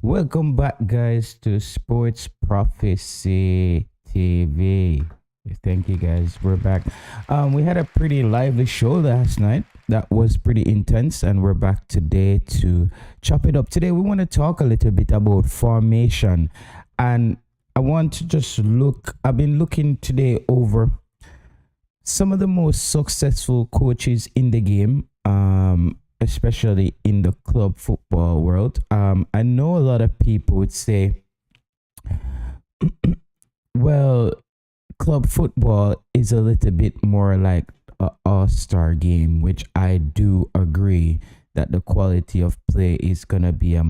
Welcome back, guys, to Sports Prophecy TV. Thank you, guys. We're back. We had a pretty lively show last night. That was pretty intense, and we're back today to chop it up. Today, we want to talk a little bit about formation, and I want to just look. I've been looking today over some of the most successful coaches in the game. Especially in the club football world. I know a lot of people would say, well, club football is a little bit more like an all-star game, which I do agree that the quality of play is gonna be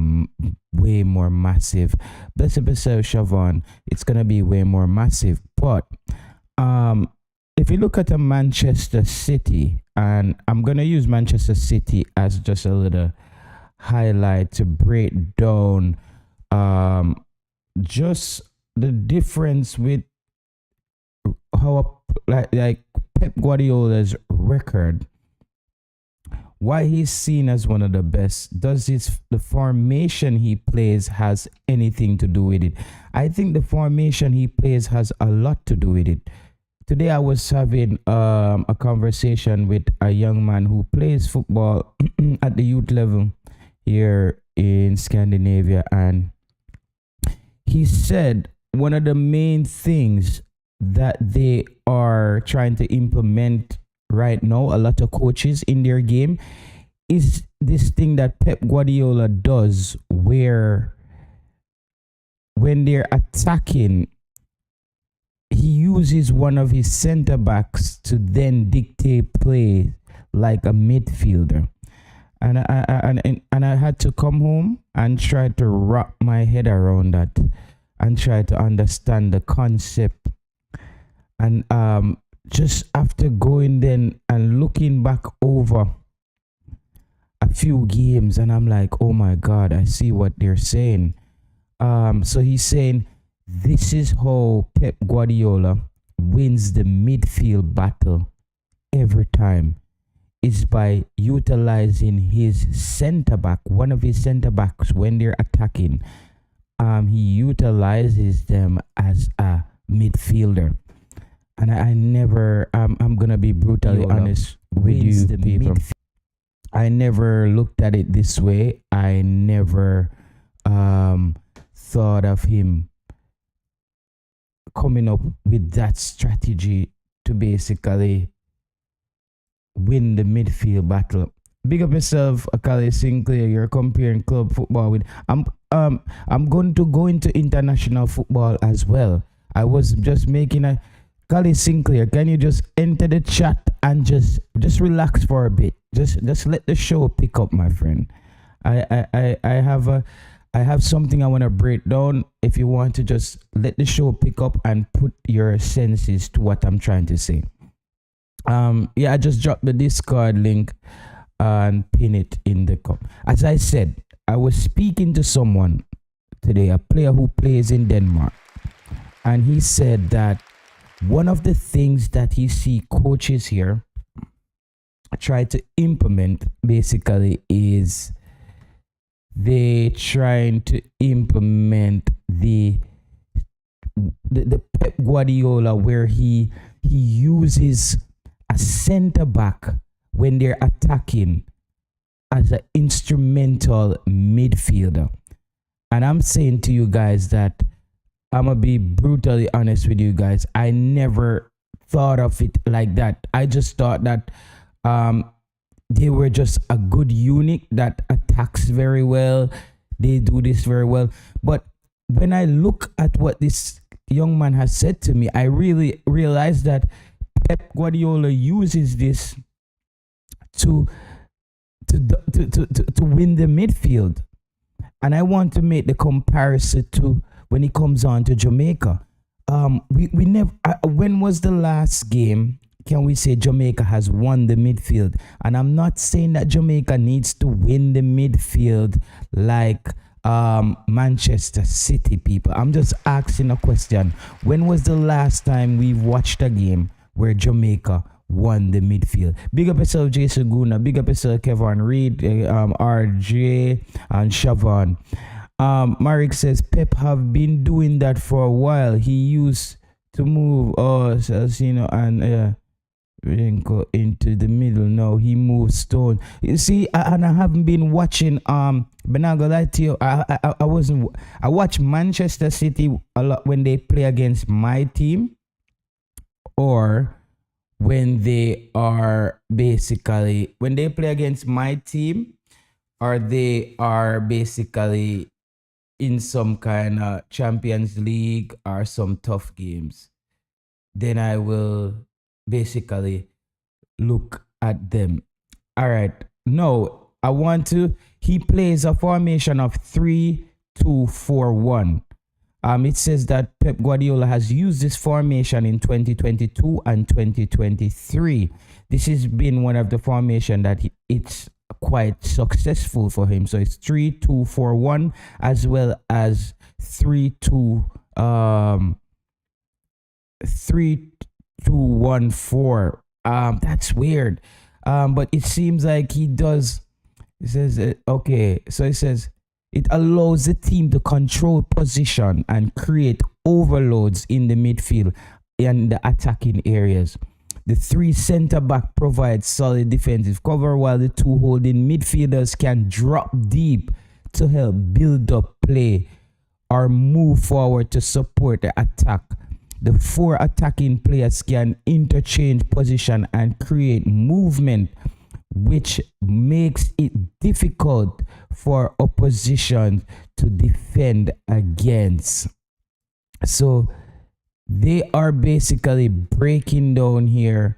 way more massive. Blessed Bessel Siobhan, it's gonna be way more massive. But if you look at a Manchester City, and I'm gonna use Manchester City as just a little highlight to break down just the difference with how like Pep Guardiola's record, why he's seen as one of the best. Does the formation he plays has anything to do with it? I think the formation he plays has a lot to do with it. Today I was having a conversation with a young man who plays football at the youth level here in Scandinavia, and he said one of the main things that they are trying to implement right now, a lot of coaches in their game, is this thing that Pep Guardiola does where when they're attacking, he uses one of his center backs to then dictate play like a midfielder. And I had to come home and try to wrap my head around that and try to understand the concept. And just after going then and looking back over a few games, and I'm like, oh my God, I see what they're saying. So he's saying this is how Pep Guardiola wins the midfield battle every time. Is by utilizing his center back, one of his center backs when they're attacking. He utilizes them as a midfielder. And I never, I'm gonna be brutally honest with you people. I never looked at it this way. I never thought of him coming up with that strategy to basically win the midfield battle. Big up yourself, Akali Sinclair. You're comparing club football with I'm going to go into international football as well. I was just making a Akali Sinclair. Can you just enter the chat and just relax for a bit? Just let the show pick up, my friend. I have something I want to break down. If you want to just let the show pick up and put your senses to what I'm trying to say. I just dropped the Discord link and pin it in the cup. As I said, I was speaking to someone today, a player who plays in Denmark, and he said that one of the things that he see coaches here try to implement basically is they trying to implement the Pep Guardiola where he uses a center back when they're attacking as an instrumental midfielder. And I'm saying to you guys that I'm gonna be brutally honest with you guys. I never thought of it like that. I just thought that they were just a good unit that attacks very well. They do this very well. But when I look at what this young man has said to me, I really realized that Pep Guardiola uses this to win the midfield. And I want to make the comparison to when it comes on to Jamaica. We never. When was the last game? Can we say Jamaica has won the midfield? And I'm not saying that Jamaica needs to win the midfield like Manchester City people. I'm just asking a question. When was the last time we've watched a game where Jamaica won the midfield? Big up yourself, Jason Guna. Big up yourself, Kevin Reed, RJ, and Siobhan. Marek says Pep have been doing that for a while. He used to move and we didn't go into the middle. No, he moved Stone. You see, and I haven't been watching. But not gonna lie to you, I wasn't. I watch Manchester City a lot when they play against my team, or when they are basically when they play against my team, or they are basically in some kind of Champions League or some tough games. Then I will basically look at them. All right. No, I want to. He plays a formation of 3-2-4-1. It says that Pep Guardiola has used this formation in 2022 and 2023. This has been one of the formation that it's quite successful for him. So it's 3-2-4-1 as well as 3-2-1-4. That's weird. But it seems like he does. It says okay. So it says it allows the team to control position and create overloads in the midfield and the attacking areas. The three centre-back provide solid defensive cover, while the two holding midfielders can drop deep to help build up play or move forward to support the attack. The four attacking players can interchange position and create movement, which makes it difficult for opposition to defend against. So they are basically breaking down here.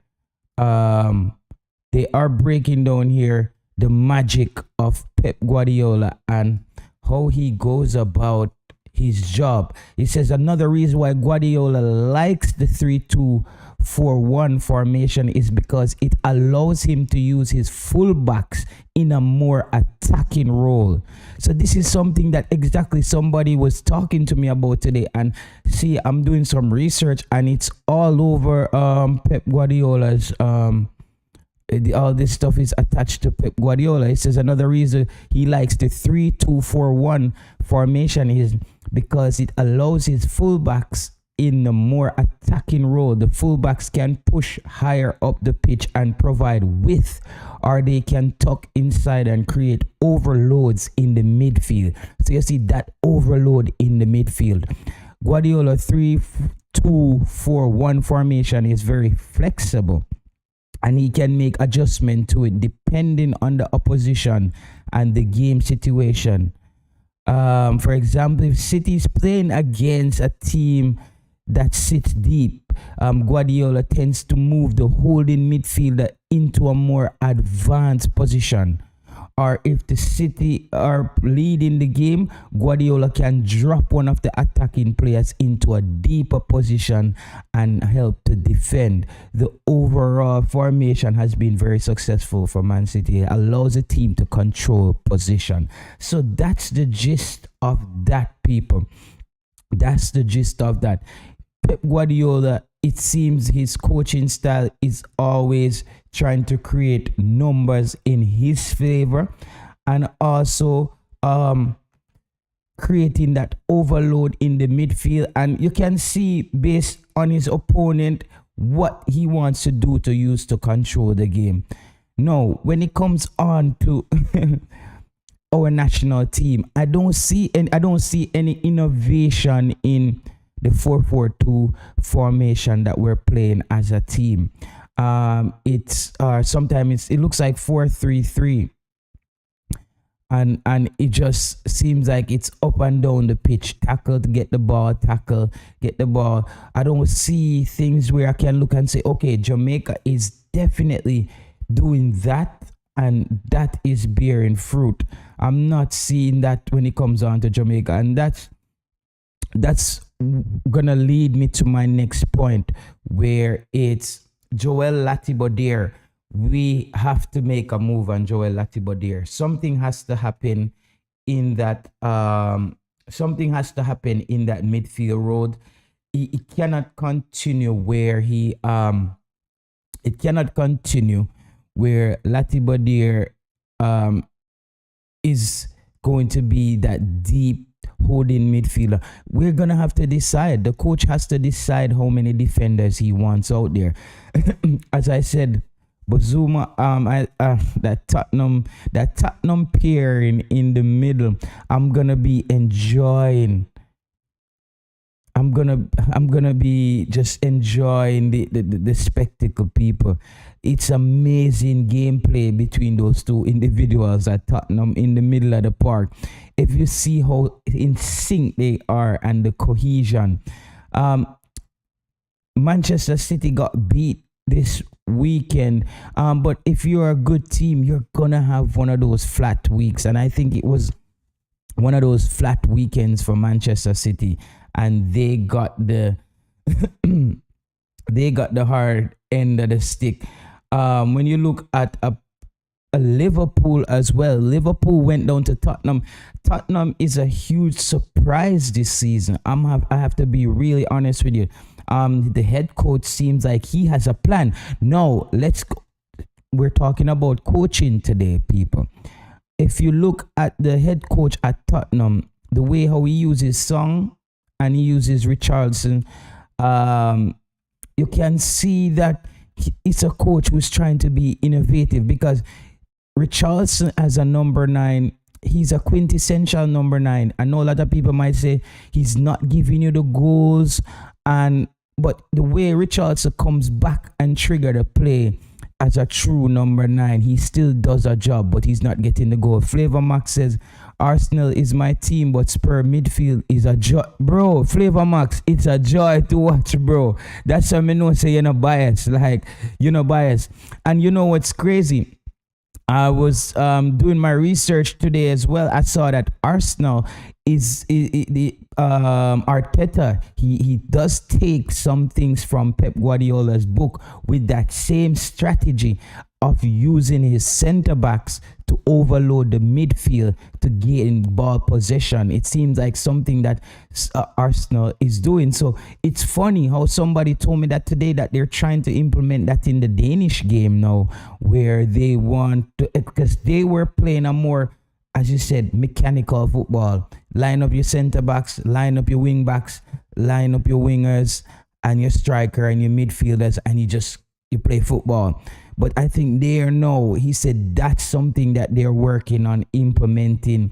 They are breaking down here the magic of Pep Guardiola and how he goes about his job. He says another reason why Guardiola likes the 3-2-4-1 formation is because it allows him to use his fullbacks in a more attacking role. So this is something that exactly somebody was talking to me about today. And see, I'm doing some research and it's all over Pep Guardiola's all this stuff is attached to Pep Guardiola. He says another reason he likes the 3-2-4-1 formation is because it allows his fullbacks in a more attacking role. The fullbacks can push higher up the pitch and provide width, or they can tuck inside and create overloads in the midfield. So you see that overload in the midfield. Guardiola 3-2-4-1 formation is very flexible, and he can make adjustment to it depending on the opposition and the game situation. For example, if City is playing against a team that sits deep, Guardiola tends to move the holding midfielder into a more advanced position. Or if the City are leading the game, Guardiola can drop one of the attacking players into a deeper position and help to defend. The overall formation has been very successful for Man City. It allows the team to control position. So that's the gist of that, people. That's the gist of that. Pep Guardiola, it seems his coaching style is always trying to create numbers in his favor, and also creating that overload in the midfield. And you can see based on his opponent what he wants to do to use to control the game. Now, when it comes on to our national team, I don't see any innovation in the 4-4-2 formation that we're playing as a team. It's sometimes it looks like 4-3-3, and it just seems like it's up and down the pitch. Tackle to get the ball, tackle, get the ball. I don't see things where I can look and say, okay, Jamaica is definitely doing that, and that is bearing fruit. I'm not seeing that when it comes on to Jamaica, and that's gonna lead me to my next point, where it's Joel Latibeaudiere. We have to make a move on Joel Latibeaudiere. Something has to happen in that. Something has to happen in that midfield road. It cannot continue where he. It cannot continue where Latibeaudiere is going to be that deep holding midfielder. We're gonna have to decide. The coach has to decide how many defenders he wants out there. As I said, Bazuma, that Tottenham pair in the middle, I'm gonna be enjoying. I'm gonna be just enjoying the spectacle, people. It's amazing gameplay between those two individuals at Tottenham in the middle of the park. If you see how in sync they are and the cohesion. Manchester City got beat this weekend, but if you're a good team, you're gonna have one of those flat weeks, and I think it was one of those flat weekends for Manchester City, and they got the they got the hard end of the stick. When you look at a Liverpool as well, Liverpool went down to Tottenham. Tottenham is a huge surprise this season. I have to be really honest with you. The head coach seems like he has a plan. No, let's go. We're talking about coaching today, people. If you look at the head coach at Tottenham, the way how he uses Song and he uses Richarlison, you can see that it's a coach who's trying to be innovative, because Richarlison as a number 9, he's a quintessential number 9. I know a lot of people might say he's not giving you the goals, but the way Richarlison comes back and trigger the play as a true number 9, he still does a job, but he's not getting the goal. Flavor Max says, Arsenal is my team, but Spur midfield is a joy. Bro, Flavor Max, it's a joy to watch, bro. That's how I know say you're not biased. Like, you're not biased. And you know what's crazy? I was doing my research today as well. I saw that Arsenal is the Arteta. He does take some things from Pep Guardiola's book with that same strategy of using his centre backs to overload the midfield to gain ball possession. It seems like something that Arsenal is doing. So it's funny how somebody told me that today, that they're trying to implement that in the Danish game now, where they want to, because they were playing a more, as you said, mechanical football. Line up your centre backs, line up your wing backs, line up your wingers and your striker and your midfielders, and you play football. But I think he said that's something that they're working on implementing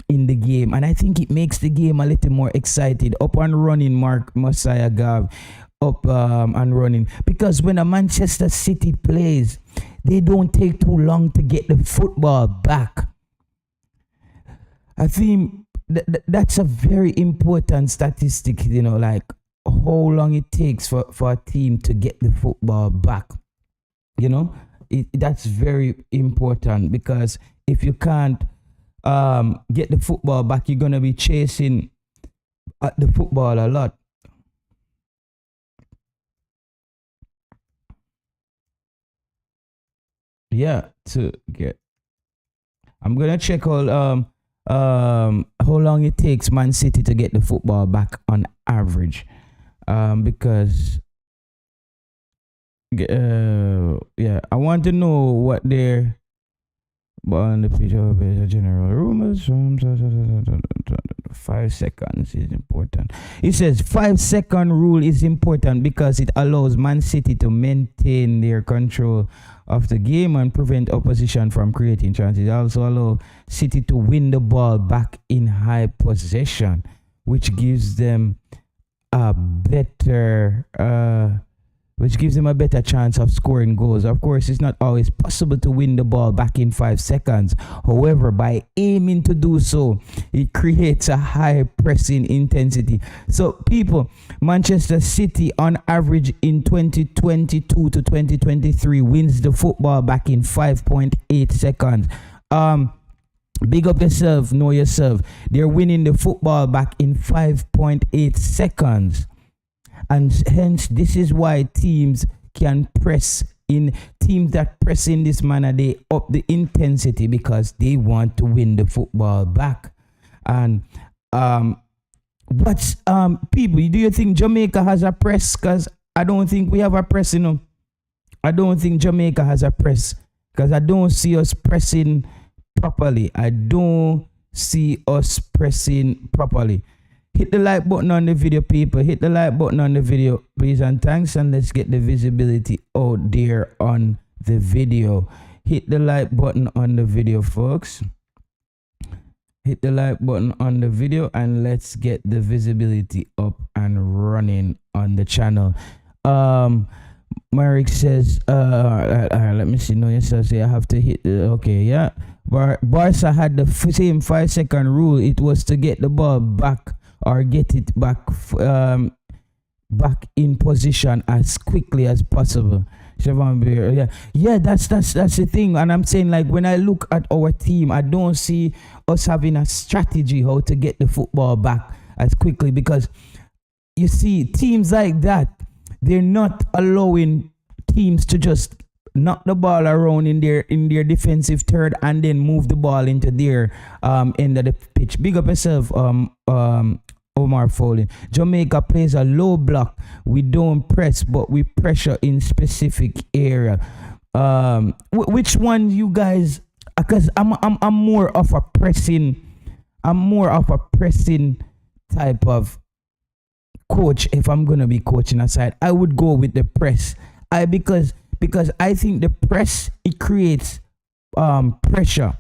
in the game. And I think it makes the game a little more excited. Up and running, Mark Messiah Gav. Up and running. Because when a Manchester City plays, they don't take too long to get the football back. I think that's a very important statistic, like how long it takes for a team to get the football back. That's very important, because if you can't get the football back, you're going to be chasing at the football a lot. Yeah, I'm going to check how long it takes Man City to get the football back on average, because I want to know what they're on the pitch of general rumors. 5 seconds is important. It says 5-second rule is important because it allows Man City to maintain their control of the game and prevent opposition from creating chances. It also allows City to win the ball back in high possession, which gives them a better chance of scoring goals. Of course, it's not always possible to win the ball back in 5 seconds. However, by aiming to do so, it creates a high pressing intensity. So, people, Manchester City on average in 2022 to 2023 wins the football back in 5.8 seconds. Big up yourself, know yourself. They're winning the football back in 5.8 seconds. And hence, this is why teams can press in. Teams that press in this manner, they up the intensity because they want to win the football back. And people, do you think Jamaica has a press? Because I don't think we have a press, I don't think Jamaica has a press, because I don't see us pressing properly. I don't see us pressing properly. Hit the like button on the video, people. Hit the like button on the video, please and thanks. And let's get the visibility out there on the video. Hit the like button on the video, folks. Hit the like button on the video and let's get the visibility up and running on the channel. Marek says, let me see. No, yes, I say I have to hit. Okay, yeah. Barca had the same 5-second rule. It was to get the ball back or get it back in position as quickly as possible. Yeah, that's the thing. And I'm saying, like, when I look at our team, I don't see us having a strategy how to get the football back as quickly, because you see teams like that, they're not allowing teams to just knock the ball around in their defensive third and then move the ball into their end of the pitch. Big up yourself, Omar Foley. Jamaica plays a low block. We don't press, but we pressure in specific area. Which one you guys? Because I'm more of a pressing. I'm more of a pressing type of coach. If I'm gonna be coaching aside, I would go with the press. Because I think the press, it creates pressure.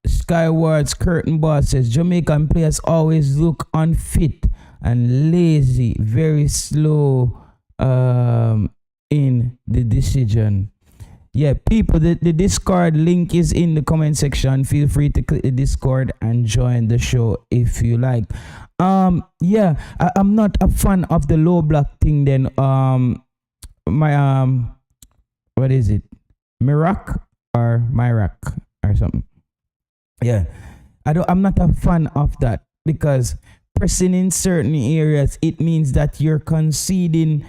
Skyward's Curtain Boss says Jamaican players always look unfit and lazy, very slow in the decision. Yeah, people, the Discord link is in the comment section. Feel free to click the Discord and join the show if you like. Yeah, I'm not a fan of the low block thing then. What is it? Myrak or something. Yeah, I'm not a fan of that, because pressing in certain areas, it means that you're conceding,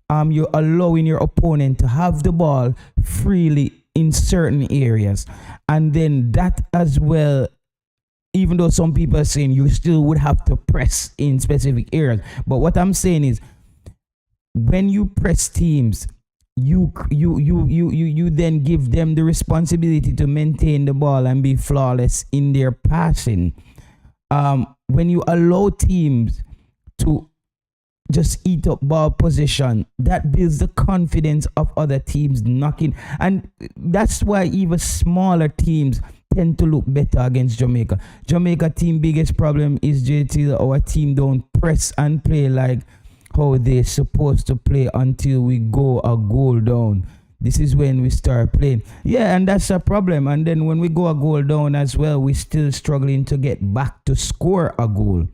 you're allowing your opponent to have the ball freely in certain areas. And then that as well, even though some people are saying you still would have to press in specific areas. But what I'm saying is, when you press teams, you then give them the responsibility to maintain the ball and be flawless in their passing. When you allow teams to just eat up ball possession, that builds the confidence of other teams knocking, and that's why even smaller teams tend to look better against Jamaica. Jamaica team biggest problem is JT, our team don't press and play like how they're supposed to play until we go a goal down. This is when we start playing. Yeah, and that's a problem. And then when we go a goal down as well, we're still struggling to get back to score a goal.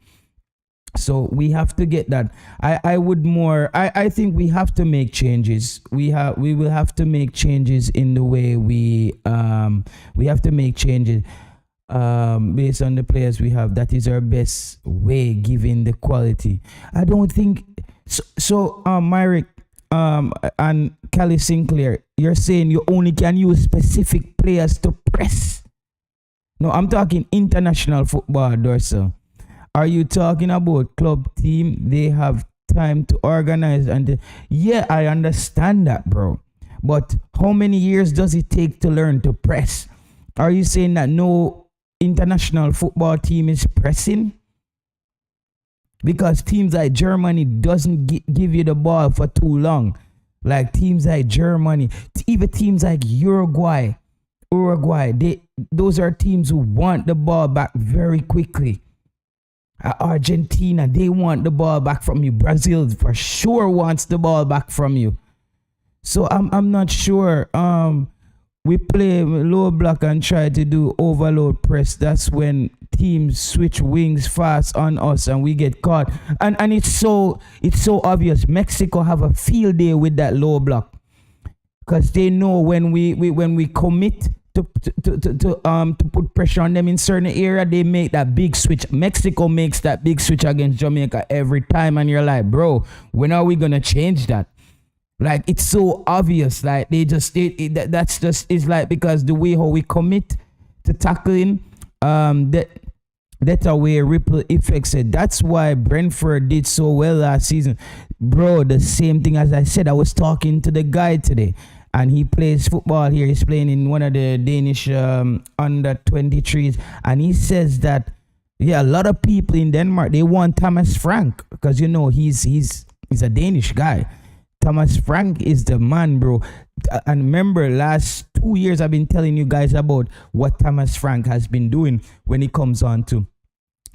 So we have to get that. I think we have to make changes. We will have to make changes in the way we have to make changes based on the players we have. That is our best way, given the quality. I don't think so. Myrick and Kelly Sinclair, you're saying you only can use specific players to press. No, I'm talking international football, Dorsal. Are you talking about club team? They have time to organize and yeah, I understand that, bro. But how many years does it take to learn to press? Are you saying that no international football team is pressing? Because teams like Germany doesn't give you the ball for too long. Like teams like Germany, even teams like Uruguay, those are teams who want the ball back very quickly. Argentina, they want the ball back from you. Brazil for sure wants the ball back from you. So I'm not sure. We play low block and try to do overload press. That's when teams switch wings fast on us and we get caught. And it's so obvious. Mexico have a field day with that low block, because they know when we commit to put pressure on them in certain area, they make that big switch. Mexico makes that big switch against Jamaica every time, and you're like, bro, when are we gonna change that? Like, it's so obvious. Like, that's just, it's like, because the way how we commit to tackling, that's a way ripple effect said. That's why Brentford did so well last season, bro. The same thing as I said. I was talking to the guy today, and he plays football here. He's playing in one of the Danish under 23s, and he says that a lot of people in Denmark, they want Thomas Frank because he's a Danish guy. Thomas Frank is the man, bro. And remember, last 2 years I've been telling you guys about what Thomas Frank has been doing when it comes on to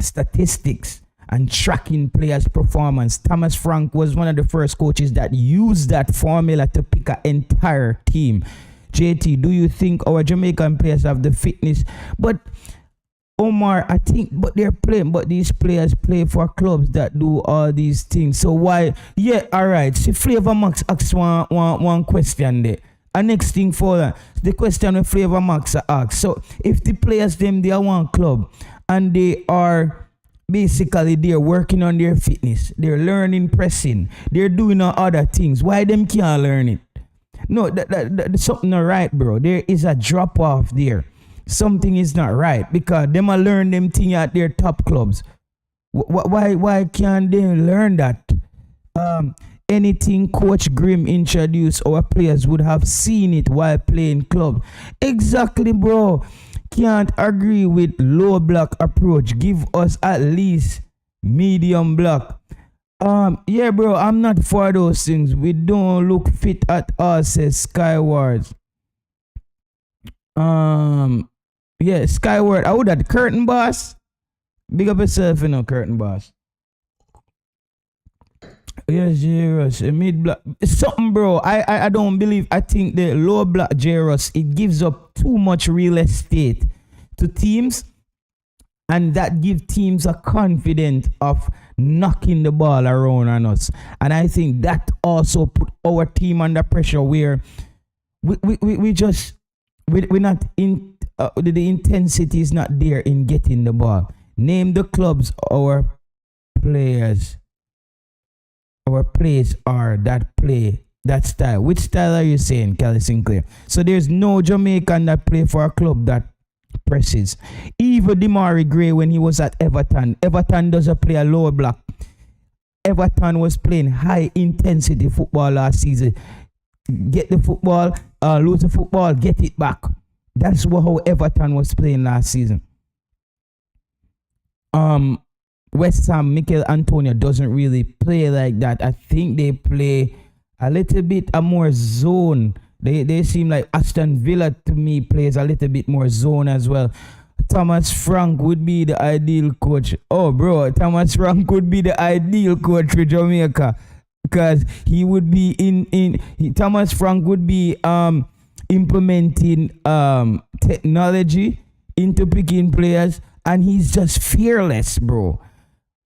statistics and tracking players' performance. Thomas Frank was one of the first coaches that used that formula to pick an entire team. JT, do you think our Jamaican players have the fitness? But Omar, I think, but these players play for clubs that do all these things. So why? Yeah, all right. See, Flavor Max asks one question there. And next thing for that, the question with Flavor Max asks. So if the players they are one club and they are basically they're working on their fitness, they're learning pressing, they're doing other things, why them can't learn it? No, that's something not right, bro. There is a drop off there. Something is not right because them a learn them thing at their top clubs. Why can't they learn that? Anything Coach Grimm introduced, our players would have seen it while playing club. Exactly, bro. Can't agree with low block approach. Give us at least medium block. Yeah, bro, I'm not for those things. We don't look fit at all, says Skyward. Yeah, Skyward. I would have Curtain Boss. Big up yourself, Curtain Boss. Yes, Jairus, mid block. Something, bro. I don't believe. I think the low block Jairus, it gives up too much real estate to teams, and that gives teams a confidence of knocking the ball around on us. And I think that also put our team under pressure where we're not in. The intensity is not there in getting the ball. Name the clubs our players are that play that style. Which style are you saying, Kelly Sinclair? So there's no Jamaican that play for a club that presses. Even Demari Gray, when he was at Everton doesn't play a lower block. Everton was playing high intensity football last season. Get the football, lose the football, get it back. That's how Everton was playing last season. West Ham, Mikel Antonio doesn't really play like that. I think they play a little bit more zone. They seem like Aston Villa to me plays a little bit more zone as well. Thomas Frank would be the ideal coach. Oh, bro, Thomas Frank would be the ideal coach for Jamaica because he would be Thomas Frank would be implementing technology into picking players, and he's just fearless, bro.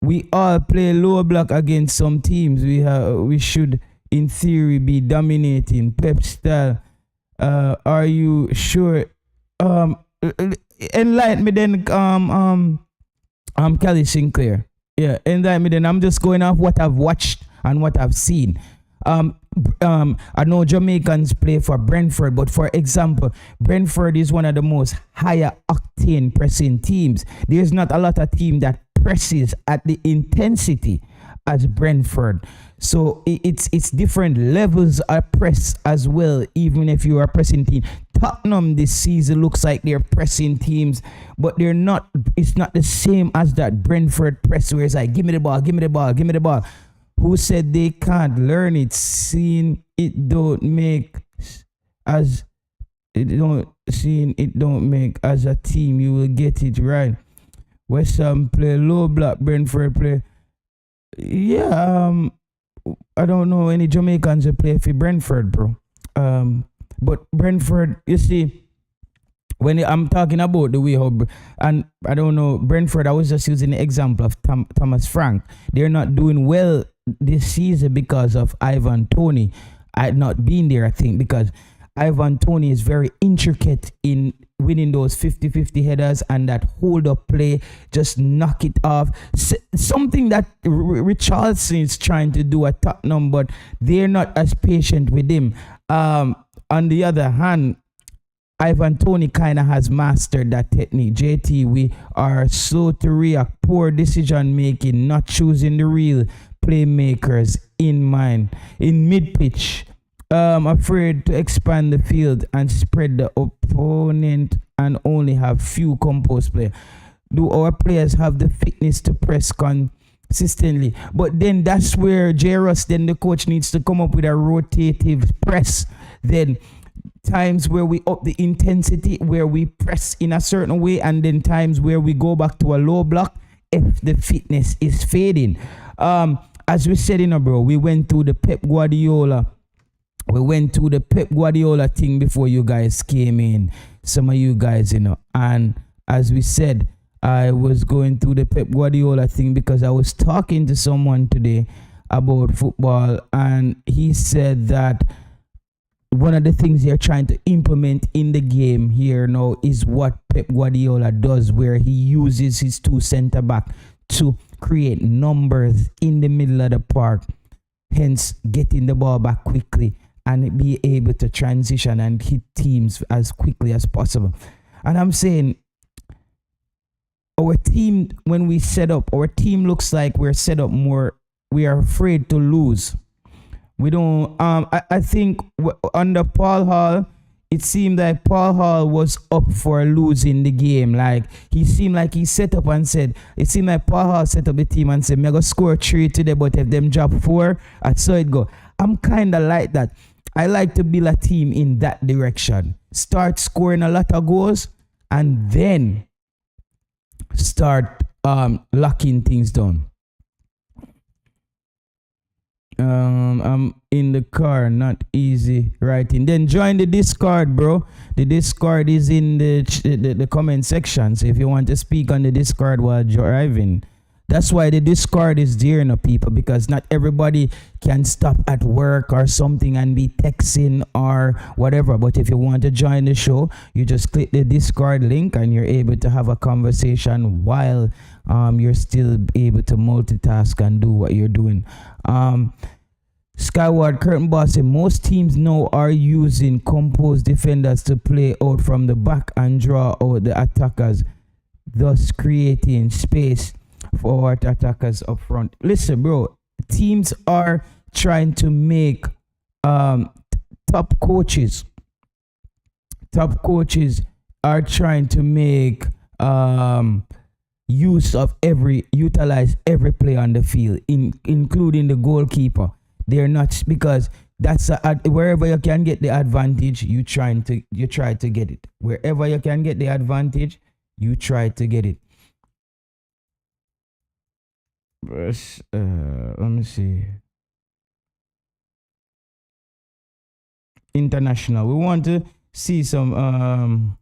We all play low block against some teams. We should, in theory, be dominating Pep style. Are you sure? Enlighten me then, Kelly Sinclair. Yeah, enlighten me then. I'm just going off what I've watched and what I've seen. I know Jamaicans play for Brentford, but for example, Brentford is one of the most higher octane pressing teams. There's not a lot of team that presses at the intensity as Brentford. So it's different levels of press as well, even if you are a pressing team. Tottenham this season looks like they're pressing teams, but they're not. It's not the same as that Brentford press where it's like, give me the ball, give me the ball, give me the ball. Who said they can't learn it? Seeing it don't make as a team, you will get it right. West Ham play low block, Brentford play. Yeah, I don't know any Jamaicans who play for Brentford, bro. But Brentford, you see, when I'm talking about the way how, and I don't know, Brentford, I was just using the example of Thomas Frank. They're not doing well this season because of Ivan Toney. I had not been there, I think, because Ivan Toney is very intricate in winning those 50-50 headers and that hold up play, just knock it off. Something that Richarlison is trying to do at Tottenham, but they're not as patient with him. On the other hand, Ivan Toney kind of has mastered that technique. JT, we are slow to react, poor decision making, not choosing the real playmakers in mind. In mid-pitch, afraid to expand the field and spread the opponent and only have few composed players? Do our players have the fitness to press consistently? But then that's where Jairus, then the coach, needs to come up with a rotative press. Then times where we up the intensity, where we press in a certain way, and then times where we go back to a low block if the fitness is fading. As we said, bro, we went through the Pep Guardiola. We went through the Pep Guardiola thing before you guys came in. Some of you guys, and as we said, I was going through the Pep Guardiola thing because I was talking to someone today about football, and he said that one of the things they're trying to implement in the game here now is what Pep Guardiola does, where he uses his two centre back to create numbers in the middle of the park, hence getting the ball back quickly and be able to transition and hit teams as quickly as possible. And I'm saying, our team, when we set up, our team looks like we're set up more, we are afraid to lose. We don't, I think under Paul Hall, it seemed like Paul Hall was up for losing the game. Like, he seemed like he set up and said, it seemed like Paul Hall set up the team and said, I'm going to score 3 today, but if them drop 4, I saw it go. I'm kind of like that. I like to build a team in that direction. Start scoring a lot of goals and then start locking things down. I'm in the car, not easy writing. Then join the Discord, bro. The Discord is in the comment section. So if you want to speak on the Discord while driving, that's why the Discord is there, people, because not everybody can stop at work or something and be texting or whatever. But if you want to join the show, you just click the Discord link and you're able to have a conversation while you're still able to multitask and do what you're doing. Skyward Curtain Boss said most teams now are using composed defenders to play out from the back and draw out the attackers, thus creating space for our attackers up front. Listen, bro, teams are trying to make top coaches are trying to make utilize every player on the field, including the goalkeeper. They're not, because that's wherever you can get the advantage, you try to get it. Wherever you can get the advantage, you try to get it. Let me see. International. We want to see some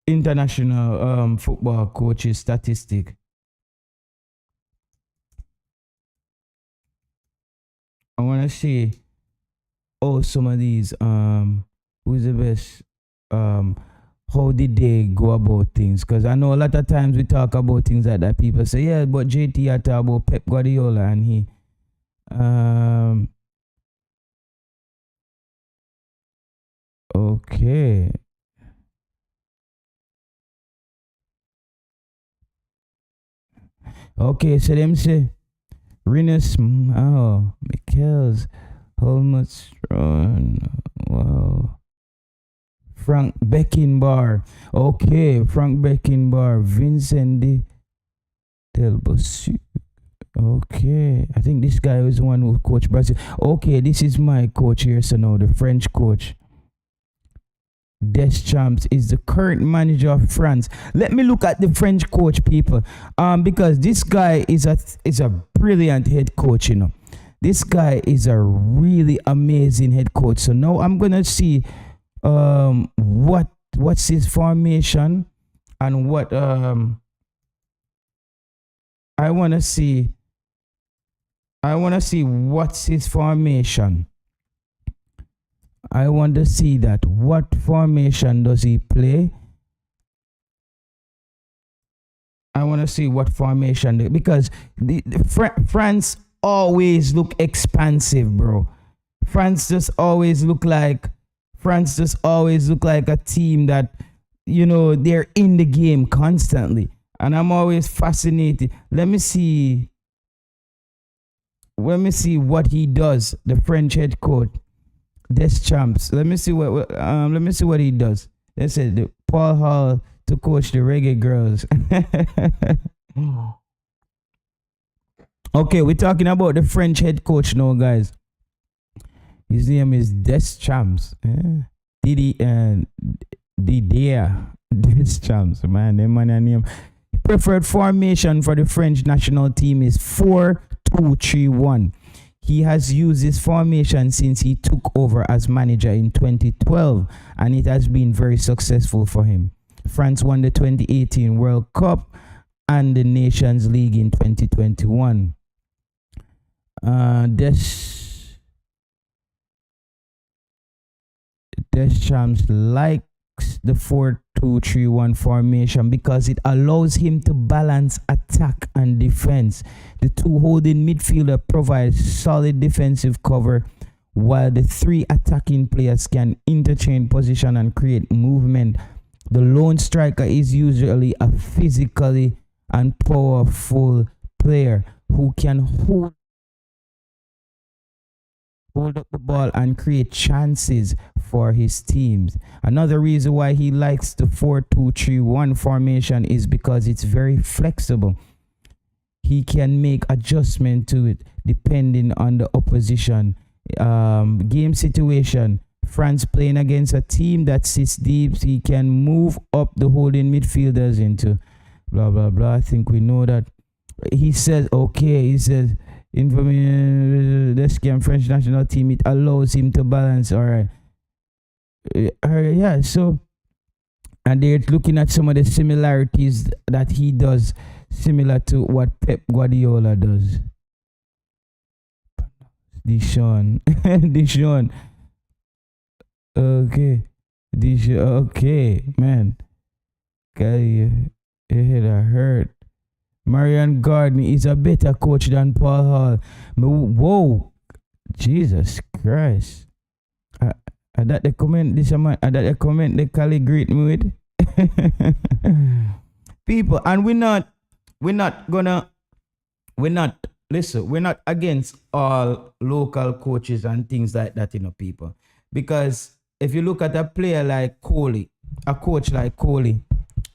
international football coaches statistic. I want to see some of these who's the best, how did they go about things? Because I know a lot of times we talk about things like that. People say, yeah, but JT I talk about Pep Guardiola and he okay. Okay, so them say Rinus, Michaels, Holmes, wow. Frank Beckenbauer. Okay, Frank Beckenbauer. Vincent Del Bossu. Okay, I think this guy was the one who coached Brazil. Okay, this is my coach here. So now the French coach, Deschamps, is the current manager of France. Let me look at the French coach, people. Because this guy is a brilliant head coach. This guy is a really amazing head coach. So now I'm gonna see what's his formation and what I wanna see what's his formation. I want to see that. What formation does he play? I want to see what formation, because France always look expansive, bro. France just always look like a team that, they're in the game constantly. And I'm always fascinated. Let me see let me see what he does. The French head coach, Deschamps. Let me see what he does. They said Paul Hall to coach the reggae girls. Okay, we're talking about the French head coach now, guys. His name is Deschamps. Didier Deschamps, man. Them man name. Preferred formation for the French national team is 4-2-3-1. He has used this formation since he took over as manager in 2012, and it has been very successful for him. France won the 2018 World Cup and the Nations League in 2021. Deschamps likes the 4-2-3-1 formation because it allows him to balance attack and defense. The two holding midfielder provide solid defensive cover, while the three attacking players can interchange position and create movement. The lone striker is usually a physically and powerful player who can hold up the ball and create chances for his teams. Another reason why he likes the 4-2-3-1 formation is because it's very flexible. He can make adjustment to it depending on the opposition game situation. France playing against a team that sits deep, he can move up the holding midfielders into blah blah blah. I think we know that. He says information this game French national team, it allows him to balance. All right. Yeah, so and they're looking at some of the similarities that he does, similar to what Pep Guardiola does. Dishon. Okay, man. Guy, your head hurt. Marian Gardner is a better coach than Paul Hall. Whoa, Jesus Christ! I that the comment this man. I that the comment they call it greet me with. People, and we're not against all local coaches and things like that, people. Because if you look at a player like Coley, a coach like Coley,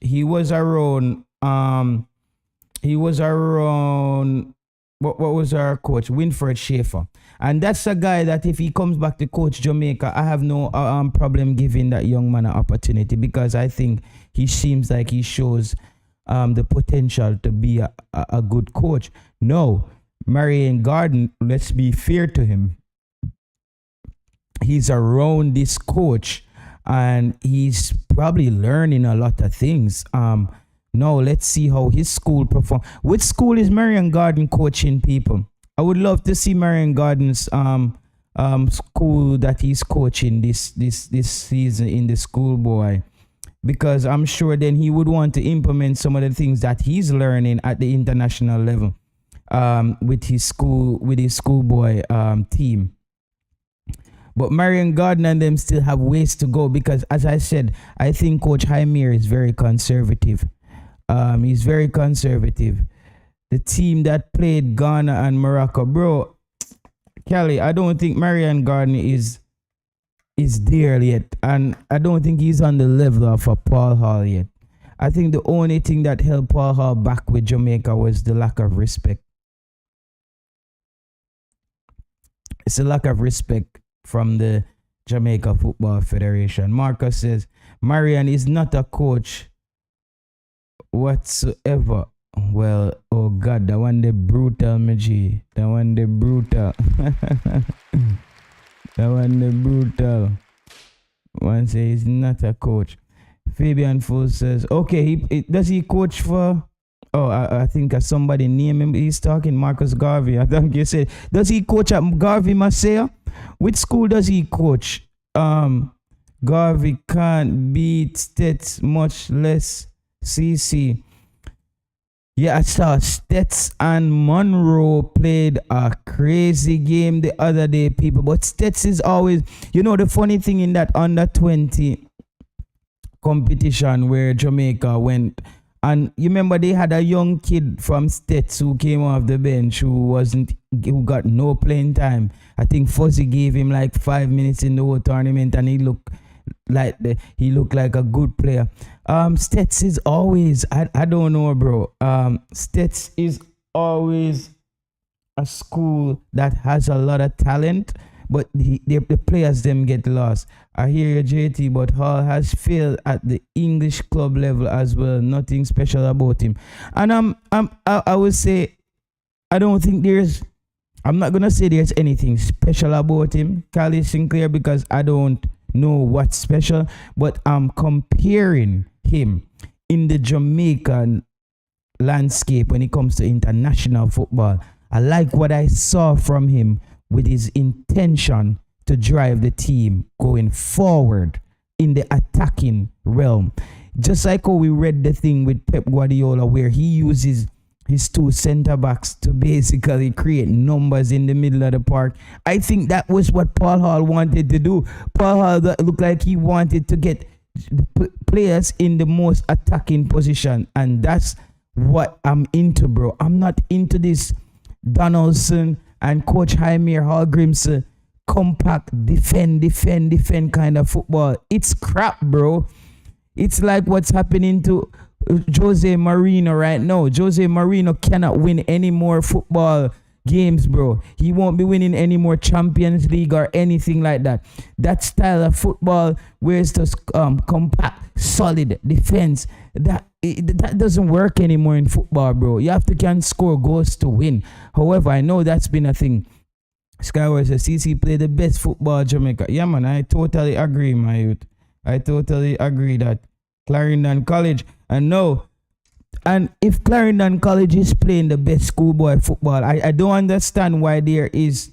he was around what was our coach? Winfred Schaefer. And that's a guy that if he comes back to coach Jamaica, I have no problem giving that young man an opportunity, because I think he seems like he shows the potential to be a good coach. No, Marion Garden, let's be fair to him. He's around this coach and he's probably learning a lot of things. Now let's see how his school perform. Which school is Marion Garden coaching, people? I would love to see Marion Garden's school that he's coaching this season in the Schoolboy, because I'm sure then he would want to implement some of the things that he's learning at the international level with his Schoolboy team. But Marion Garden and them still have ways to go, because as I said, I think Coach Jaime is very conservative. He's very conservative. The team that played Ghana and Morocco, bro, Kelly, I don't think Marion Garden is there yet, and I don't think he's on the level of a Paul Hall yet. I think the only thing that held Paul Hall back with Jamaica was the lack of respect. It's a lack of respect from the Jamaica Football Federation. Marcus says, Marion is not a coach whatsoever. Well, oh God, that one the brutal, my G. That one the brutal. That one the brutal. One says he's not a coach. Fabian Full says, okay, does he coach for? Oh, I think somebody name him. He's talking Marcus Garvey. I think you said, does he coach at Garvey Marseille? Which school does he coach? Garvey can't beat Stets, much less CC. Yeah, I saw Stets and Monroe played a crazy game the other day, people. But Stets is always, the funny thing in that under 20 competition where Jamaica went And you remember they had a young kid from States who came off the bench who got no playing time. I think Fuzzy gave him like 5 minutes in the whole tournament, and he looked like a good player. Stets is always, I don't know, bro. Stets is always a school that has a lot of talent, but the players them get lost. I hear you, JT, but Hall has failed at the English club level as well. Nothing special about him. And I would say, I don't think I'm not gonna say there's anything special about him, Cali Sinclair, because I don't know what's special, but I'm comparing him in the Jamaican landscape when it comes to international football. I like what I saw from him with his intention to drive the team going forward in the attacking realm. Just like how we read the thing with Pep Guardiola, where he uses his two center backs to basically create numbers in the middle of the park. I think that was what Paul Hall wanted to do. Paul Hall looked like he wanted to get players in the most attacking position, and that's what I'm into, bro. I'm not into this Donaldson and Coach Jaime Hallgrim's compact defend kind of football. It's crap, bro. It's like what's happening to Jose Mourinho right now. Jose Mourinho cannot win any more football games, bro. He won't be winning any more Champions League or anything like that. That style of football where it's just compact, solid defense, that doesn't work anymore in football, bro. You have to can score goals to win. However, I know that's been a thing. Skyward says CC play the best football Jamaica. Yeah, man, I totally agree, my youth. I totally agree that Clarendon College, and if Clarendon College is playing the best schoolboy football, I don't understand why it's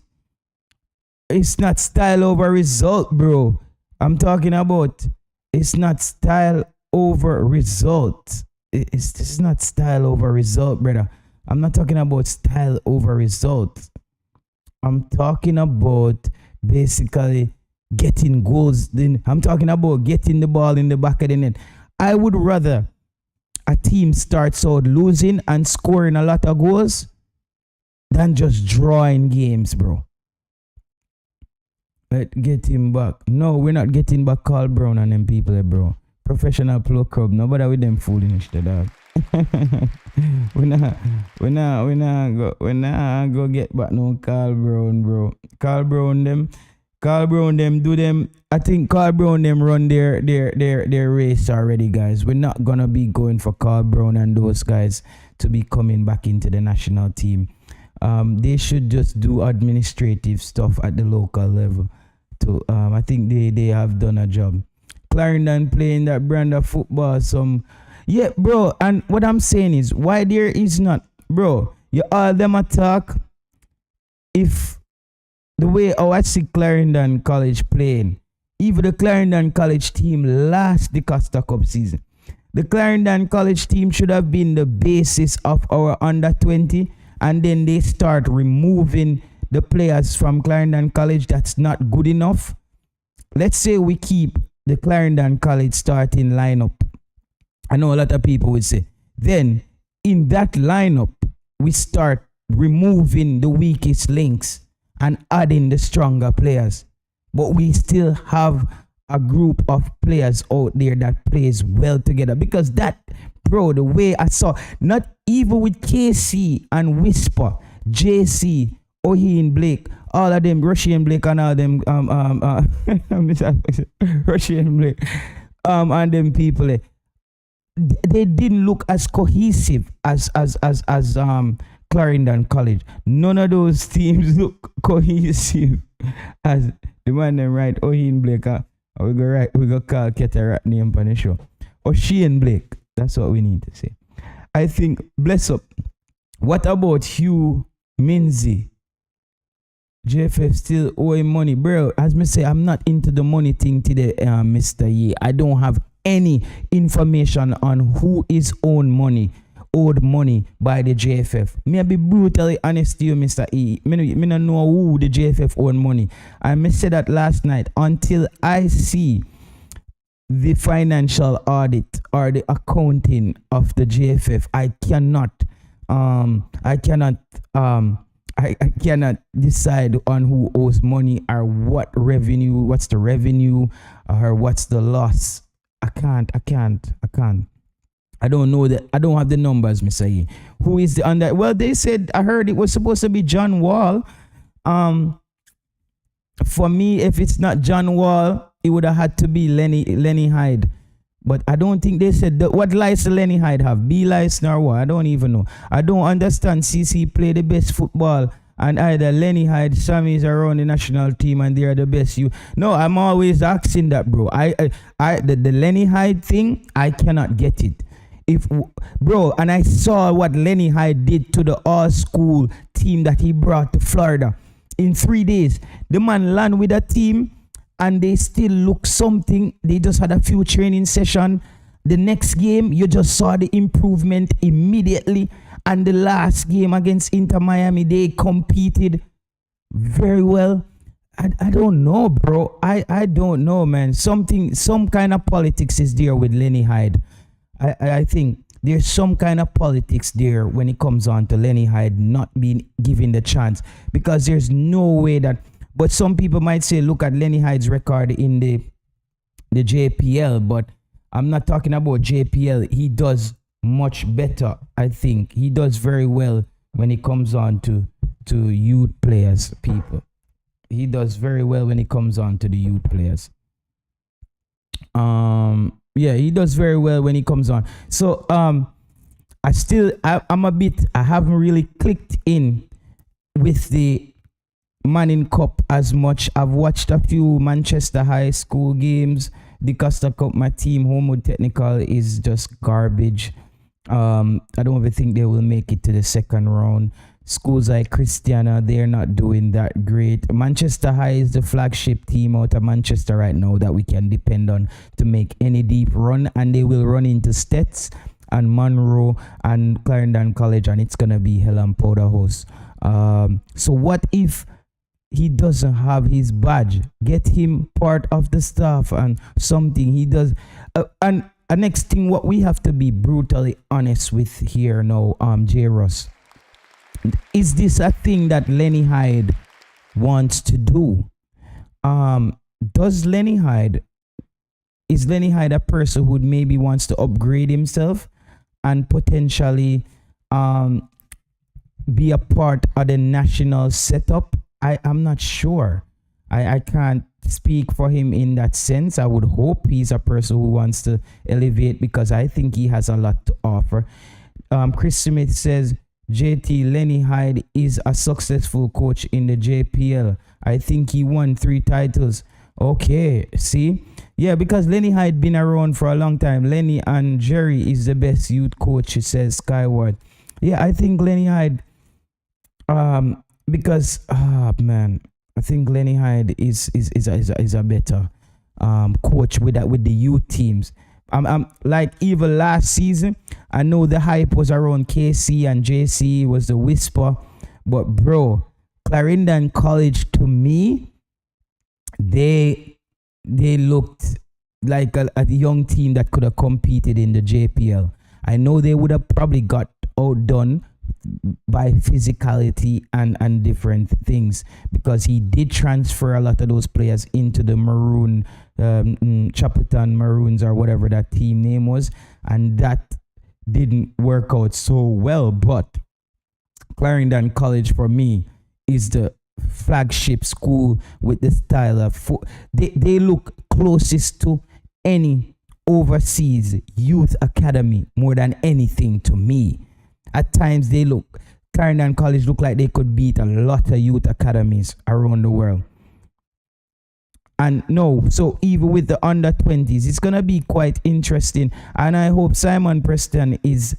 not style over result, bro. I'm talking about it's not style over result. It's not style over result, brother. I'm not talking about style over result. I'm talking about basically getting goals. I'm talking about getting the ball in the back of the net. I would rather a team starts out losing and scoring a lot of goals than just drawing games, bro. Let's get him back. No, we're not getting back Carl Brown and them people, bro. Professional pro club. Nobody with them foolishness, dog. we not go get back no Carl Brown, bro. Carl Brown them do them. I think Carl Brown them run their race already, guys. We're not gonna be going for Carl Brown and those guys to be coming back into the national team. They should just do administrative stuff at the local level. I think they have done a job. Clarendon playing that brand of football, yeah, bro. And what I'm saying is, why there is not, bro, you all them attack. If the way I see Clarendon College playing, even the Clarendon College team last the Costa Cup season, the Clarendon College team should have been the basis of our under 20, and then they start removing the players from Clarendon College that's not good enough. Let's say we keep the Clarendon College starting lineup. I know a lot of people would say, then in that lineup, we start removing the weakest links and adding the stronger players. But we still have a group of players out there that plays well together. Because that, bro, the way I saw, not even with KC and Whisper, JC, Ohin Blake, all of them, Russian Blake and all them, Russian Blake, and them people, they didn't look as cohesive as Clarendon College. None of those teams look cohesive as the man them right. Ohin Blake, we go call Keta name on the show. Or Shane Blake. That's what we need to say. I think, bless up. What about Hugh Minzy? JFF still owe him money, bro. As me say, I'm not into the money thing today, Mr. Ye. I don't have any information on who is owed money by the JFF. Me be brutally honest to you, Mr. E. Me no know who the JFF own money. I me said that last night. Until I see the financial audit or the accounting of the JFF. I cannot I cannot decide on who owes money or what's the revenue or what's the loss. I can't. I don't know that. I don't have the numbers, Mr. E. Who is the under? Well, they said, I heard it was supposed to be John Wall. For me, if it's not John Wall, it would have had to be Lenny Hyde. But I don't think they said that. What license Lenny Hyde have? B license or what? I don't even know. I don't understand. CC play the best football, and either Lenny Hyde, Sammy's around the national team, and they are the best. No, I'm always asking that, bro. The Lenny Hyde thing, I cannot get it. And I saw what Lenny Hyde did to the all-school team that he brought to Florida in 3 days. The man landed with a team, and they still look something. They just had a few training sessions. The next game, you just saw the improvement immediately. And the last game against Inter Miami, they competed very well. I don't know, bro. I don't know, man. Some kind of politics is there with Lenny Hyde. I think there's some kind of politics there when it comes on to Lenny Hyde not being given the chance. Because there's no way that... But some people might say, look at Lenny Hyde's record in the JPL, but I'm not talking about JPL. He does much better, I think. He does very well when it comes on to youth players, people. He does very well when it comes on to the youth players. Yeah, he does very well when he comes on. So I'm a bit, I haven't really clicked in with the Manning Cup as much. I've watched a few Manchester High School games. The Costa Cup, my team, Homewood Technical, is just garbage. I don't even think they will make it to the second round. Schools like Christiana, they're not doing that great. Manchester High is the flagship team out of Manchester right now that we can depend on to make any deep run, and they will run into Stets and Monroe and Clarendon College, and it's gonna be hell and powder house. So what if he doesn't have his badge? Get him part of the staff and something he does. And next thing, what we have to be brutally honest with here now, J. Ross, is this a thing that Lenny Hyde wants to do? Is Lenny Hyde a person who maybe wants to upgrade himself and potentially be a part of the national setup? I'm not sure. I can't speak for him in that sense. I would hope he's a person who wants to elevate, because I think he has a lot to offer. Chris Smith says, JT, Lenny Hyde is a successful coach in the JPL. I think he won 3 titles. Okay, see? Yeah, because Lenny Hyde been around for a long time. Lenny and Jerry is the best youth coach, it says Skyward. Yeah, I think Lenny Hyde... because I think Lenny Hyde is a better coach with the youth teams. Like even last season, I know the hype was around KC and JC was the whisper, but bro, Clarendon College, to me, they looked like a young team that could have competed in the JPL. I know they would have probably got outdone by physicality and different things, because he did transfer a lot of those players into the Maroon, Chapelton Maroons or whatever that team name was, and that didn't work out so well. But Clarendon College for me is the flagship school with the style of they look closest to any overseas youth academy more than anything to me. At times, Clarendon College look like they could beat a lot of youth academies around the world. And no, so even with the under 20s, it's going to be quite interesting. And I hope Simon Preston is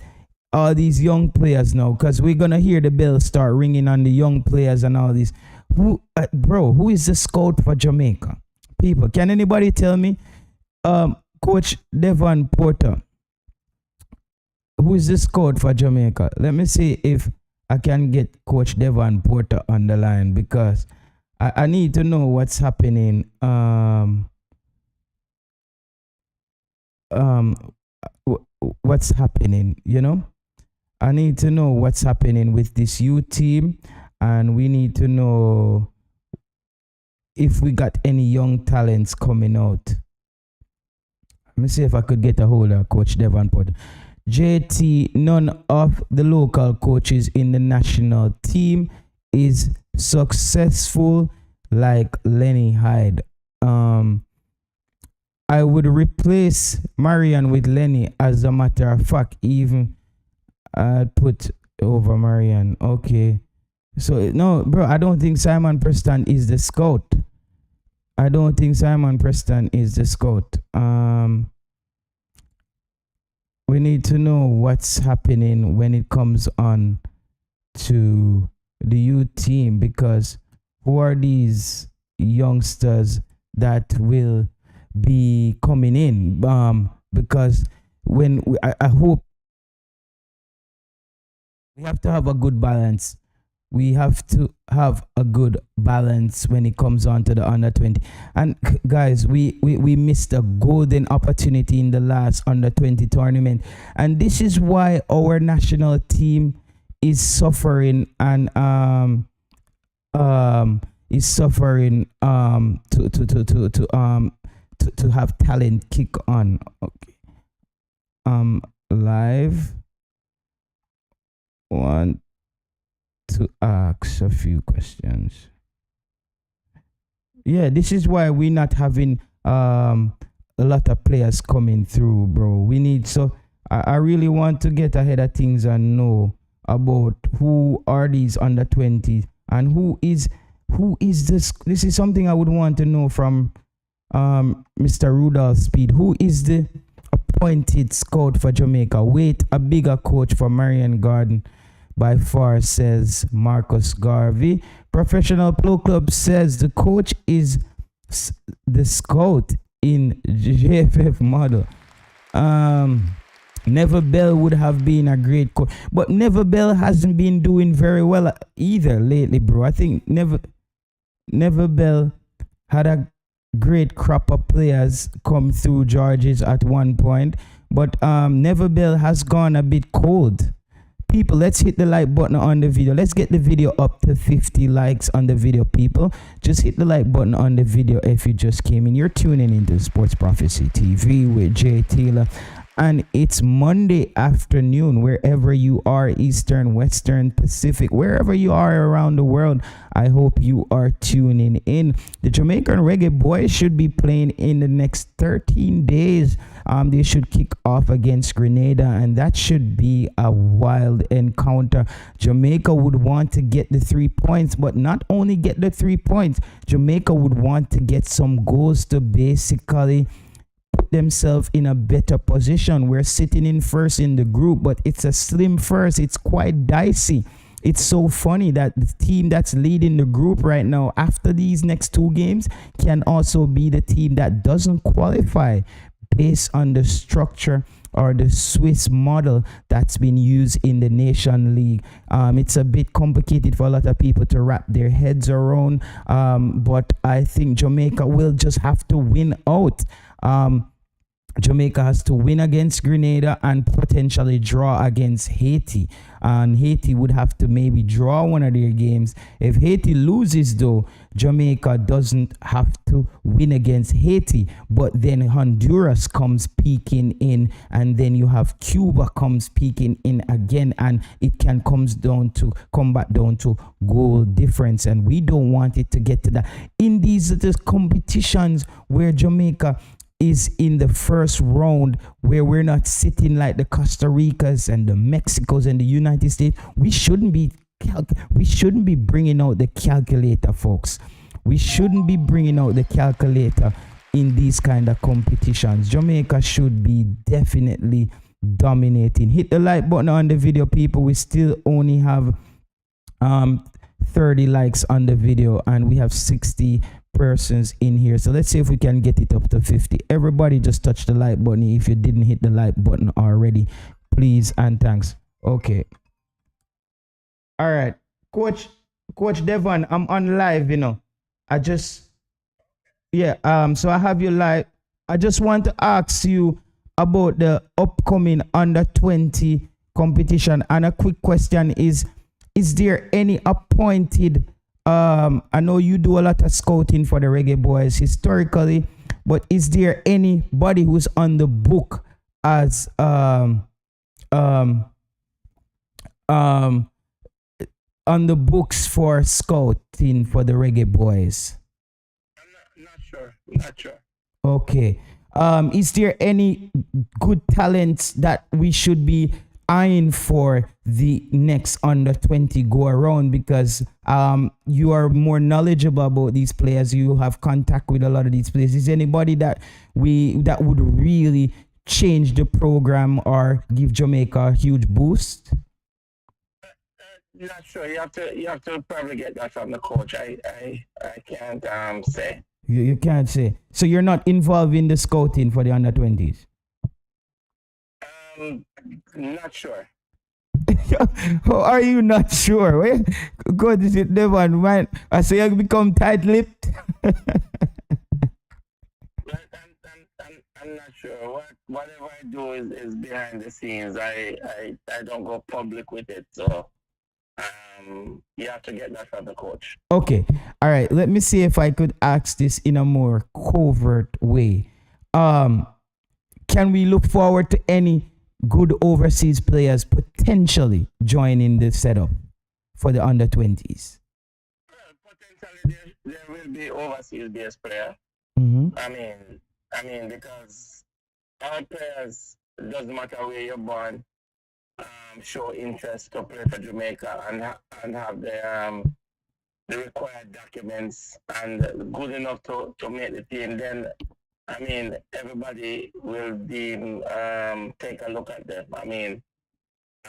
all these young players now, because we're going to hear the bell start ringing on the young players and all this. Who is the scout for Jamaica? People, can anybody tell me? Coach Devon Porter. Who is the scout for Jamaica? Let me see if I can get Coach Devon Porter on the line, because I need to know what's happening. um what's happening, you know? I need to know what's happening with this youth team, and we need to know if we got any young talents coming out. Let me see if I could get a hold of Coach Devonport. JT, none of the local coaches in the national team is successful like Lenny Hyde. I would replace Marian with Lenny, as a matter of fact. Even I'd put over Marian. Okay. So, no, bro, I don't think Simon Preston is the scout. I don't think Simon Preston is the scout. We need to know what's happening when it comes on to the youth team, because who are these youngsters that will be coming in? Because I hope we have to have a good balance. We have to have a good balance when it comes on to the under 20. And guys, we missed a golden opportunity in the last under 20 tournament. And this is why our national team is suffering, and is suffering to have talent kick on. Okay. Live want to ask a few questions. Yeah, this is why we're not having a lot of players coming through, bro. We need, so I really want to get ahead of things and know about who are these under 20 and who is this. This is something I would want to know from Mr. Rudolph Speed. Who is the appointed scout for Jamaica? Wait, a bigger coach for Marian Garden by far, says Marcus Garvey. Professional Pro Club says the coach is the scout in JFF model. Neville Bell would have been a great coach, but Neville Bell hasn't been doing very well either lately, bro. I think Neville Bell had a great crop of players come through Georges at one point, but Neville Bell has gone a bit cold. People, let's hit the like button on the video. Let's get the video up to 50 likes on the video, people. Just hit the like button on the video if you just came in. You're tuning into Sports Prophecy TV with Jay Taylor. And it's Monday afternoon, wherever you are, Eastern, Western, Pacific, wherever you are around the world. I hope you are tuning in. The Jamaican Reggae Boyz should be playing in the next 13 days. They should kick off against Grenada, and that should be a wild encounter. Jamaica would want to get the 3 points, but not only get the 3 points, Jamaica would want to get some goals to basically put themselves in a better position. We're sitting in first in the group, but it's a slim first. It's quite dicey. It's so funny that the team that's leading the group right now after these next 2 games can also be the team that doesn't qualify based on the structure or the Swiss model that's been used in the Nation League. It's a bit complicated for a lot of people to wrap their heads around, but I think Jamaica will just have to win out. Jamaica has to win against Grenada and potentially draw against Haiti. And Haiti would have to maybe draw one of their games. If Haiti loses, though, Jamaica doesn't have to win against Haiti. But then Honduras comes peeking in, and then you have Cuba comes peeking in again, and it can come back down to goal difference. And we don't want it to get to that. In these competitions where Jamaica is in the first round, where we're not sitting like the Costa Ricas and the Mexicos and the United States, we shouldn't be bringing out the calculator, folks. We shouldn't be bringing out the calculator in these kind of competitions. Jamaica should be definitely dominating. Hit the like button on the video, people. We still only have 30 likes on the video, and we have 60 persons in here. So let's see if we can get it up to 50. Everybody just touch the like button if you didn't hit the like button already, please and thanks. Okay, all right, coach Devon, I'm on live, so I have you live. I just want to ask you about the upcoming under 20 competition. And a quick question is there any appointed I know you do a lot of scouting for the ReggaeBoyz historically, but is there anybody who's on the book as on the books for scouting for the ReggaeBoyz? I'm not sure. Not sure. Okay. Is there any good talents that we should be eyeing for the next under 20 go around? Because you are more knowledgeable about these players. You have contact with a lot of these players. Is there anybody that would really change the program or give Jamaica a huge boost? Not sure. You have to probably get that from the coach. I can't say. You can't say. So you're not involved in the scouting for the under 20s? Not sure. How are you not sure? Well, God, is it never man? I say you become tight-lipped. I'm not sure. Whatever I do is behind the scenes. I don't go public with it. So you have to get that from the coach. Okay. All right. Let me see if I could ask this in a more covert way. Can we look forward to any good overseas players potentially joining the setup for the under 20s? Potentially there will be overseas based player. Mm-hmm. I mean because our players, doesn't matter where you're born, show interest to play for Jamaica and have the required documents and good enough to make the team. Then I mean, everybody will take a look at them. I mean,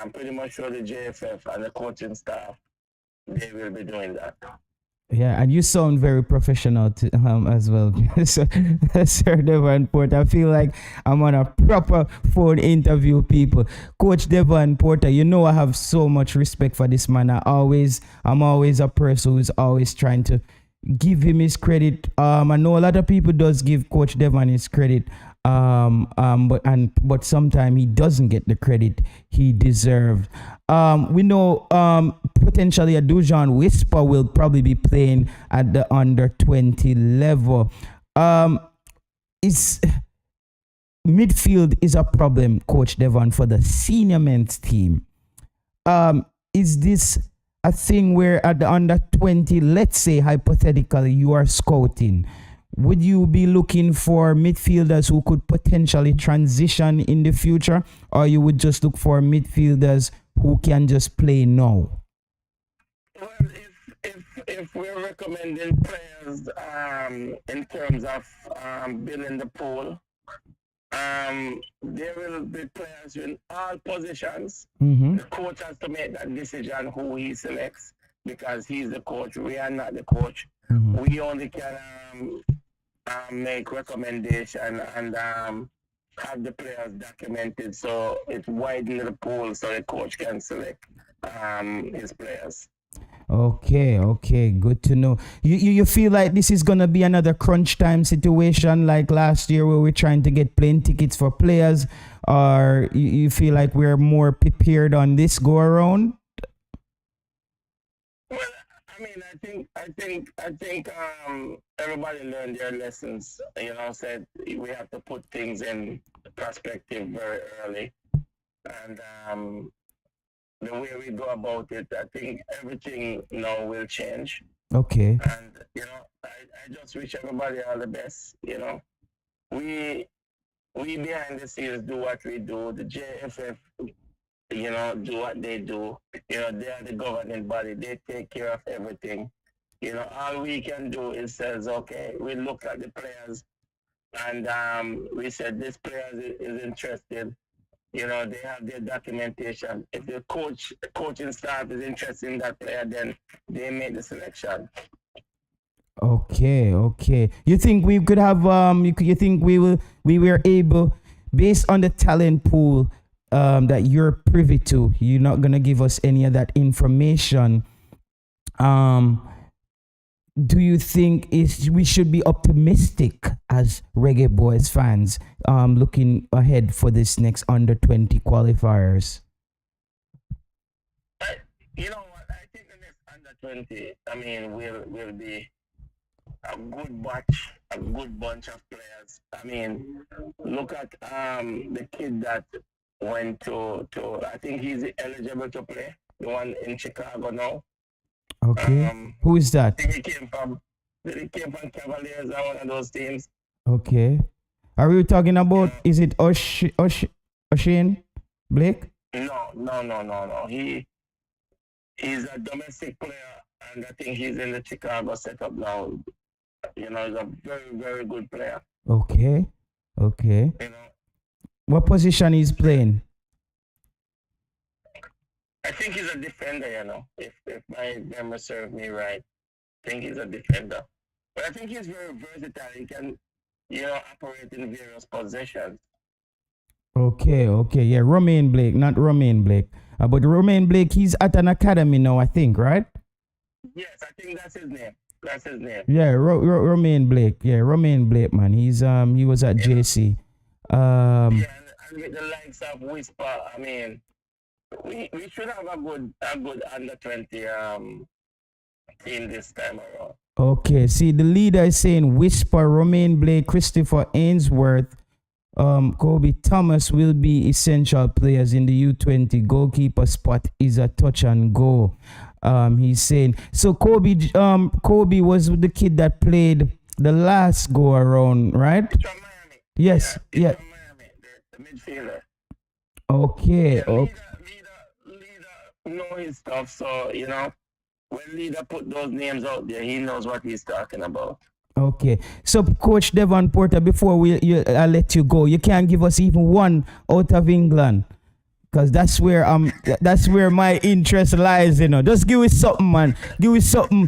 I'm pretty much sure the JFF and the coaching staff, they will be doing that. Yeah, and you sound very professional as well. Sir Devon Porter, I feel like I'm on a proper phone interview, people. Coach Devon Porter, you know I have so much respect for this man. I'm always a person who's always trying to give him his credit. I know a lot of people does give Coach Devon his credit. But sometimes he doesn't get the credit he deserved. We know potentially a Dujon Whisper will probably be playing at the under 20 level. Midfield is a problem, Coach Devon, for the senior men's team. Is this a thing where at the under 20, let's say hypothetically you are scouting, would you be looking for midfielders who could potentially transition in the future, or you would just look for midfielders who can just play now? Well, if we're recommending players in terms of building the pool, there will be players in all positions. Mm-hmm. The coach has to make that decision who he selects because he's the coach. We are not the coach. Mm-hmm. We only can make recommendation and have the players documented so it widens the pool so the coach can select his players. Okay, good to know. You feel like this is gonna be another crunch time situation like last year where we're trying to get plane tickets for players, or you feel like we're more prepared on this go around? Well, I mean, I think everybody learned their lessons. You know, said we have to put things in perspective very early, and the way we go about it, I think everything now will change. Okay. And you know, I just wish everybody all the best. You know, we behind the scenes do what we do. The JFF, you know, do what they do. You know, they are the governing body. They take care of everything. You know, all we can do is says, okay, we look at the players and we said this player is interested. You know, they have their documentation. If the coaching staff is interested in that player, then they make the selection. Okay. You think we could have you think we were able, based on the talent pool that you're privy to, you're not gonna give us any of that information. do you think is we should be optimistic as Reggae Boyz fans, looking ahead for this next under 20 qualifiers? You know what? I think the next under 20, I mean, will be a good bunch of players. I mean, look at the kid that went to I think he's eligible to play. The one in Chicago now. Okay. Who is that? I think he came from Cavaliers or one of those teams. Okay. Are we talking about, is it O'Shane Blake? No. He's a domestic player, and I think he's in the Chicago setup now. You know, he's a very, very good player. Okay. You know, what position he's playing? I think he's a defender, you know, if my memory serves me right. I think he's a defender. But I think he's very versatile. He can, you know, operate in various positions. Okay. Yeah, Romain Blake, not Romain Blake. But Romain Blake, he's at an academy now, I think, right? Yes, I think that's his name. Yeah, Romain Blake. Yeah, Romain Blake, man. He was at JC. Yeah, and with the likes of Whisper, I mean, we should have a good under 20 team this time around. Okay, see, the leader is saying Whisper, Romain Blake, Christopher Ainsworth, Kobe Thomas will be essential players in the U20 goalkeeper spot is a touch and go. He's saying so. Kobe was the kid that played the last go around, right? It's from Miami. Yes, yeah. From Miami, the midfielder. Okay. Yeah, leader know his stuff, so you know when leader put those names out there, he knows what he's talking about. Okay, so Coach Devon Porter, before I let you go, you can't give us even one out of England, because that's where my interest lies. You know, just give us something, man. Give us something.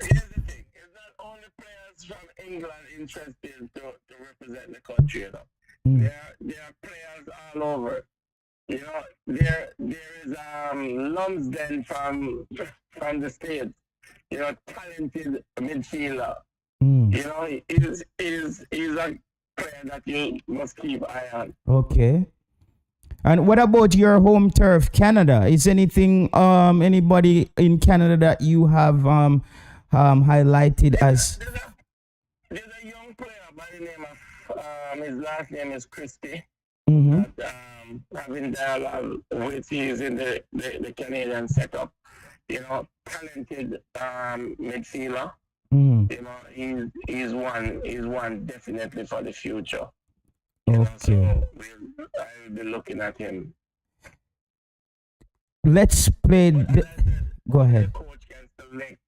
Here's the thing: it's not only players from England interested to represent the country. You know, there are players all over. You know, there is Lumsden from the States. You know, talented midfielder. You know, he's a player that you must keep eye on. Okay. And what about your home turf, Canada? Is anything anybody in Canada that you have highlighted as? There's a young player by the name of his last name is Christie. That, having dialogue with he's in the Canadian setup. You know, talented midfielder. You know, he's one definitely for the future. You Okay. know, so I will be looking at him. Let's play. Go ahead. The coach can select.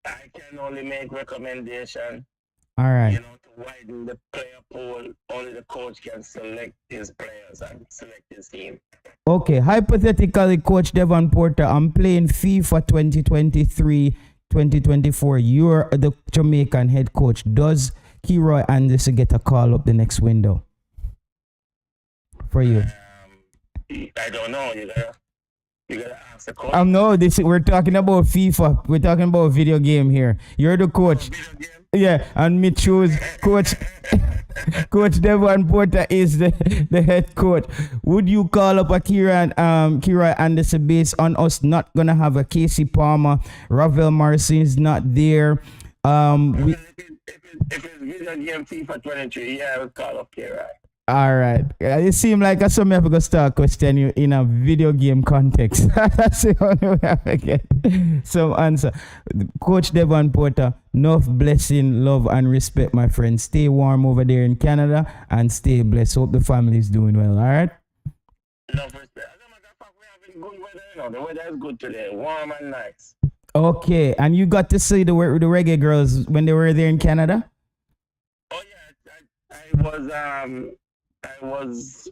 I can only make recommendation. All right. You know, to widen the player pool. Only the coach can select his players and select his team. Okay. Hypothetically, Coach Devon Porter, I'm playing FIFA 2023. 2024, you're the Jamaican head coach. Does Kiroy Anderson get a call up the next window for you? I don't know. You gotta ask the coach. No, we're talking about FIFA. We're talking about video game here. You're the coach. Video game? Yeah, and me choose coach. Coach Devon Porter is the head coach. Would you call up a Kiroy Anderson based on us not gonna have a Casey Palmer? Ravel Morrison is not there. If it's video game FIFA 23, yeah, I would call up Kiroy. All right. It seems like I have to start question you in a video game context. That's the only way I get some answer. Coach Devon Porter, enough blessing, love, and respect, my friend. Stay warm over there in Canada and stay blessed. Hope the family is doing well. All right. Love, respect. As a matter of fact, we're having good weather. You know, the weather is good today, warm and nice. Okay. And you got to see the reggae girls when they were there in Canada? Oh yeah, I was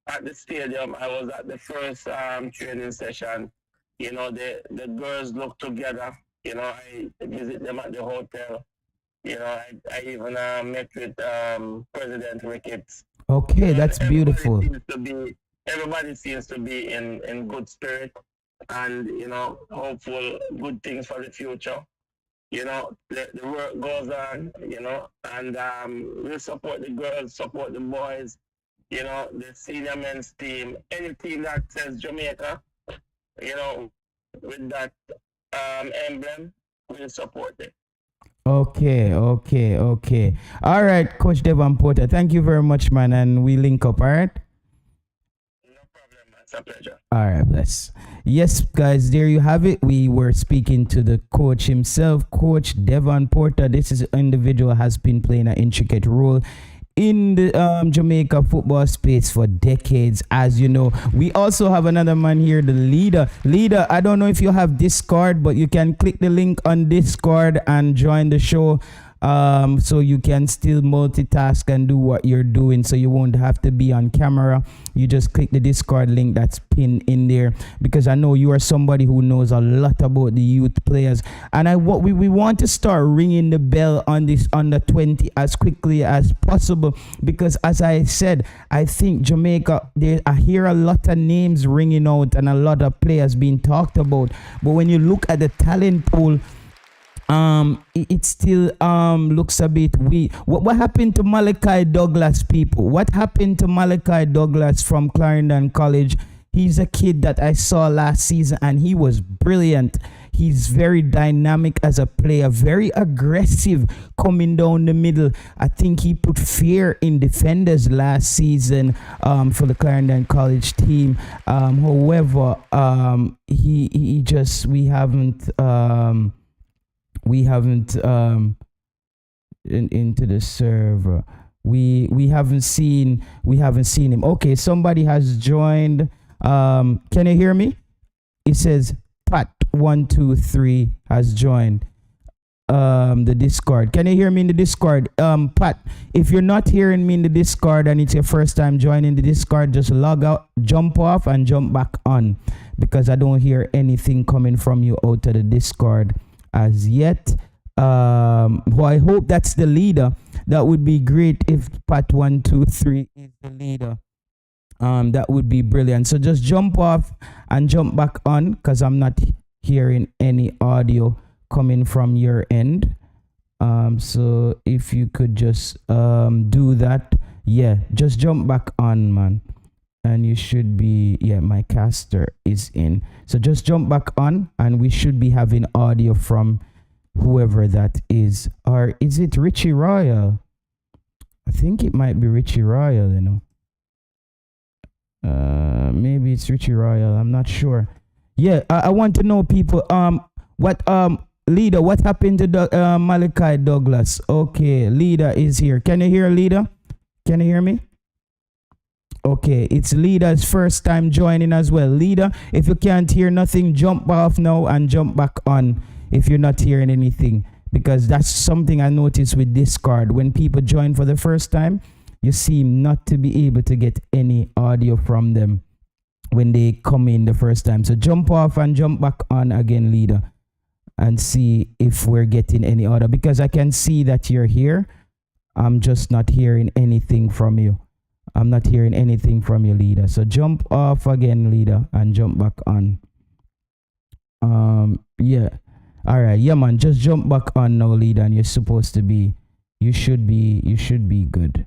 at the stadium. I was at the first training session. You know, the girls look together. You know, I visit them at the hotel. You know, I even met with President Ricketts. Okay, You know, that's beautiful. Everybody seems to be in good spirit and, you know, hopeful, good things for the future. You know, the work goes on, you know, and we'll support the girls, support the boys, you know, the senior men's team, any team that says Jamaica, you know, with that emblem, we'll support it. Okay. All right, Coach Devon Porter. Thank you very much, man, and we link up. All right. No problem, man. It's a pleasure. All right, bless. Yes, guys, there you have it. We were speaking to the coach himself, Coach Devon Porter. This is an individual has been playing an intricate role in the Jamaica football space for decades, as you know. We also have another man here, the leader. Leader, I don't know if you have Discord, but you can click the link on Discord and join the show. So you can still multitask and do what you're doing, so you won't have to be on camera. You just click the Discord link that's pinned in there, because I know you are somebody who knows a lot about the youth players, and we want to start ringing the bell on this under 20 as quickly as possible, because as I said, I think Jamaica, I hear a lot of names ringing out and a lot of players being talked about, but when you look at the talent pool, it still looks a bit weak. What happened to Malachi Douglas, people? What happened to Malachi Douglas from Clarendon College? He's a kid that I saw last season and he was brilliant. He's very dynamic as a player, very aggressive coming down the middle. I think he put fear in defenders last season for the Clarendon College team. However, he just, we haven't into the server. We haven't seen him. Okay, somebody has joined. Can you hear me? It says Pat123 has joined the Discord. Can you hear me in the Discord? Pat, if you're not hearing me in the Discord and it's your first time joining the Discord, just log out, jump off and jump back on, because I don't hear anything coming from you out of the Discord as yet. Well, I hope that's the leader. That would be great if Pat123 is the leader. That would be brilliant. So just jump off and jump back on, because I'm not hearing any audio coming from your end. So if you could just do that. Yeah, just jump back on, man. And you should be, yeah, my caster is in. So just jump back on and we should be having audio from whoever that is. Or is it Richie Royal? I think it might be Richie Royal, you know. Maybe it's Richie Royal. I'm not sure. Yeah, I want to know, people. Leader, what happened to Malachi Douglas? Okay, Leader is here. Can you hear Leader? Can you hear me? Okay, it's Leader's first time joining as well. Leader, if you can't hear nothing, jump off now and jump back on if you're not hearing anything, because that's something I noticed with Discord. When people join for the first time, you seem not to be able to get any audio from them when they come in the first time. So jump off and jump back on again, Leader, and see if we're getting any audio, because I can see that you're here. I'm just not hearing anything from you. I'm not hearing anything from you, Leader. So jump off again, Leader, and jump back on. Yeah. All right. Yeah, man. Just jump back on now, Leader, and you're supposed to be. You should be good.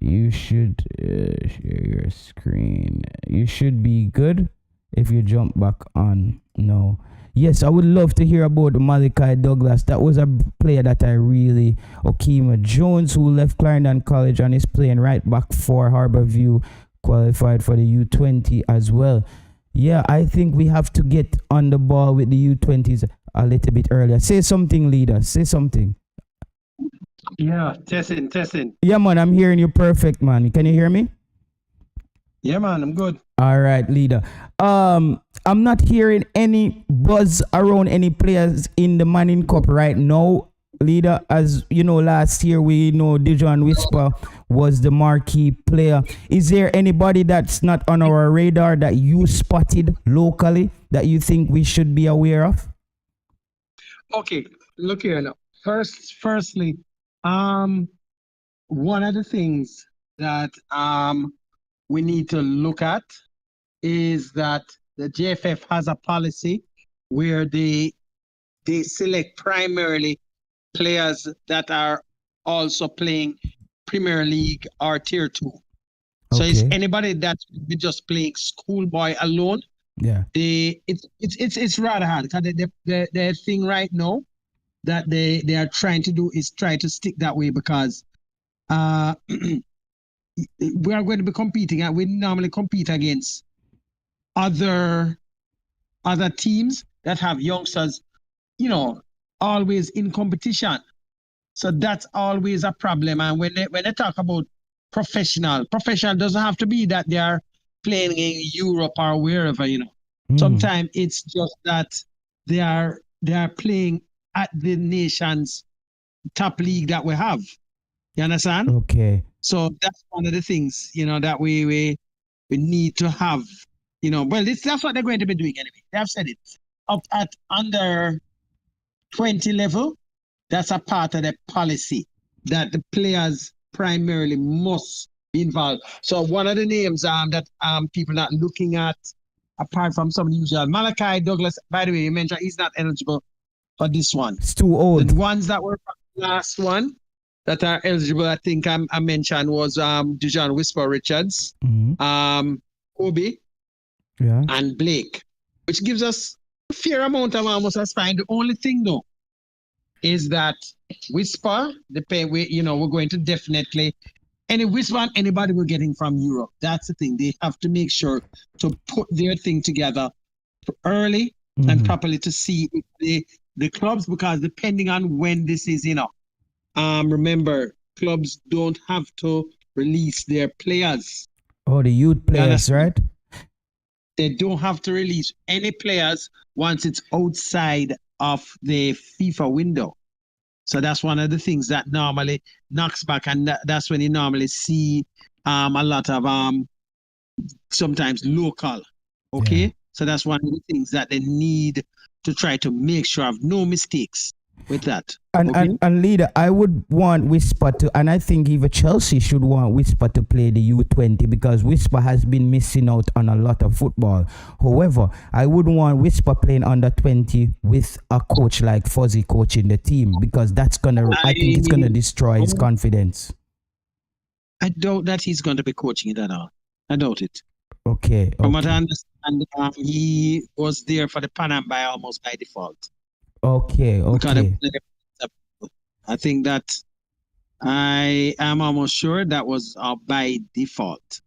You should share your screen. You should be good if you jump back on. No. Yes, I would love to hear about Malachi Douglas. That was a player that I really... Okima Jones, who left Clarendon College and is playing right back for Harborview, qualified for the U20 as well. Yeah, I think we have to get on the ball with the U20s a little bit earlier. Say something, Leader. Say something. Yeah, testing. Yeah, man, I'm hearing you perfect, man. Can you hear me? Yeah, man, I'm good. All right, Leader. I'm not hearing any buzz around any players in the Manning Cup right now, Leader. As you know, last year we know Dijon Whisper was the marquee player. Is there anybody that's not on our radar that you spotted locally that you think we should be aware of? Okay, look here now. Firstly, one of the things that we need to look at is that the JFF has a policy where they they select primarily players that are also playing Premier League or Tier 2. So it's Okay. anybody that's just playing Schoolboy alone. Yeah. It's rather hard because the thing right now that they are trying to do is try to stick that way because we are going to be competing and we normally compete against other teams that have youngsters, always in competition. So that's always a problem. And when they talk about professional doesn't have to be that they are playing in Europe or wherever, Sometimes it's just that they are playing at the nation's top league that we have. You understand? Okay. So that's one of the things, that we need to have, well, that's what they're going to be doing anyway. They have said it. Up at under 20 level, that's a part of the policy that the players primarily must be involved. So one of the names that people are looking at, apart from some usual, Malachi Douglas, by the way, you mentioned he's not eligible for this one. It's too old. The ones that were the last one that are eligible, I think I mentioned was Dijon Whisper Richards, Kobe, and Blake, which gives us a fair amount of almost as fine. The only thing though is that Whisper, we're going to definitely any Whisper and anybody we're getting from Europe. That's the thing. They have to make sure to put their thing together early and properly to see if the clubs, because depending on when this is, remember, clubs don't have to release their players. Oh, the youth players, right? They don't have to release any players once it's outside of the FIFA window. So that's one of the things that normally knocks back, and that's when you normally see a lot of sometimes local. Okay, yeah. So that's one of the things that they need to try to make sure of no mistakes with that. And leader, I would want Whisper to, and I think even Chelsea should want Whisper to play the U20 because Whisper has been missing out on a lot of football. However, I wouldn't want Whisper playing under 20 with a coach like Fuzzy coaching the team because I think it's gonna destroy his confidence. I doubt that he's going to be coaching it at all. I doubt it. Okay. From what I understand, he was there for the Pan Am almost by default. Okay. I think that I am almost sure that was by default.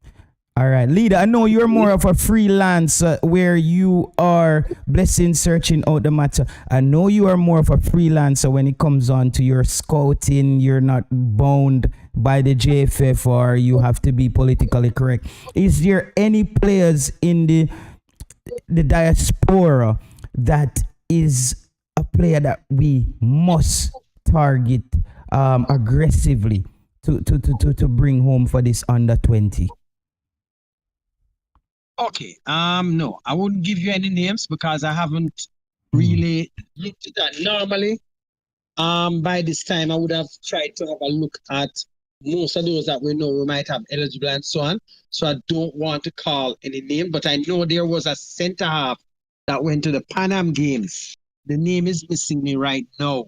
All right, leader, I know you're more of a freelancer where you are blessing, searching out the matter. I know you are more of a freelancer when it comes on to your scouting. You're not bound by the JFF or you have to be politically correct. Is there any players in the diaspora that is a player that we must target aggressively to bring home for this under 20? Okay. No, I wouldn't give you any names because I haven't really looked at that. Normally, by this time I would have tried to have a look at most of those that we know we might have eligible and so on. So I don't want to call any name, but I know there was a center half that went to the Pan Am Games. The name is missing me right now,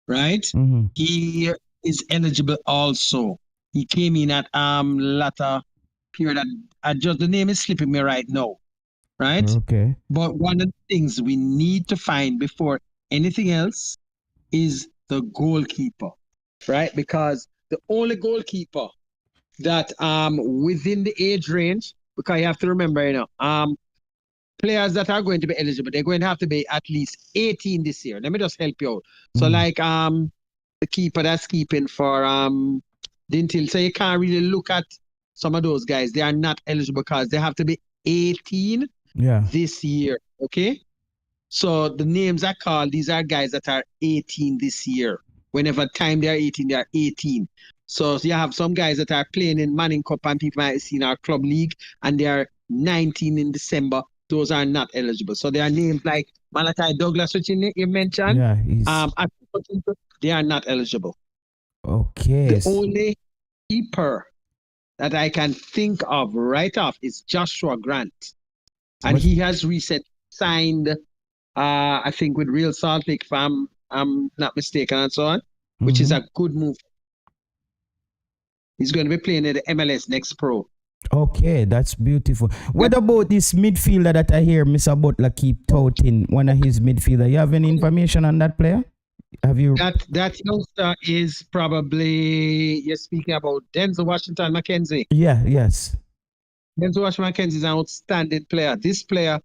right? He is eligible also. He came in at latter period. The name is slipping me right now, right? Okay. But one of the things we need to find before anything else is the goalkeeper, right? Because the only goalkeeper that within the age range, because you have to remember, players that are going to be eligible, they're going to have to be at least 18 this year. Let me just help you out. So like the keeper that's keeping for Dintil, so you can't really look at some of those guys. They are not eligible because they have to be 18 this year. Okay. So the names I call, these are guys that are 18 this year. Whenever time they are 18, they are 18. So you have some guys that are playing in Manning Cup and people might see in our club league and they are 19 in December. Those are not eligible. So there are names like Malachi Douglas, which you mentioned. Yeah, they are not eligible. Okay. The only keeper that I can think of right off is Joshua Grant. And he has recently signed I think with Real Salt Lake, if I'm not mistaken, and so on, which is a good move. He's going to be playing at the MLS Next Pro. Okay, that's beautiful. What about this midfielder that I hear Mr. Butler keep touting, one of his midfielder? You have any information on that player? Have you? That youngster is probably, you're speaking about Denzel Washington McKenzie. Yeah, yes. Denzel Washington McKenzie is an outstanding player. This player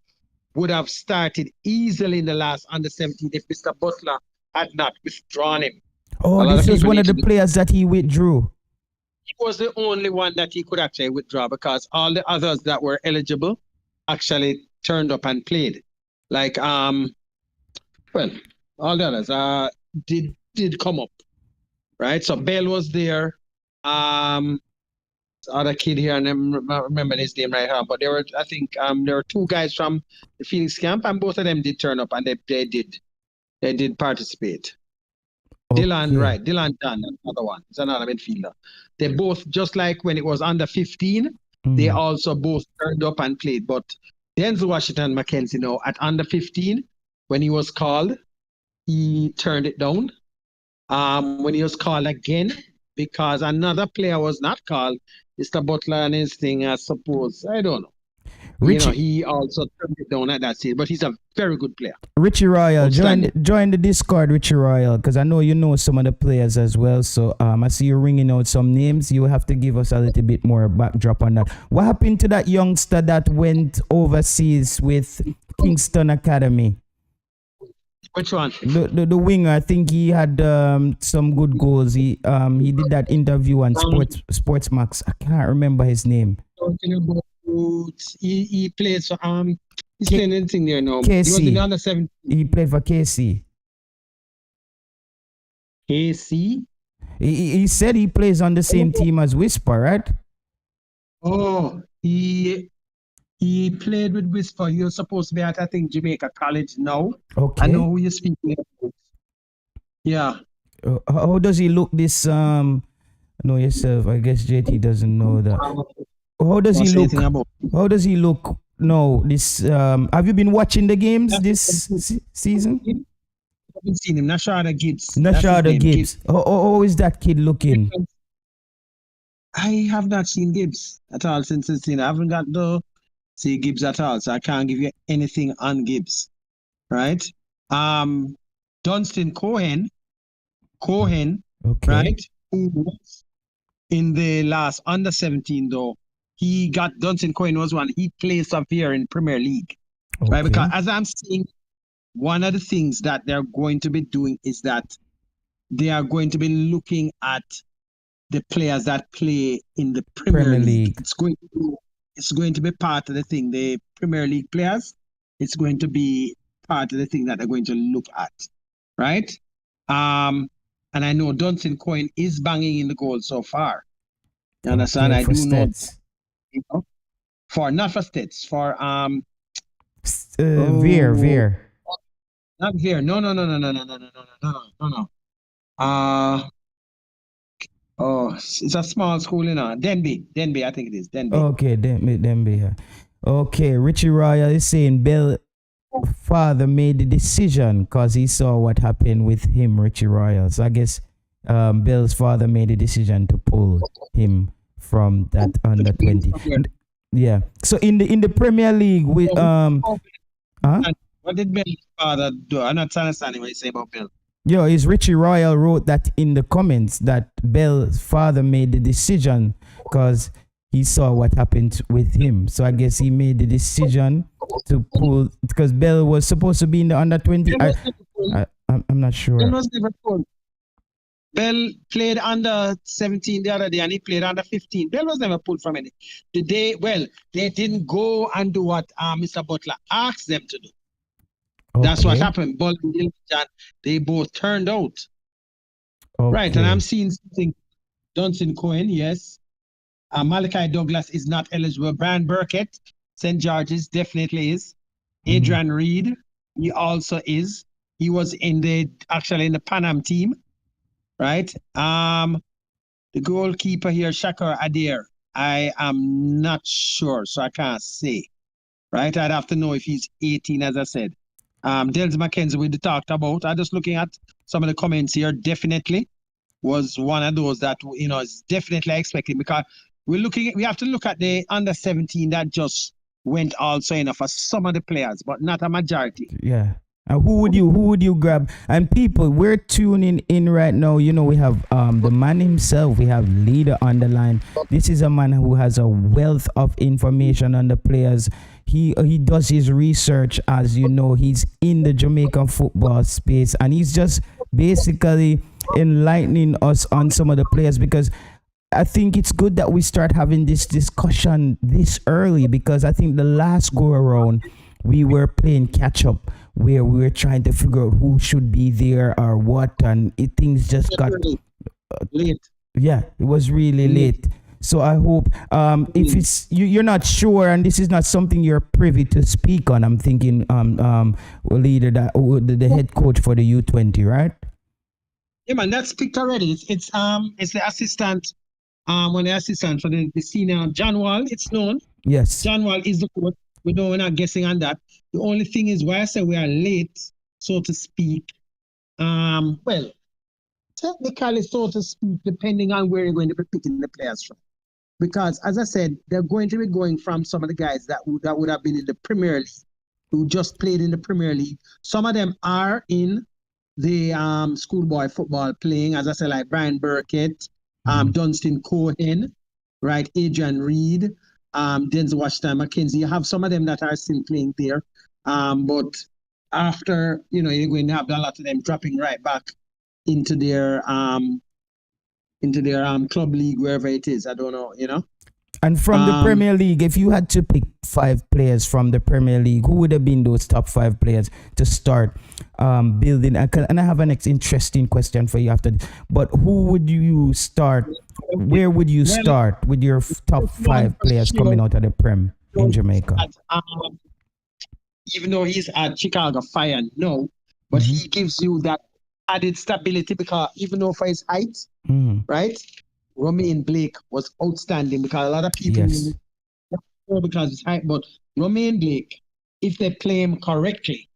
would have started easily in the last under-17 if Mr. Butler had not withdrawn him. Oh, this was one of the players that he withdrew. He was the only one that he could actually withdraw because all the others that were eligible actually turned up and played. Like, all the others did come up, right? So Bell was there. Other kid here, and I'm not remembering his name right now, but there were two guys from the Phoenix camp, and both of them did turn up, and they did participate. Okay. Dylan Dunn, another one. It's another midfielder. They both, just like when it was under 15, they also both turned up and played. But Denzel Washington McKenzie, now at under 15, when he was called, he turned it down. When he was called again, because another player was not called, Mr. Butler and his thing, I suppose. I don't know. Richie, he also turned it down at that stage, but he's a very good player. Richie Royal, join the Discord, Richie Royal, because I know you know some of the players as well. So I see you ringing out some names. You have to give us a little bit more backdrop on that. What happened to that youngster that went overseas with Kingston Academy? Which one? The winger. I think he had some good goals. He did that interview on Sportsmax. I can't remember his name. He plays for he's playing anything there now. KC. He was in the under 17. He played for KC. KC? He said he plays on the same team as Whisper, right? Oh, he played with Whisper. You're supposed to be at, I think, Jamaica College now. Okay. I know who you're speaking about. Yeah. How does he look this know yourself? I guess JT doesn't know that. How does he look? How does he look? No, this have you been watching the games this season? I haven't seen him. Nashada Gibbs. Gibbs. How is that kid looking? I have not seen Gibbs at all since the season. I haven't got to see Gibbs at all, so I can't give you anything on Gibbs. Right? Dunstan Cohen, okay. Right? Who was in the last under 17 though. Dunstan Cohen was one. He plays up here in Premier League. Okay. Right? Because as I'm seeing, one of the things that they're going to be doing is that they are going to be looking at the players that play in the Premier League. It's going to be part of the thing. The Premier League players, it's going to be part of the thing that they're going to look at. Right? And I know Dunstan Cohen is banging in the goal so far. You understand? I do stats. Know. Not for stats, for Veer. Not Veer. No. It's a small school, you know. Denby, I think it is. Denby. Okay, Denby. Yeah. Okay, Richie Royal is saying Bell's father made the decision because he saw what happened with him, Richie Royal. So I guess Bell's father made the decision to pull him from that under 20. Yeah. So in the Premier League with what did Bell's father do? I'm not understanding what you say about Bell. Yo, is Richie Royal wrote that in the comments that Bell's father made the decision because he saw what happened with him. So I guess he made the decision to pull because Bell was supposed to be in the under 20. I'm not sure. Bell was never pulled. Bell played under 17 the other day and he played under 15. Bell was never pulled from any. They didn't go and do what Mr. Butler asked them to do. Okay. That's what happened. Ball and they both turned out. Okay. Right, and I'm seeing something. Dunstan Cohen, yes. Malachi Douglas is not eligible. Brian Burkett, St. George's definitely is. Adrian Reed, he also is. He was in the Panam team. Right? The goalkeeper here, Shakar Adair, I am not sure, so I can't say. Right? I'd have to know if he's 18, as I said. Denzel McKenzie we talked about. I'm just looking at some of the comments here. Definitely was one of those that is definitely expected, because we have to look at the under 17 that just went also for some of the players, but not a majority. Yeah. And who would you grab? And people, we're tuning in right now. We have the man himself. We have Leader on the line. This is a man who has a wealth of information on the players. He does his research, as you know. He's in the Jamaican football space, and he's just basically enlightening us on some of the players, because I think it's good that we start having this discussion this early, because I think the last go around we were playing catch up, where we were trying to figure out who should be there or what, and things just got late. Yeah, it was really late. So I hope if it's you're not sure, and this is not something you're privy to speak on, I'm thinking Leader, the head coach for the U20, right? Yeah, man, that's picked already. It's the assistant, one of the assistant for the senior, John Wall. It's known. Yes. John Wall is the coach. We're not guessing on that. The only thing is why I say we are late, so to speak. Well, technically, so to speak, depending on where you're going to be picking the players from. Because, as I said, they're going to be going from some of the guys that would have been in the Premier League, who just played in the Premier League. Some of them are in the schoolboy football playing, as I said, like Brian Burkett, Dunstan Cohen, right, Adrian Reed, Denzel Washington McKenzie. You have some of them that are still playing there. But after, you're going to have a lot of them dropping right back into their club league, wherever it is. I don't know, And from the Premier League, if you had to pick 5 players from the Premier League, who would have been those top 5 players to start building? And I have an interesting question for you after this. But who would you start? Where would you start with your top 5 players coming out of the Prem in Jamaica? Even though he's at Chicago Fire, no, but he gives you that added stability, because even though for his height, right? Romain Blake was outstanding, because a lot of people know because his height, but Romain Blake, if they play him correctly,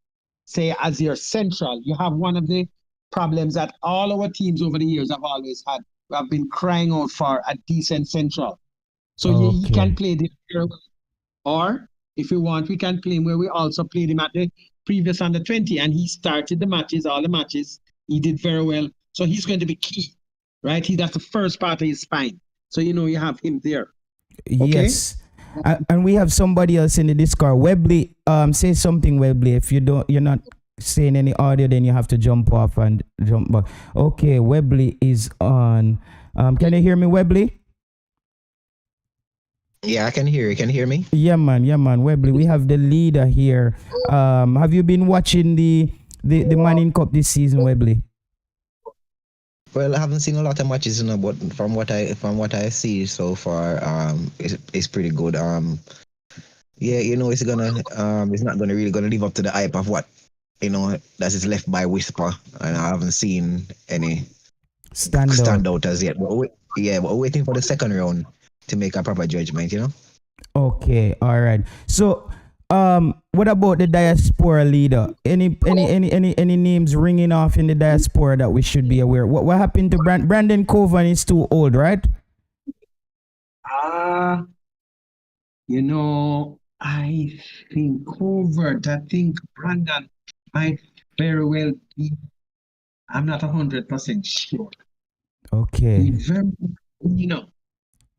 say as your central, you have one of the problems that all our teams over the years have always had. We have been crying out for a decent central. So he can play there, or if you want, we can play him where we also played him at the previous under 20, and he started all the matches. He did very well. So he's going to be key, right? That's the first part of his spine. So, you have him there. Okay? Yes. And we have somebody else in the Discord. Webley, say something, Webley. If you're not saying any audio, then you have to jump off and jump back. Okay, Webley is on. Can you hear me, Webley? Yeah, I can hear you. Can you hear me? Yeah, man. Webley, we have the Leader here. Have you been watching the Manning Cup this season, Webley? Well, I haven't seen a lot of matches, but from what I see so far, it's pretty good. Yeah, it's not really gonna live up to the hype of what that is left by whisper, and I haven't seen any standout as yet. But we're waiting for the second round to make a proper judgment. Okay, all right. So, what about the Diaspora Leader? Any names ringing off in the Diaspora that we should be aware? What happened to Brandon Coven? Is too old, right? I think Covert. I think Brandon might very well be. I'm not 100% sure. Okay.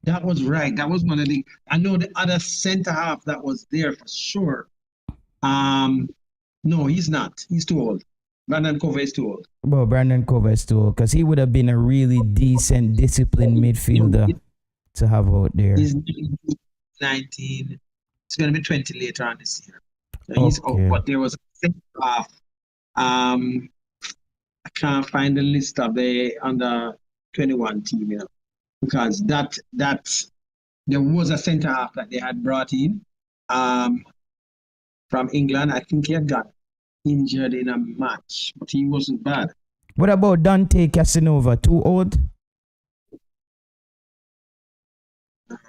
That was right. That was one of the. I know the other center half that was there for sure. No, he's not. He's too old. Brandon Cover is too old. Well, Brandon Cover is too old, because he would have been a really decent, disciplined midfielder to have out there. He's 19. It's going to be 20 later on this year. So he's out. But there was a center half. I can't find the list of the under 21 team, because that there was a center half that they had brought in from England. I think he had got injured in a match, but he wasn't bad. What about Dante Casanova? Too old?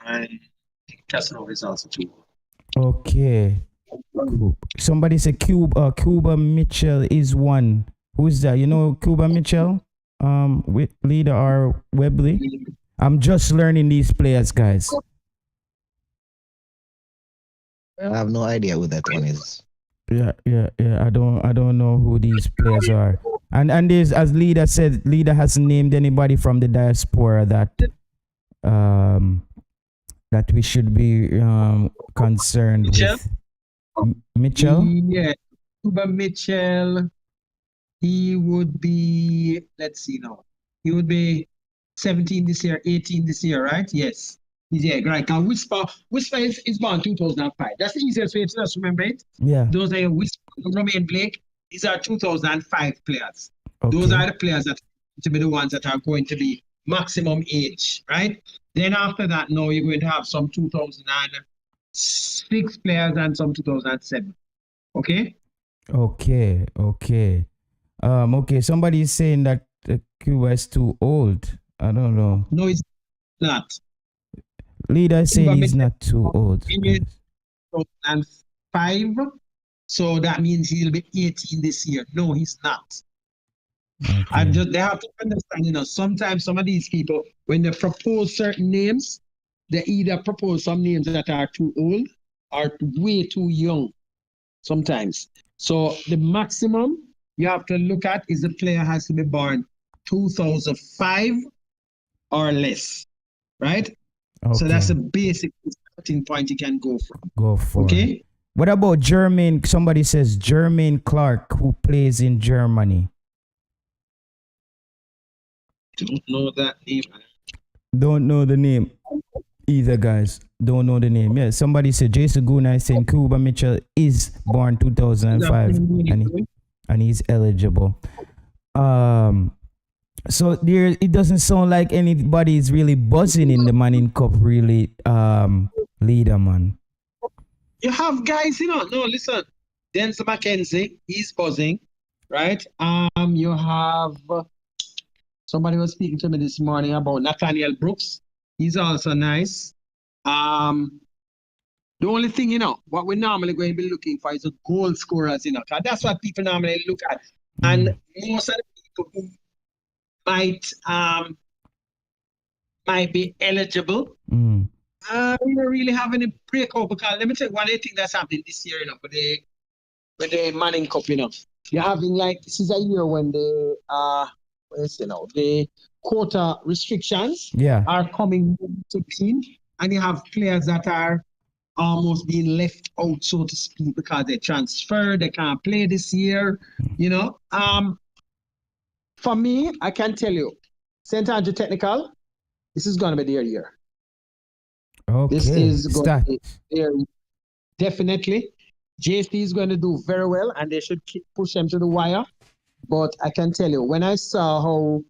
I think Casanova is also too old. Okay. Somebody said Cuba Mitchell is one. Who's that? You know Cuba Mitchell? With leader or Webley? I'm just learning these players, guys. I have no idea who that one is. Yeah. I don't know who these players are. And there's, as leader said, leader hasn't named anybody from the diaspora that that we should be concerned Mitchell? with. Mitchell? Yeah, Cuba Mitchell. He would be, let's see now. He would be 17 this year, 18 this year, right? Yes. Yeah, right. Now, Whisper is born 2005. That's the easiest way to just remember it. Yeah. Those are Whisper, Romain Blake. These are 2005 players. Okay. Those are the players that to be the ones that are going to be maximum age, right? Then after that, now you're going to have some 2006 players and some 2007. Okay? Okay. Okay. Somebody is saying that Cuba is too old. I don't know. No, it's not. Leader is saying he's not too old. 2005. So that means he'll be 18 this year. No, he's not. Okay. They have to understand, sometimes some of these people, when they propose certain names, they either propose some names that are too old or way too young sometimes. So the maximum you have to look at is the player has to be born 2005 or less, right? Okay. So that's a basic starting point you can go from. Go for. Okay? What about Jermaine? Somebody says Jermaine Clark, who plays in Germany. Don't know that name. Don't know the name either, guys. Don't know the name. Yeah, somebody said Jason Guna is saying Cuba Mitchell is born 2005 and he's eligible. So there, it doesn't sound like anybody is really buzzing in the Manning Cup, really, leader, man. You have guys, no, listen. Denzel McKenzie, he's buzzing, right? You have somebody was speaking to me this morning about Nathaniel Brooks. He's also nice. The only thing, what we're normally going to be looking for is a goal scorers, 'cause that's what people normally look at. And most of the people who might be eligible, we don't really have any breakout, because let me tell you one thing that's happening this year, with the Manning Cup, you're having this is a year when the quota restrictions are coming to being, and you have players that are almost being left out, so to speak, because they transferred, they can't play this year, For me, I can tell you, St. Andrew Technical, this is going to be their year. Okay. This is going to be their year. Definitely. JC is going to do very well, and they should push them to the wire. But I can tell you, when I saw how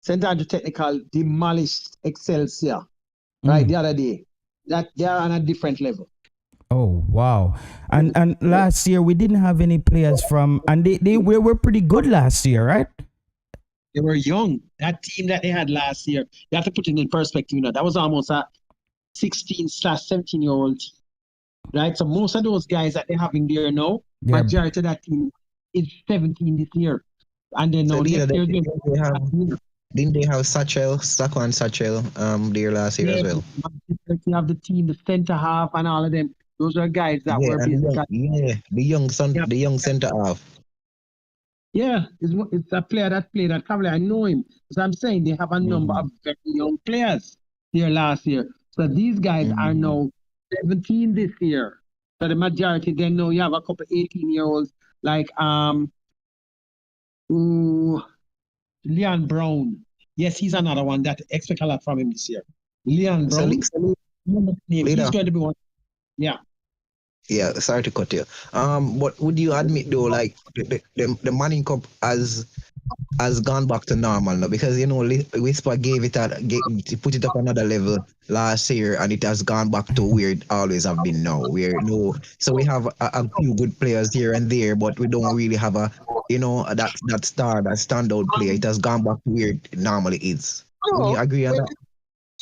St. Andrew Technical demolished Excelsior the other day, that they are on a different level. Oh, wow. And last year, we didn't have any players from, and they were pretty good last year, right? They were young. That team that they had last year, you have to put it in perspective. That was almost a 16/17-year-old team, right? So most of those guys that they're having there now, majority of that team is 17 this year. And then now Didn't they have Saquon Satchel there last year as well? You have the team, the center half, and all of them. Those are guys that were basically the young center half. Yeah, it's a player that played at Cavalier. I know him. So I'm saying they have a number of very young players here last year. So these guys are now 17 this year. So the majority, then now you have a couple 18-year-olds like Leon Brown. Yes, he's another one that expect a lot from him this year. Leon Brown. He's going to be one. Yeah. Yeah, sorry to cut you. But would you admit though, the Manning Cup has gone back to normal now? Because Whisper put it up another level last year, and it has gone back to where it always have been now. So we have a few good players here and there, but we don't really have that standout player. It has gone back to where it normally is. Would you agree on that?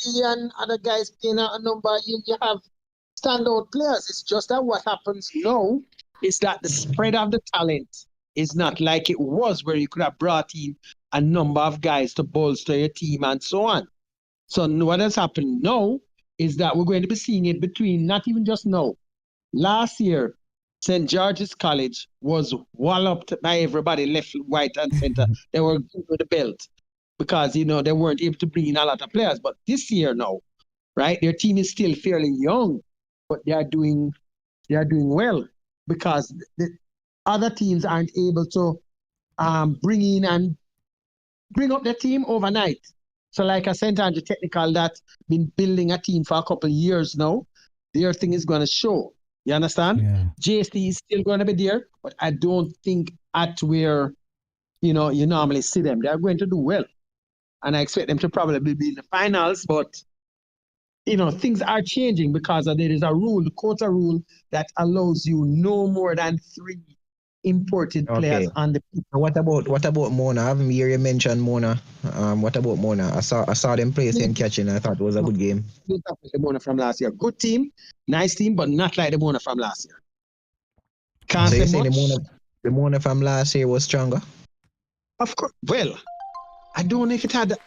And other guys playing a number, you have standout players. It's just that what happens now is that the spread of the talent is not like it was, where you could have brought in a number of guys to bolster your team and so on. So what has happened now is that we're going to be seeing it between, not even just now. Last year, St. George's College was walloped by everybody left, right, and center. They were good with the belt because, they weren't able to bring in a lot of players. But this year now, right, their team is still fairly young, but they are doing well because the other teams aren't able to bring in and bring up their team overnight. So like a St. Andrew Technical that's been building a team for a couple of years now, their thing is going to show. You understand? Yeah. JST is still going to be there, but I don't think at where, you normally see them. They're going to do well. And I expect them to probably be in the finals, but, things are changing because there is a rule, the quota rule, that allows you no more than 3 imported players on the pitch. What about Mona? I haven't heard you mention Mona. What about Mona? I saw them play St. Catching. I thought it was a good game. The Mona from last year. Good team, nice team, but not like the Mona from last year. Can't So say you say much. the Mona from last year was stronger? Of course. Well, I don't know if it had.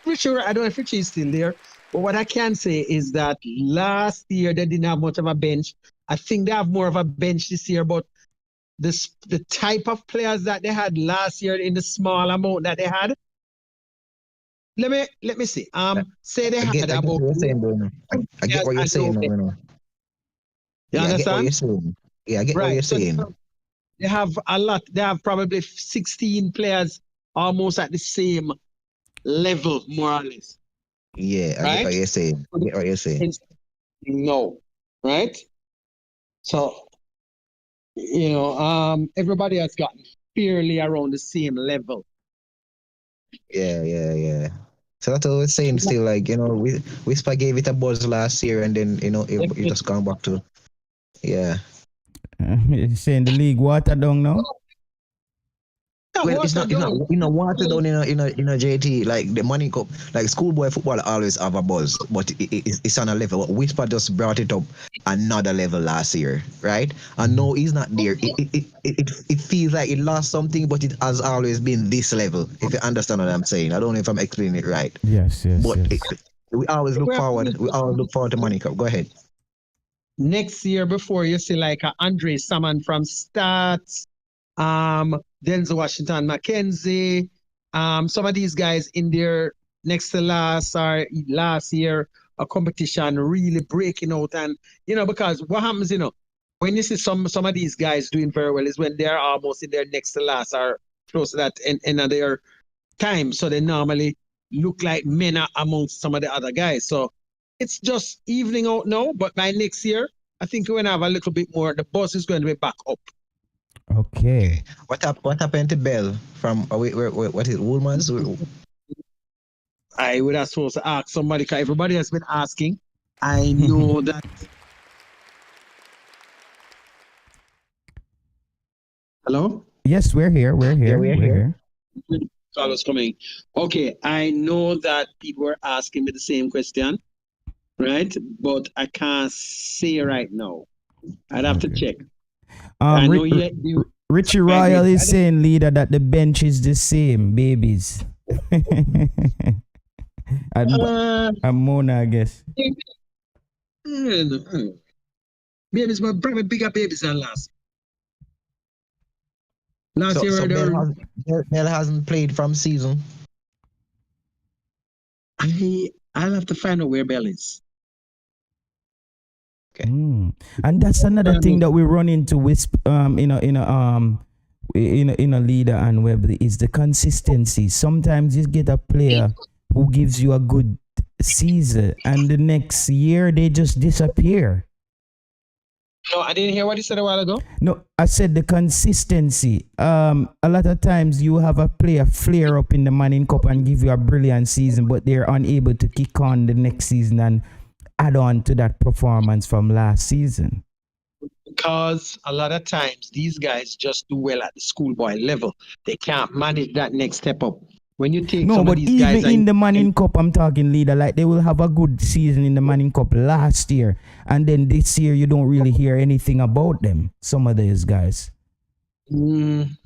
Richie, I don't know if Richie is still there. But what I can say is that last year they didn't have much of a bench. I think they have more of a bench this year, but the type of players that they had last year in the small amount that they had. Let me see. Say they had about. What you're saying, Bruno. I get what you're saying, Bruno. You understand? I get what you're saying. Yeah, I get what you're saying. They have a lot. They have probably 16 players almost at the same level, more or less. Yeah, I get what you're saying. I get what you're saying. No, right? So, everybody has gotten fairly around the same level. Yeah. So that's what I was saying still, like, Whisper gave it a buzz last year and then, it just gone back to, yeah. You're saying the league watered down now? Well, it's not watered down in a JT, like the Money Cup, like schoolboy football always have a buzz, but it's on a level. Whisper just brought it up another level last year, right? And no, he's not there. It feels like it lost something, but it has always been this level. If you understand what I'm saying, I don't know if I'm explaining it right. Yes. But we always look forward. We always look forward to Money Cup. Go ahead. Next year, before you see like Andre Salmon from Stats, Denzel Washington McKenzie, some of these guys in their next to last or last year, a competition really breaking out. And, because what happens, when you see some of these guys doing very well is when they're almost in their next to last or close to that end of their time. So they normally look like men amongst some of the other guys. So it's just evening out now, but by next year, I think we're going to have a little bit more. The buzz is going to be back up. Okay. What happened to Bell from what is it, Woolman's? I would have supposed to ask somebody, because everybody has been asking. I know that. Hello? Yes, we're here. We're here. Call was coming. Okay, I know that people were asking me the same question, right? But I can't say right now. I'd have to check. Richie Royal is saying, leader, that the bench is the same, babies. and Mona, I guess. Babies were probably bigger babies than last. Last year, Bell hasn't played from season. I'll have to find out where Bell is. Okay. And that's another thing that we run into with in a leader and web is the consistency. Sometimes you get a player who gives you a good season and the next year they just disappear. No, I didn't hear what you said a while ago. No, I said the consistency. A lot of times you have a player flare up in the Manning Cup and give you a brilliant season, but they're unable to kick on the next season and add on to that performance from last season. Because a lot of times these guys just do well at the schoolboy level. They can't manage that next step up. when you take No, some of but these even guys in the Manning Cup, I'm talking, leader, like they will have a good season in the Manning Cup last year, and then this year you don't really hear anything about them. Some of these guys. I'm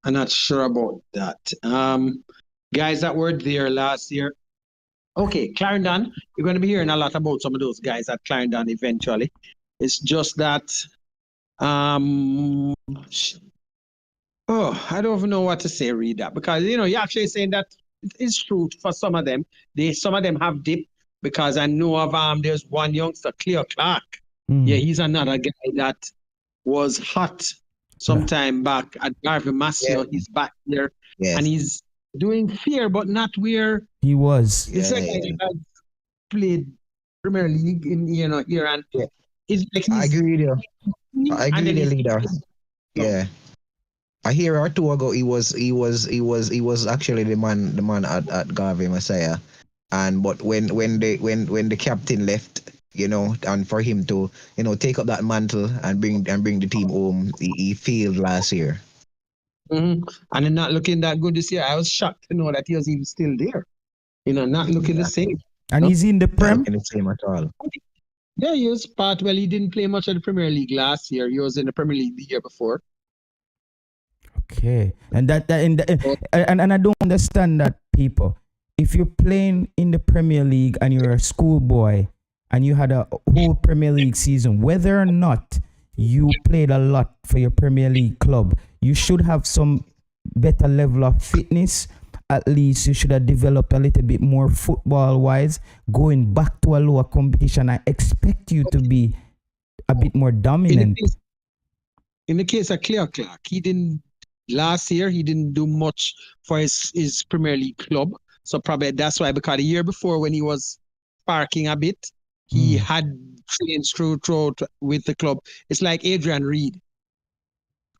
not sure about that. Guys that were there last year. Okay, Clarendon, you're going to be hearing a lot about some of those guys at Clarendon eventually. It's just that, I don't even know what to say, read that, because, you're actually saying that it's true for some of them. Some of them have dip, because I know of, there's one youngster, Cleo Clark. Yeah, he's another guy that was hot sometime back at Garvey Massio. Yeah. He's back there, Yes. and he's doing fair, but not where He was. it's like he has played Premier League in here, and it's like I agree with you. I and agree then with you, leader. he's- Yeah. A year or two ago, he was actually the man at Garvey Messiah, and but when the captain left, and for him to take up that mantle and bring the team home, he failed last year. And then not looking that good this year. I was shocked to know that he was even still there. Not looking the same. And he's in the Not Prem. looking the same at all. Yeah, he was part. Well, he didn't play much of the Premier League last year. He was in the Premier League the year before. Okay, and and I don't understand that, people. If you're playing in the Premier League and you're a schoolboy and you had a whole Premier League season, whether or not you played a lot for your Premier League club, you should have some better level of fitness. At least you should have developed a little bit more football-wise. Going back to a lower competition, I expect you to be a bit more dominant. In the case of Cleo Clark, last year he didn't do much for his Premier League club. So probably that's why, because the year before when he was sparking a bit, he had trained throughout with the club. It's like Adrian Reed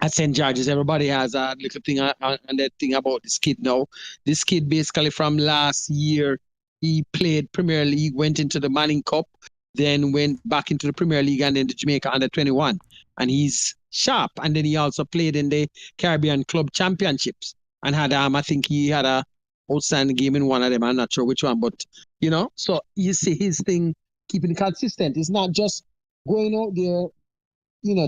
at St. George's. Everybody has a little thing and that thing about this kid now. This kid basically from last year, he played Premier League, went into the Manning Cup, then went back into the Premier League and then the Jamaica under 21. And he's sharp. And then he also played in the Caribbean Club Championships and had, I think he had a outstanding game in one of them. I'm not sure which one, but, so you see his thing, keeping it consistent. It's not just going out there,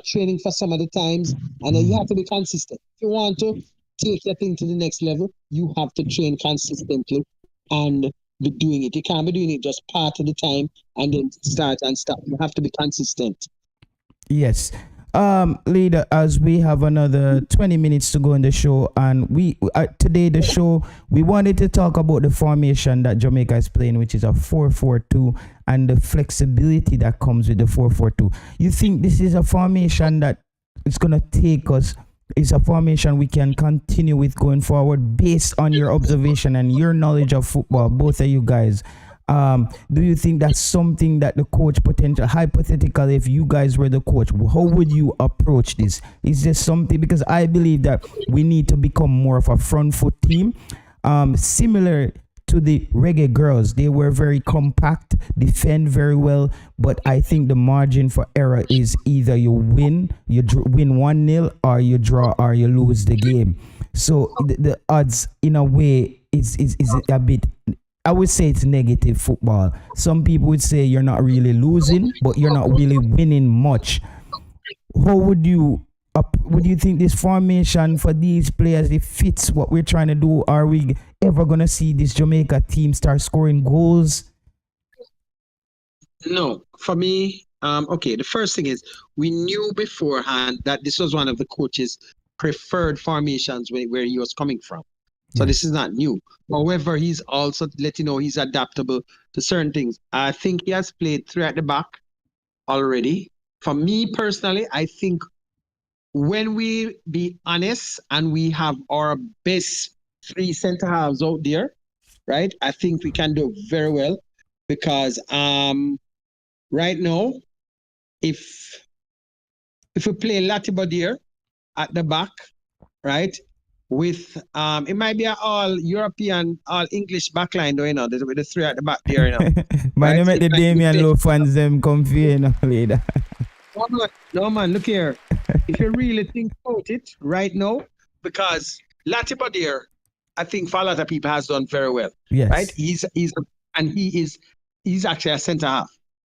training for some of the times, and then you have to be consistent. If you want to take your thing to the next level, you have to train consistently and be doing it. You can't be doing it just part of the time and then start and stop. You have to be consistent. Yes. Leader, as we have another 20 minutes to go in the show, and today the show, we wanted to talk about the formation that Jamaica is playing, which is a 4-4-2, and the flexibility that comes with the 4-4-2. You think this is a formation that is going to take us, is a formation we can continue with going forward based on your observation and your knowledge of football, both of you guys? Do you think that's something that the coach hypothetically, if you guys were the coach, how would you approach this? Is this something, because I believe that we need to become more of a front foot team, similar to the Reggae Girls. They were very compact, defend very well, but I think the margin for error is either you win 1-0, or you draw, or you lose the game. So the odds in a way is a bit, I would say it's negative football. Some people would say you're not really losing, but you're not really winning much. How would you think this formation for these players, it fits what we're trying to do? Are we ever going to see this Jamaica team start scoring goals? No, for me, okay, the first thing is we knew beforehand that this was one of the coach's preferred formations where he was coming from. So this is not new. However, he's also let you know he's adaptable to certain things. I think he has played 3 at the back already. For me personally, I think when we be honest and we have our best 3 center halves out there, right? I think we can do very well, because right now, if we play Latibeaudiere at the back, right? With it might be an all European, all English backline though, with the 3 at the back there, Might right? Make the Damien Low fans them comfy, later. No man, look here. If you really think about it right now, because Latibeaudiere I think for a lot of people has done very well. Yes. Right? He's actually a centre half,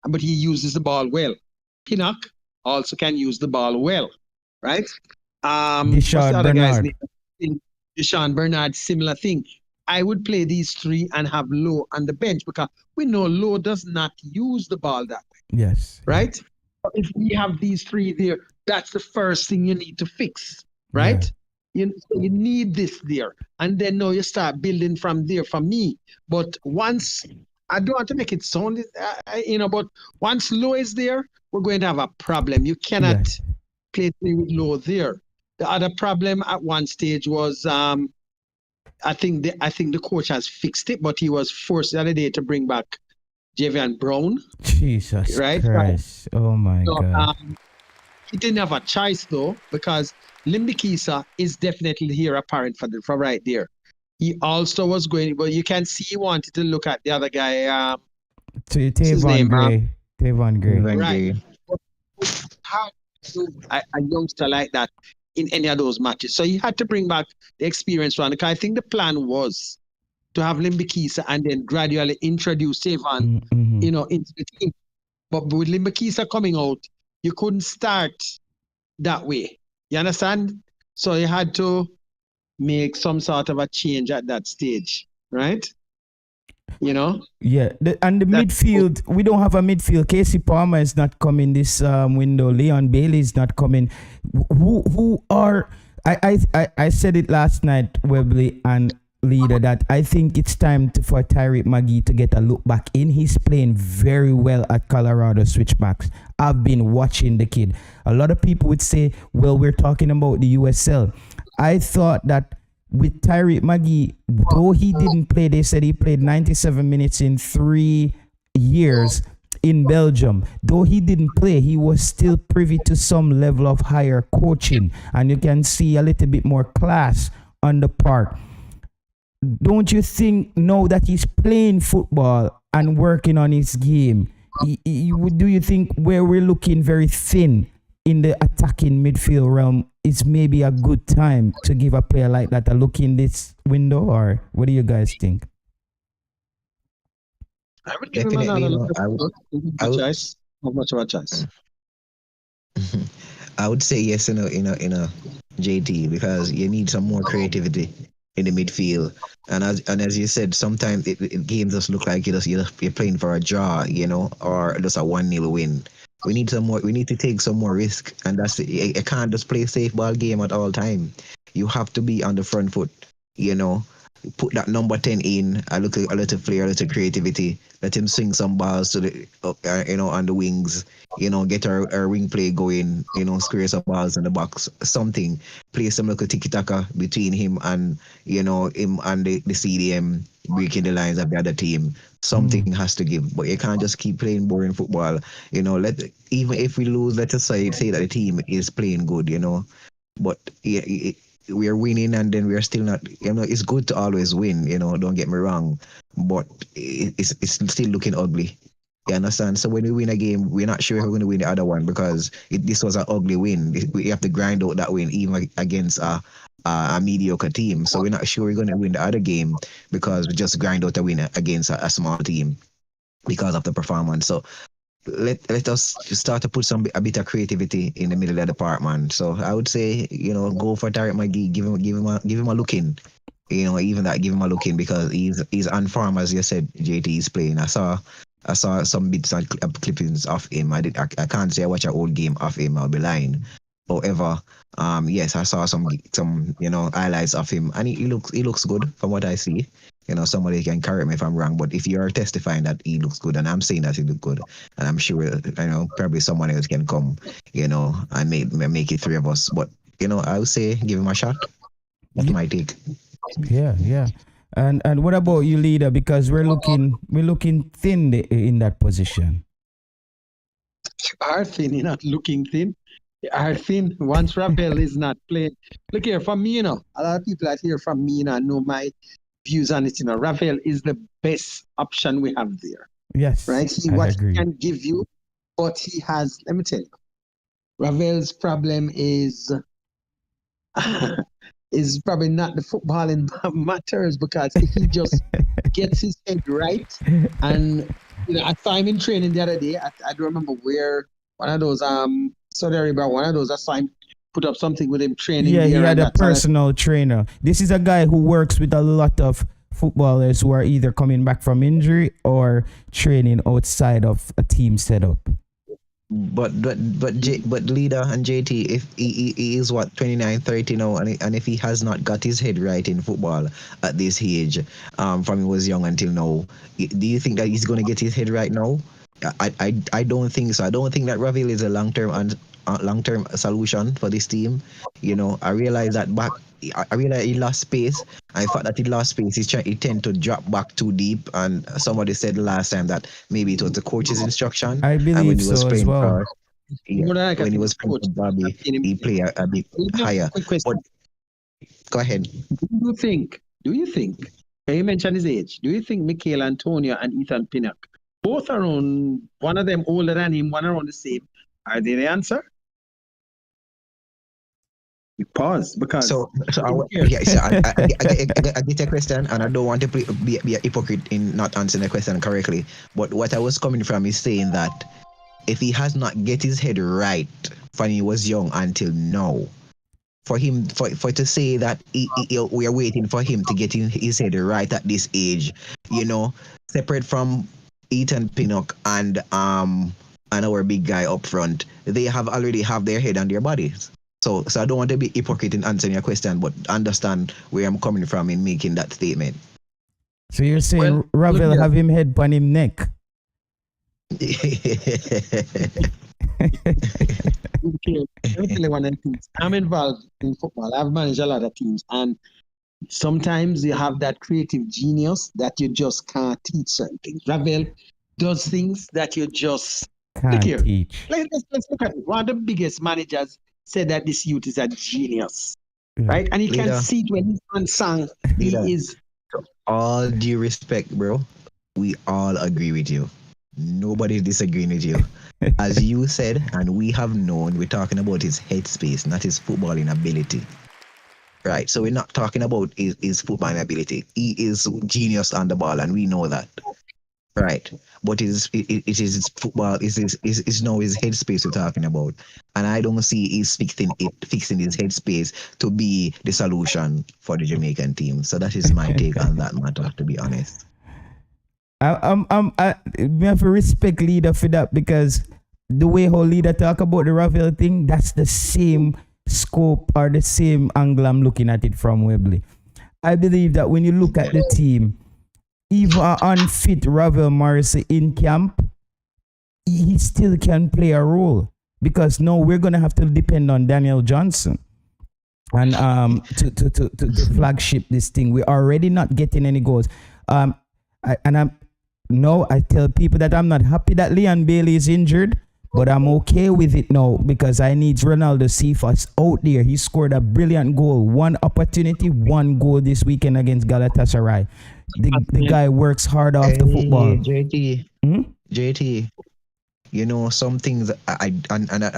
but he uses the ball well. Pinnock also can use the ball well, right? What's the other guy's name? Deshaun Bernard, similar thing. I would play these three and have Lowe on the bench because we know Lowe does not use the ball that way. Yes. Right? But if we have these three there, that's the first thing you need to fix, right? You need this there. And then now you start building from there for me. But once, I don't want to make it sound, but once Lowe is there, we're going to have a problem. You cannot play three with Lowe there. The other problem at one stage was, I think the coach has fixed it, but he was forced the other day to bring back Javian Brown. Jesus Christ. Oh my God. He didn't have a choice though, because Limbikisa is definitely here apparent for right there. He also was going, but you can see he wanted to look at the other guy. Tavon Gray. Tavon Gray. Right. How to a youngster like that in any of those matches? So he had to bring back the experienced one. Because I think the plan was to have Limbikisa and then gradually introduce Tavon, into the team. But with Limbikisa coming out, you couldn't start that way. You understand? So you had to make some sort of a change at that stage, right? Yeah, and the midfield, we don't have a midfield. Casey Palmer is not coming this window. Leon Bailey is not coming. Who are? I said it last night, Webley and Leader, that I think it's time for Tyreek McGee to get a look back in. He's playing very well at Colorado Switchbacks. I've been watching the kid. A lot of people would say, well, we're talking about the USL. I thought that with Tyreek McGee, though he didn't play, they said he played 97 minutes in 3 years in Belgium. Though he didn't play, he was still privy to some level of higher coaching, and you can see a little bit more class on the part. Don't you think now that he's playing football and working on his game, do you think where we're looking very thin in the attacking midfield realm, it's maybe a good time to give a player like that a look in this window? Or what do you guys think? I would give him another look. How much of a choice? I would say yes in a JT, because you need some more creativity in the midfield. And as you said, sometimes games just look like you're playing for a draw, or just a 1-0 win. We need some more. We need to take some more risk, and that's it. You can't just play a safe ball game at all time. You have to be on the front foot. Put that number 10 in. A little flair, a little creativity. Let him swing some balls to the on the wings. Get our wing play going. Square some balls in the box. Something. Play some little tiki taka between him and him and the CDM, breaking the lines of the other team. Something has to give, but you can't just keep playing boring football. Even if we lose, let us say that the team is playing good. But we are winning, and then we are still not. It's good to always win. Don't get me wrong, but it's still looking ugly. You understand? So when we win a game, we're not sure if we're going to win the other one, because this was an ugly win. We have to grind out that win even against a mediocre team. So we're not sure we're going to win the other game because we just grind out a win against a small team because of the performance. So let us start to put a bit of creativity in the middle of the department. So I would say, go for Tyreek McGee, give him a look in. Even that, give him a look in, because he's on form, as you said. JT is playing. I saw some bits and clippings of him. I can't say I watch an old game of him. I'll be lying. However, yes, I saw some highlights of him, and he looks good from what I see. Somebody can correct me if I'm wrong, but if you're testifying that he looks good, and I'm saying that he looks good, and I'm sure probably someone else can come, and make it 3 of us. But I would say give him a shot. That's my take. Yeah. And what about you, Leader? Because we're looking thin in that position. Are thin? You're not looking thin. Are thin once Ravel is not playing. Look here, from me, a lot of people that hear from me, know my views on it. Ravel is the best option we have there. Yes, right. He can give you, but he has. Let me tell you, Ravel's problem is is probably not the footballing matters, because if he just gets his head right, and I saw him in training the other day. I don't remember where, one of those Saudi Arabia, one of those I saw him put up something with him training. Yeah, he there had and a personal trainer. This is a guy who works with a lot of footballers who are either coming back from injury or training outside of a team setup. But leader and JT, if he is what 29, 30 now, and if he has not got his head right in football at this age, from he was young until now, do you think that he's going to get his head right now? I don't think so. I don't think that Ravel is a long-term solution for this team. I realize that I realize he lost space. And the fact that he lost space, he tend to drop back too deep. And somebody said last time that maybe it was the coach's instruction. I believe so as well. When he was playing for Bobby, he played a bit higher. But, go ahead. Do you think, you mentioned his age, do you think Michael Antonio and Ethan Pinnock, both around, one of them older than him, one around the same, are they the answer? You pause because I get a question, and I don't want to be a hypocrite in not answering the question correctly. But what I was coming from is saying that if he has not get his head right when he was young until now, for him for to say that we are waiting for him to get his head right at this age, separate from Ethan Pinnock and our big guy up front, they already have their head on their bodies. So I don't want to be hypocrite in answering your question, but understand where I'm coming from in making that statement. So you're saying Ravel have him head on him neck? I'm involved in football. I've managed a lot of teams, and sometimes you have that creative genius that you just can't teach certain things. Ravel does things that you just can't teach. Let's look at it. One of the biggest managers said that this youth is a genius, right? And you can see it when he's on song. He is. All due respect, bro, we all agree with you. Nobody's disagreeing with you. As you said, and we have known, we're talking about his headspace, not his footballing ability. Right? So we're not talking about his footballing ability. He is genius on the ball, and we know that. Right, but it is football. Is now his headspace we're talking about, and I don't see he's fixing his headspace to be the solution for the Jamaican team. So that is my take on that matter, to be honest. I have to respect leader for that, because the way how leader talk about the Ravel thing, that's the same scope or the same angle I'm looking at it from Webley. I believe that when you look at the team, even an unfit Ravel Morrison in camp, he still can play a role, because now we're gonna have to depend on Daniel Johnson and to flagship this thing. We're already not getting any goals. I tell people that I'm not happy that Leon Bailey is injured, but I'm okay with it now, because I need Ronaldo Cephas out there. He scored a brilliant goal, one opportunity, one goal this weekend against Galatasaray. The guy works hard off the football. JT, some things I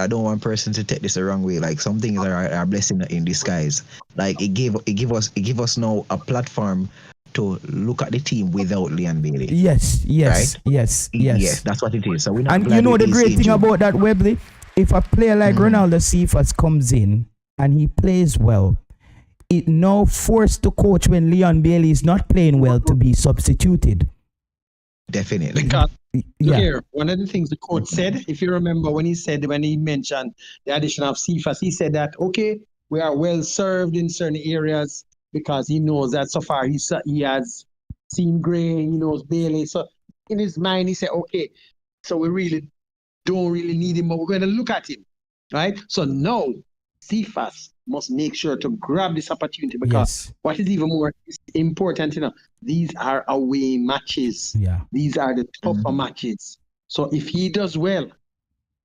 don't want person to take this the wrong way. Like, some things are blessing in disguise. Like, it give us now a platform to look at the team without Leon Bailey. Yes, right? yes. That's what it is. So we're not. And the great thing about that, Webley, if a player like Ronaldo Cephas comes in and he plays well, it now forced the coach, when Leon Bailey is not playing well, to be substituted. Definitely. Because here, one of the things the coach said, if you remember, when he mentioned the addition of Cephas, he said that, okay, we are well served in certain areas, because he knows that so far he has seen Gray, he knows Bailey. So in his mind, he said, okay, so we really don't really need him, but we're going to look at him, right? So now, Cephas must make sure to grab this opportunity, because what is even more important, these are away matches. Yeah. These are the tougher matches. So if he does well,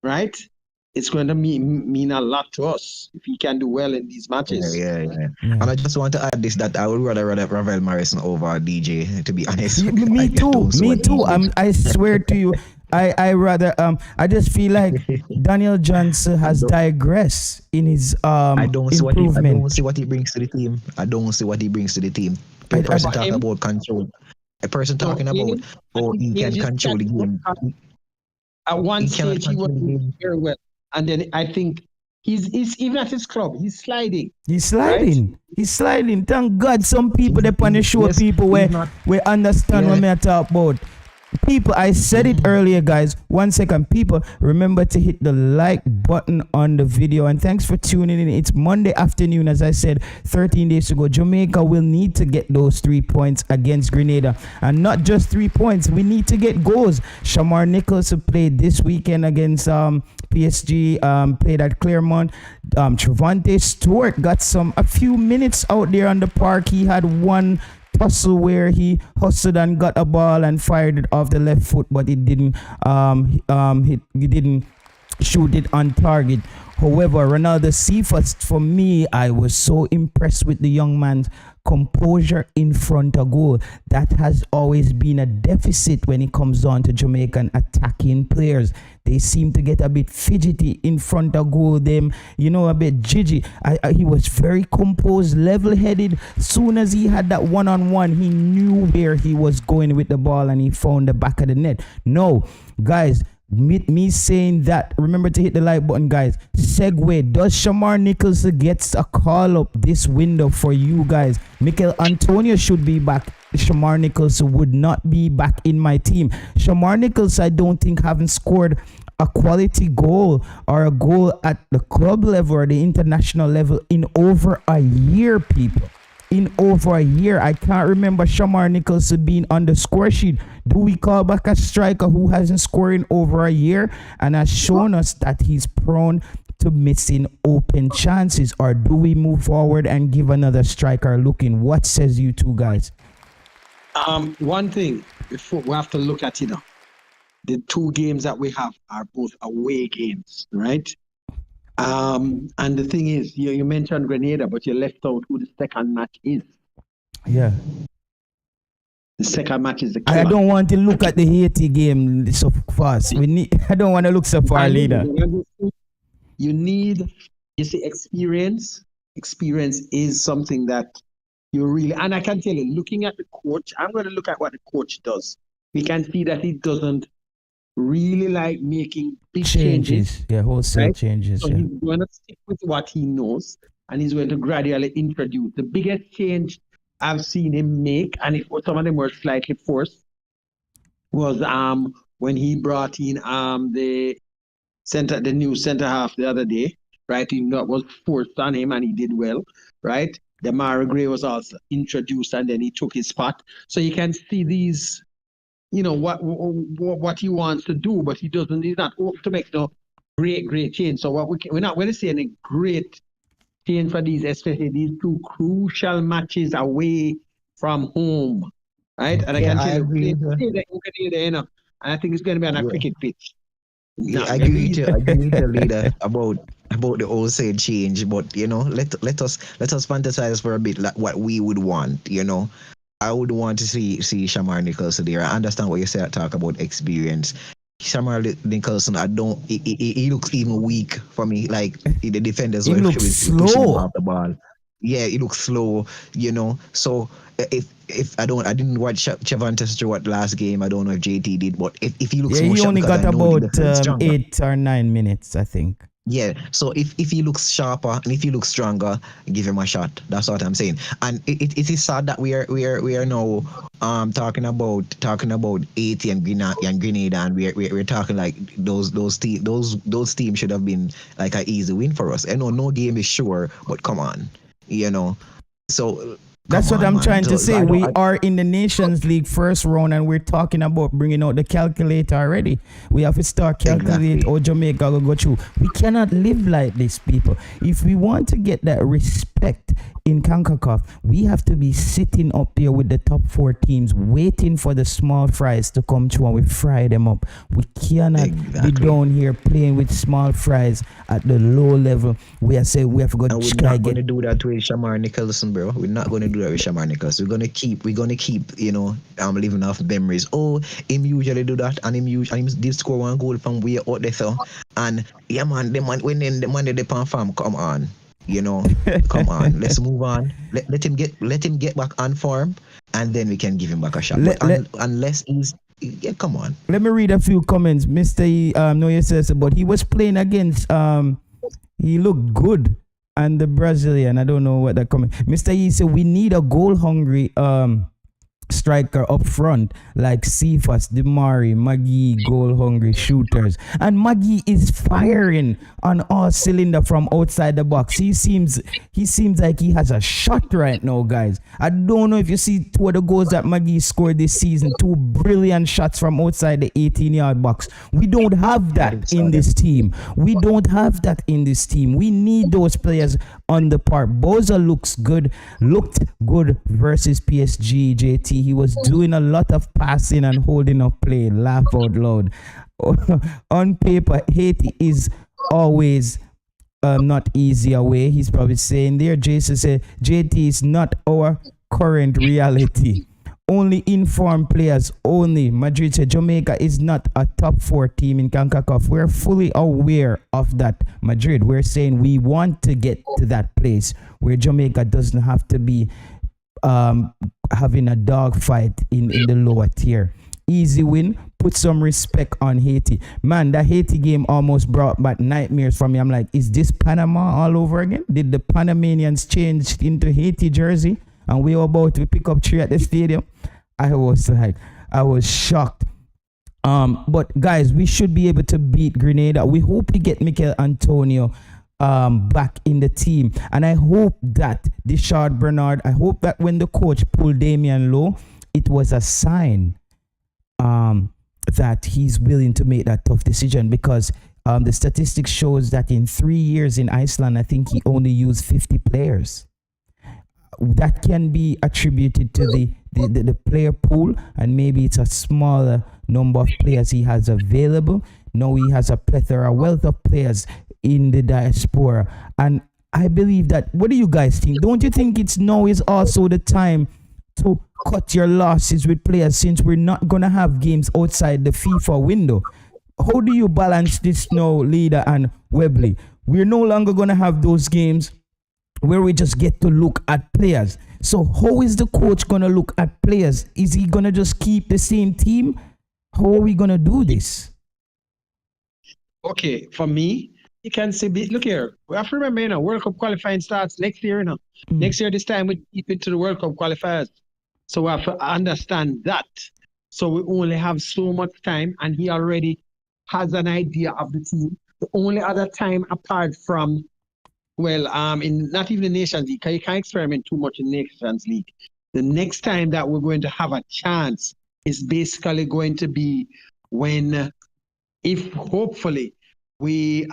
right, it's going to mean a lot to us if he can do well in these matches. Yeah. And I just want to add this, that I would rather Ravel Morrison over DJ, to be honest. Me too. I swear to you. I rather I just feel like Daniel Johnson has digressed in his I don't see what improvement. I don't see what he brings to the team. I don't see what he brings to the team. A person talking about control. A person talking about how he can control the game. At one stage, he was control the game. very well, and then I think he's even at his club, he's sliding. He's sliding. Right? He's sliding. Thank God some people they on the show people where we understand what I talk about. People, I said it earlier, guys. 1 second. People, remember to hit the like button on the video. And thanks for tuning in. It's Monday afternoon, as I said 13 days ago. Jamaica will need to get those 3 points against Grenada. And not just 3 points. We need to get goals. Shamar Nichols who played this weekend against PSG, played at Claremont. Trevante Stewart got a few minutes out there on the park. He had one tussle where he hustled and got a ball and fired it off the left foot, but it didn't he didn't shoot it on target. However, Ronaldo Cephas, for me, I was so impressed with the young man's composure in front of goal. That has always been a deficit when it comes on to Jamaican attacking players. They seem to get a bit fidgety in front of goal, them, a bit jiggy. He was very composed, level-headed. Soon as he had that one-on-one, he knew where he was going with the ball and he found the back of the net. No, guys, me saying that, remember to hit the like button, guys. Segue, does Shamar Nichols gets a call up this window for you guys? Mikel Antonio should be back. Shamar Nichols would not be back in my team. Shamar Nichols, I don't think, haven't scored a quality goal or a goal at the club level or the international level in over a year, people. In over a year. I can't remember Shamar Nichols being on the score sheet. Do we call back a striker who hasn't scored in over a year and has shown us that he's prone to missing open chances? Or do we move forward and give another striker a look in? What says you two guys? One thing before we have to look at, the two games that we have are both away games, right? And the thing is, you mentioned Grenada, but you left out who the second match is. Yeah. The second match is the killer. I don't want to look at the Haiti game so fast. I don't want to look so far later. You need, experience. Experience is something that you really, and I can tell you, looking at the coach, I'm going to look at what the coach does. We can see that he doesn't really like making big changes. Yeah, wholesale changes. So he's going to stick with what he knows, and he's going to gradually introduce. The biggest change I've seen him make, and some of them were slightly forced, was when he brought in the new center half the other day, right? That was forced on him, and he did well, right? Damara Gray was also introduced, and then he took his spot. So you can see these, what he wants to do, but he's not open to make no great change. So we're not going to see any great change for these, especially these two crucial matches away from home, right? And I can tell you, and I think it's going to be on a cricket pitch. Yeah, I agree with the leader about the wholesale change, but let us fantasize for a bit like what we would want. I would want to see Shamar Nichols there. I understand what you say. Talk about experience. Shamar Nicholson, he looks even weak for me. Like the defenders were slow off the ball. Yeah, he looks slow. So if I didn't watch Trevante Stewart last game. I don't know if JT did, but if he looks more he only got about 8 or 9 minutes, I think. Yeah, so if he looks sharper and if he looks stronger, give him a shot. That's what I'm saying. And it is sad that we are now talking about Haiti and Grenada, and we're talking like those teams should have been like an easy win for us. I know no game is sure, but come on, So that's what I'm trying to say. We are in the Nations League first round, and we're talking about bringing out the calculator already. We have to start calculating how Jamaica will go through. We cannot live like this, people. If we want to get that respect in CONCACAF, we have to be sitting up there with the top 4 teams, waiting for the small fries to come through and we fry them up. We cannot be down here playing with small fries at the low level. We have said we have got. And we're not going to do that with Shamar Nicholson, bro. We're not going to do that with Shamar Nicholson. We're going to keep, I'm living off memories. Oh, him usually do that, and him did score 1 goal from way out there, so. And yeah, man, when the man they pan farm, come on. Come on, let's move on. Let him get back on form, and then we can give him back a shot. Unless he's come on. Let me read a few comments. Mr. E, no, he says, but he was playing against he looked good, and the Brazilian. I don't know what that comment. Mr. E said we need a goal hungry striker up front like Cephas, Demari, Maggie, goal hungry shooters, and Maggie is firing on all cylinder from outside the box. He seems like he has a shot right now, guys. I don't know if you see 2 of the goals that Maggie scored this season, 2 brilliant shots from outside the 18-yard box. We don't have that in this team. We need those players on the park. Boza looked good versus PSG. JT, he was doing a lot of passing and holding up play. Laugh out loud. On paper, Haiti is always not easy away. He's probably saying there. Jason said, JT is not our current reality. Only informed players only. Madrid said Jamaica is not a top 4 team in CONCACAF. We're fully aware of that. Madrid, we're saying we want to get to that place where Jamaica doesn't have to be having a dogfight in the lower tier. Easy win. Put some respect on Haiti. Man, that Haiti game almost brought back nightmares for me. I'm like, is this Panama all over again? Did the Panamanians change into Haiti jersey? And we were about to pick up 3 at the stadium. I was shocked. But guys, we should be able to beat Grenada. We hope we get Mikel Antonio back in the team. And I hope that Deschard Bernard, I hope that when the coach pulled Damian Lowe, it was a sign that he's willing to make that tough decision, because the statistics shows that in 3 years in Iceland, I think he only used 50 players. That can be attributed to the player pool, and maybe it's a smaller number of players he has available. Now he has a wealth of players in the diaspora, and I believe that. What do you guys think? Don't you think now is also the time to cut your losses with players, since we're not gonna have games outside the FIFA window? How do you balance this now, Leader and Webley? We're no longer gonna have those games where we just get to look at players. So how is the coach going to look at players? Is he going to just keep the same team? How are we going to do this? Okay, for me, you can see, look here, we have to remember, World Cup qualifying starts next year, Next year, this time, we keep it to the World Cup qualifiers. So we have to understand that. So we only have so much time, and he already has an idea of the team. The only other time apart from in not even the Nations League, because you can't experiment too much in Nations League. The next time that we're going to have a chance is basically going to be when, if hopefully we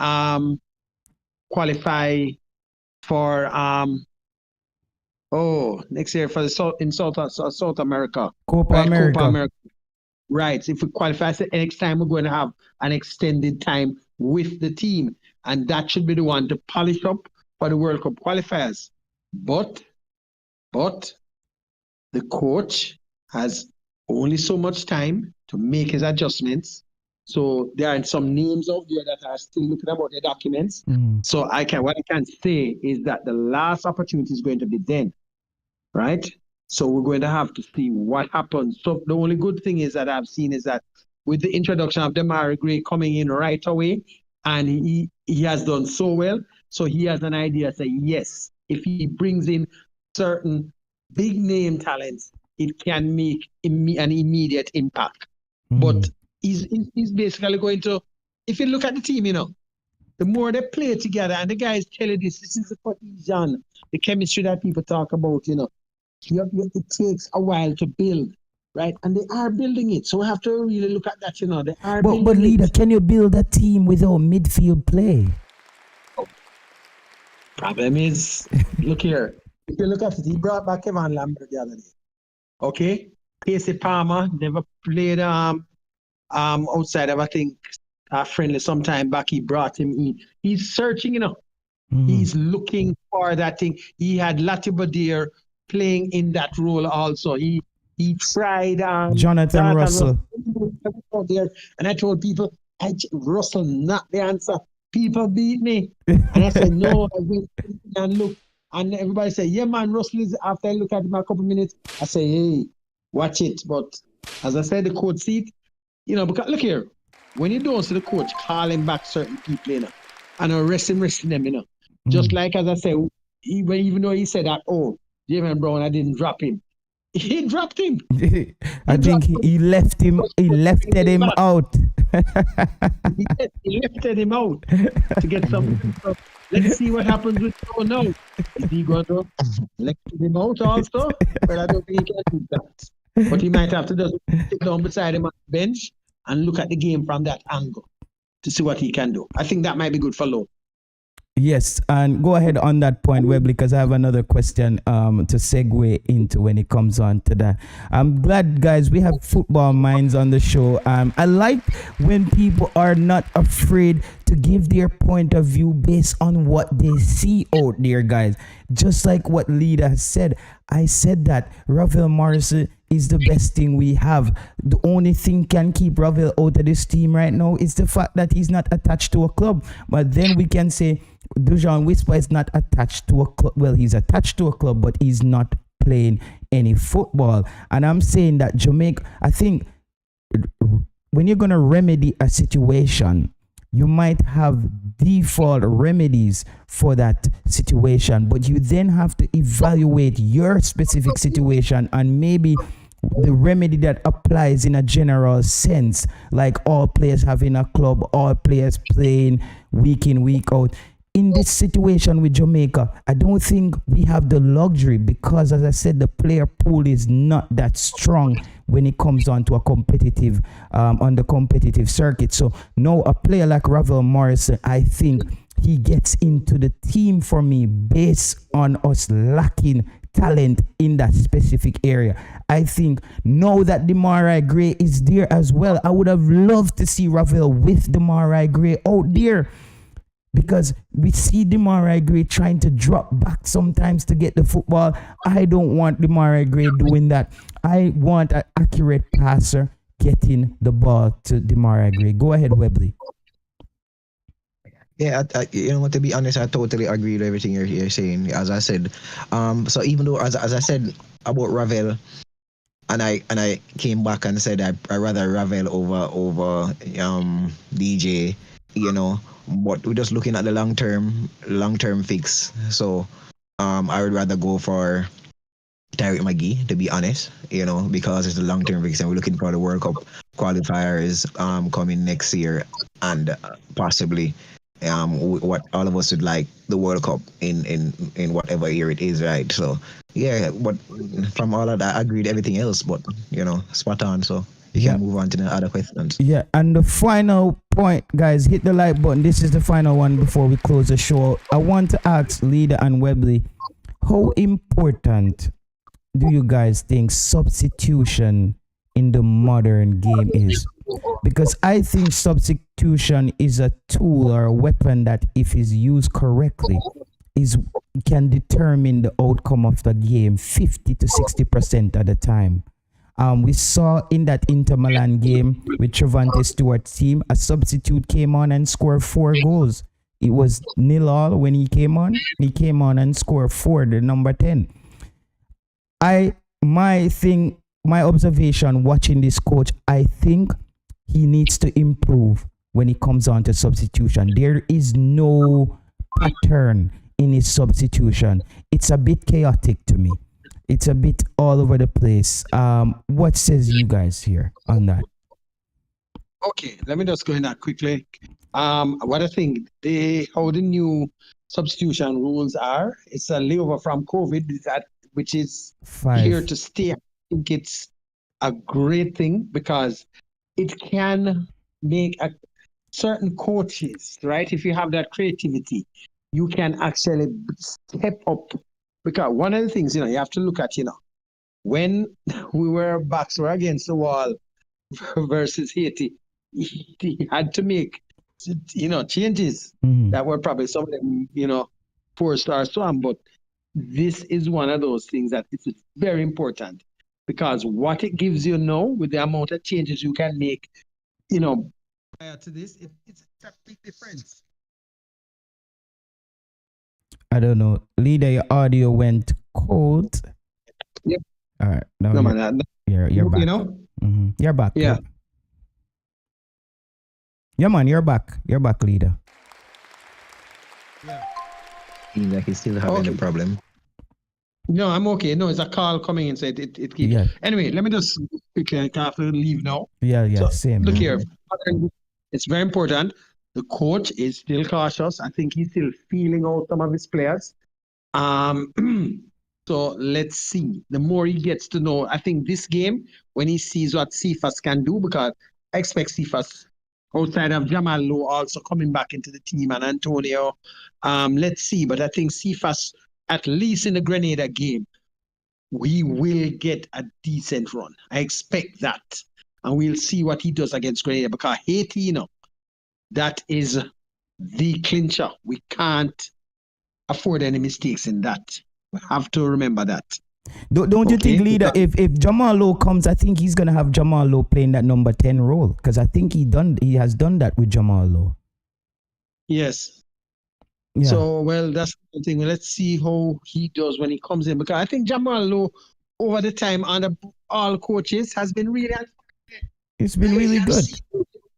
qualify for next year for the South America. Copa America. Right. If we qualify, the next time we're going to have an extended time with the team, and that should be the one to polish up for the World Cup qualifiers. But the coach has only so much time to make his adjustments. So there are some names out there that are still looking about their documents. So what I can say is that the last opportunity is going to be then, right? So we're going to have to see what happens. So the only good thing is that I've seen is that with the introduction of Demari Gray coming in right away, and he has done so well, so he has an idea to say, yes, if he brings in certain big name talents, it can make an immediate impact. But he's basically going to, if you look at the team, the more they play together, and the guys tell you this is the cohesion, the chemistry that people talk about, it takes a while to build. Right, and they are building it, so we have to really look at that. They are. But Leader, can you build a team without midfield play? Problem is, look here. If you look at it, he brought back Kevin Lambert the other day. Okay? Casey Palmer never played outside of, I think, friendly sometime back. He brought him in. He's searching, He's looking for that thing. He had Latibeaudiere playing in that role also. He tried Jonathan Russell. And I told people, Russell not the answer. People beat me. And I said, no, I went and look. And everybody said, yeah, man, Russell is, after I look at him a couple minutes, I say, hey, watch it. But as I said, the coach seat, because look here, when you don't see the coach calling back certain people, and arresting them, just like as I said, even though he said that, Jamin Brown, I didn't drop him. He dropped him. I think he left him. He lefted him out. He lefted him out to get some. Let's see what happens with Joe now. Is he going to let him out also? Well, I don't think he can do that. But he might have to just sit down beside him on the bench and look at the game from that angle to see what he can do. I think that might be good for Lowe. Yes, and go ahead on that point, Webb, because I have another question to segue into when it comes on to that. I'm glad, guys, we have football minds on the show. I like when people are not afraid to give their point of view based on what they see out there, guys. Just like what Lida said, I said that Ravel Morrison is the best thing we have. The only thing can keep Ravel out of this team right now is the fact that he's not attached to a club. But then we can say Dujon Whisper is not attached to a club. Well, he's attached to a club, but he's not playing any football. And I'm saying that Jamaica, I think when you're going to remedy a situation, you might have default remedies for that situation, but you then have to evaluate your specific situation and maybe the remedy that applies in a general sense, like all players having a club, all players playing week in, week out. In this situation with Jamaica, I don't think we have the luxury because, as I said, the player pool is not that strong when it comes on to a competitive, on the competitive circuit. So now a player like Ravel Morrison, I think he gets into the team for me based on us lacking talent in that specific area. I think now that Demarai Gray is there as well, I would have loved to see Ravel with Demarai Gray out there. Because we see Demarai Gray trying to drop back sometimes to get the football. I don't want Demarai Gray doing that. I want an accurate passer getting the ball to Demarai Gray. Go ahead, Webley. Yeah, to be honest, I totally agree with everything you're saying. As I said, so even though as I said about Ravel, and I came back and said I rather Ravel over DJ, but we're just looking at the long term fix. So I would rather go for Tyreek McGee, to be honest, because it's the long term fix and we're looking for the World Cup qualifiers coming next year and possibly what all of us would like, the World Cup in whatever year it is, right? So yeah, but from all of that I agreed everything else, but spot on. So you can move on to the other questions. Yeah, and the final point, guys, hit the like button. This is the final one before we close the show. I want to ask Lida and Webley, how important do you guys think substitution in the modern game is? Because I think substitution is a tool or a weapon that, if is used correctly, can determine the outcome of the game 50 to 60% at the time. We saw in that Inter Milan game with Trevante Stewart's team, a substitute came on and scored 4 goals. It was 0-0 when he came on. He came on and scored 4, the number 10. My observation watching this coach, I think he needs to improve when it comes on to substitution. There is no pattern in his substitution. It's a bit chaotic to me. It's a bit all over the place. What says you guys here on that? Okay, let me just go in that quickly. What I think, how the new substitution rules are, it's a layover from COVID, which is 5. here to stay. I think it's a great thing because it can make certain coaches, right? If you have that creativity, you can actually step up Because one of the things, you have to look at, when we were backs were against the wall versus Haiti, he had to make, changes that were probably some of them, forced or so on. But this is one of those things that it's very important, because what it gives you now with the amount of changes you can make, prior to this, it's a big difference. I don't know. Leader, your audio went cold. Yep. All right. Now No, man, you're back. You're back. Yeah. Yeah, man, you're back. You're back, leader. Yeah. Seems like he's still having a problem. No, I'm okay. No, it's a call coming in, so it keeps. Yeah. Anyway, let me just quickly, I have to leave now. Yeah, So, same. Look here, it's very important. The coach is still cautious. I think he's still feeling out some of his players. So let's see. The more he gets to know, I think this game, when he sees what Cephas can do, because I expect Cephas outside of Jamal Lowe also coming back into the team, and Antonio. Let's see. But I think Cephas, at least in the Grenada game, we will get a decent run. I expect that. And we'll see what he does against Grenada, because Haiti, that is the clincher. We can't afford any mistakes in that. We have to remember that. Don't you think, leader, if Jamal Lowe comes, I think he's gonna have Jamal Lowe playing that number 10 role, because I think he has done that with Jamal Lowe. Yes. Yeah. So, well, that's the thing. Let's see how he does when he comes in, because I think Jamal Lowe, over the time under all coaches, has been really. It's been really good.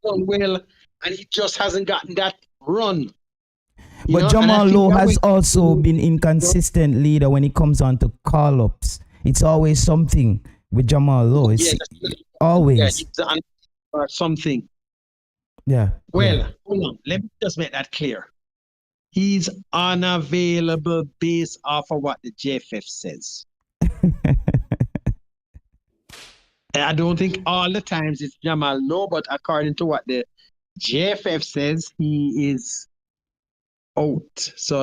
Done well, and he just hasn't gotten that run. But Jamal Lowe has also been inconsistent, leader, when it comes on to call-ups. It's always something with Jamal Lowe. It's always. Yeah, or something. Yeah. Well, hold on. Let me just make that clear. He's unavailable based off of what the JFF says. I don't think all the times it's Jamal Lowe, but according to what the JFF says, he is out. So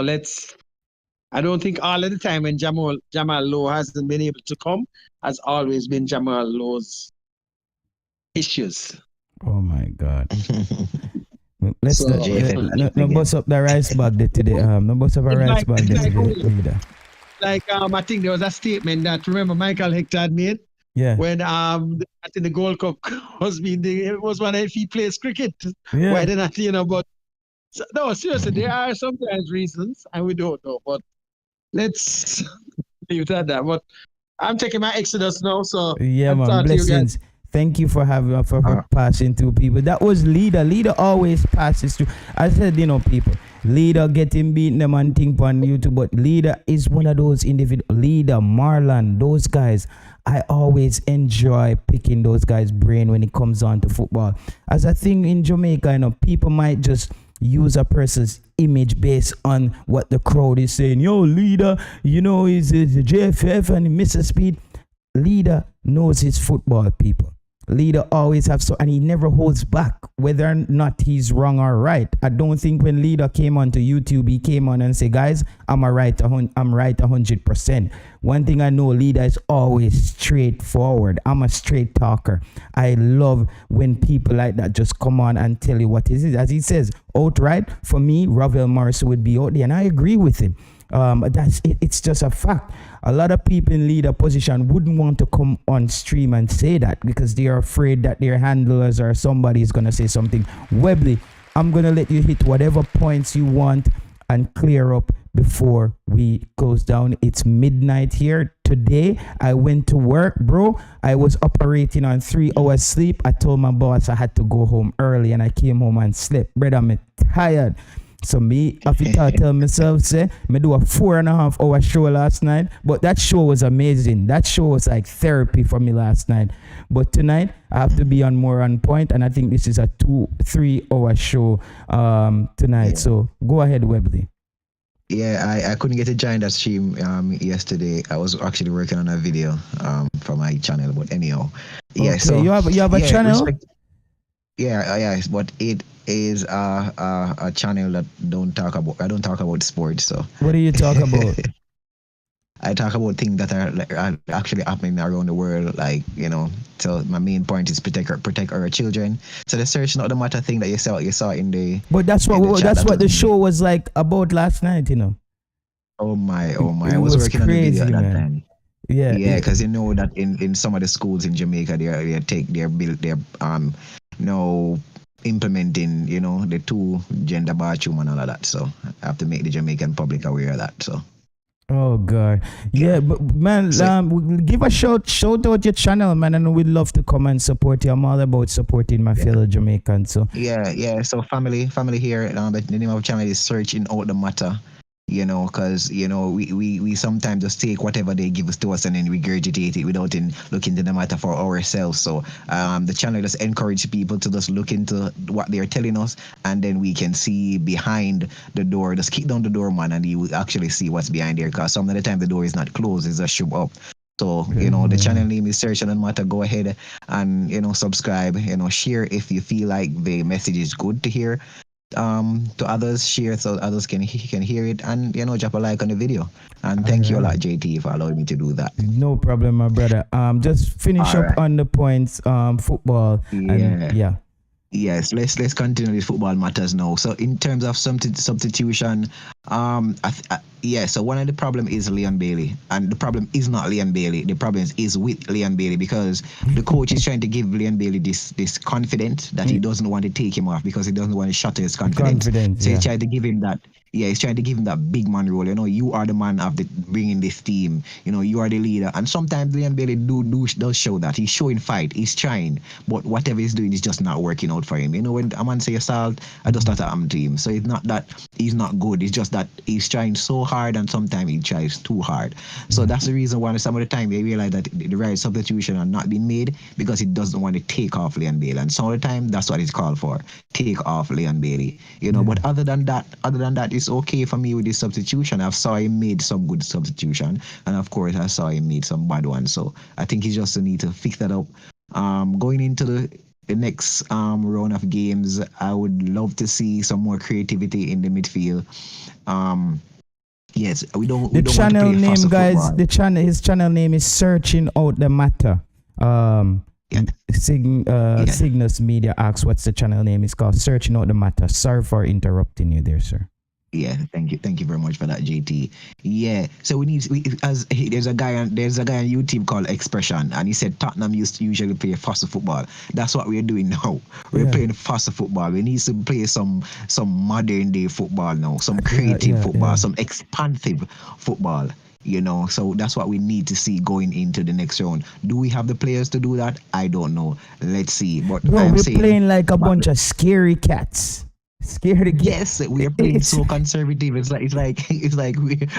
I don't think all of the time when Jamal Lowe hasn't been able to come, has always been Jamal Lowe's issues. Oh my God. Let's So, no bust up the rice bag there today. No bust up a rice bag there today, leader. Like I think there was a statement that, remember, Michael Hector had made. Yeah. When I think the Gold Cup it was when if he plays cricket. Yeah. Why didn't but no, seriously, there are sometimes reasons and we don't know, but let's leave it at that. But I'm taking my exodus now, so yeah, I'll man, talk to you blessings. guys. Thank you for having for passing through people. That was leader. Leader always passes through. I said, people. Leader getting beaten them and thing on YouTube, but leader is one of those individual. Leader, Marlon, those guys. I always enjoy picking those guys' brain when it comes on to football. As a thing in Jamaica, people might just use a person's image based on what the crowd is saying. Yo, leader, is the JFF and he misses speed. Leader knows his football, people. Leader always have and he never holds back whether or not he's wrong or right. I don't think when leader came onto YouTube, he came on and said, guys, I'm right 100%. One thing I know, leader is always straightforward. I'm a straight talker. I love when people like that just come on and tell you what it is. As he says, outright, for me, Ravel Morrison would be out there, and I agree with him. That's it. It's just a fact. A lot of people in leader position wouldn't want to come on stream and say that because they are afraid that their handlers or somebody is going to say something. Webley, I'm going to let you hit whatever points you want and clear up before we close down. It's midnight here. Today, I went to work, bro. I was operating on 3 hours sleep. I told my boss I had to go home early and I came home and slept. Brother, I'm tired. So me, I tell myself, say, me do a 4.5 hour show last night, but that show was amazing. That show was like therapy for me last night. But tonight, I have to be more on point, and I think this is a 2-3 hour show tonight. Yeah. So go ahead, Webley. Yeah, I couldn't get to join that stream yesterday. I was actually working on a video for my channel, but anyhow. Yeah, okay, so you have a channel? Yeah, but it is a channel that I don't talk about sports. So what do you talk about? I talk about things that are actually happening around the world, like, you know. So my main point is protect our children. So the search not the matter thing that you saw in the. But that's in the what chat, that's that what the was- show was like about last night, you know. Oh my! It I was was working on the video crazy, at that man. time. Yeah, Yeah, because you know that in some of the schools in Jamaica, they're now implementing, you know, the 2 gender bathroom and all of that. So I have to make the Jamaican public aware of that. So Oh God, yeah, but man, So- give a shout out your channel, man, and we'd love to come and support you. I'm all about supporting my fellow Jamaicans. So yeah. So family here. The name of the channel is Searching Out the Matter. You know, because you know we sometimes just take whatever they give us to us and then regurgitate it without looking into the matter for ourselves. So the channel just encourage people to just look into what they're telling us, and then we can see behind the door. Just kick down the door, man, and you will actually see what's behind there. Because some of the time the door is not closed; it's just shut up. So, you know, the channel name is Search and Matter. Go ahead and, you know, subscribe, you know, share if you feel like the message is good to hear. To others, share so others can hear it, and, you know, drop a like on the video. And thank you a lot, JT, for allowing me to do that. no problem, my brother. Just finish All up right. on the points. Football. And, yeah. Yes, let's continue with football matters now. So in terms of substitution, so one of the problem is Leon Bailey, and the problem is not Leon Bailey. The problem is with Leon Bailey, because the coach is trying to give Leon Bailey this confidence that he doesn't want to take him off, because he doesn't want to shatter his confidence. So he's trying to give him that. Yeah, he's trying to give him that big man role. You know, you are the man of bringing this team. You know, you are the leader. And sometimes Leon Bailey does show that. He's showing fight. He's trying. But whatever he's doing is just not working out for him. You know, when a man say assault, I just start to to him. So it's not that he's not good. It's just that he's trying so hard, and sometimes he tries too hard. So that's the reason why some of the time they realize that the right substitution are not being made, because he doesn't want to take off Leon Bailey. And some of the time that's what it's called for. Take off Leon Bailey. You know, but other than that, it's okay for me with this substitution. I've saw him made some good substitution, and of course I saw him made some bad ones. So I think he just need to fix that up. Going into the next round of games, I would love to see some more creativity in the midfield. Yes, we don't. The we don't channel want to play name, faster guys. football. His channel name is Searching Out the Matter. Cygnus Media asks what's the channel name. It's called Searching Out the Matter. Sorry for interrupting you there, sir. Yeah, thank you very much for that, JT. Yeah, so there's a guy on YouTube called Expression, and he said Tottenham used to usually play faster football. That's what we're doing now. We're playing faster football. We need to play some modern day football now, some creative football, some expansive football. You know, so that's what we need to see going into the next round. Do we have the players to do that? I don't know. Let's see. But we're playing like a bunch of scary cats. Scared to Yes, we are playing so conservative. It's like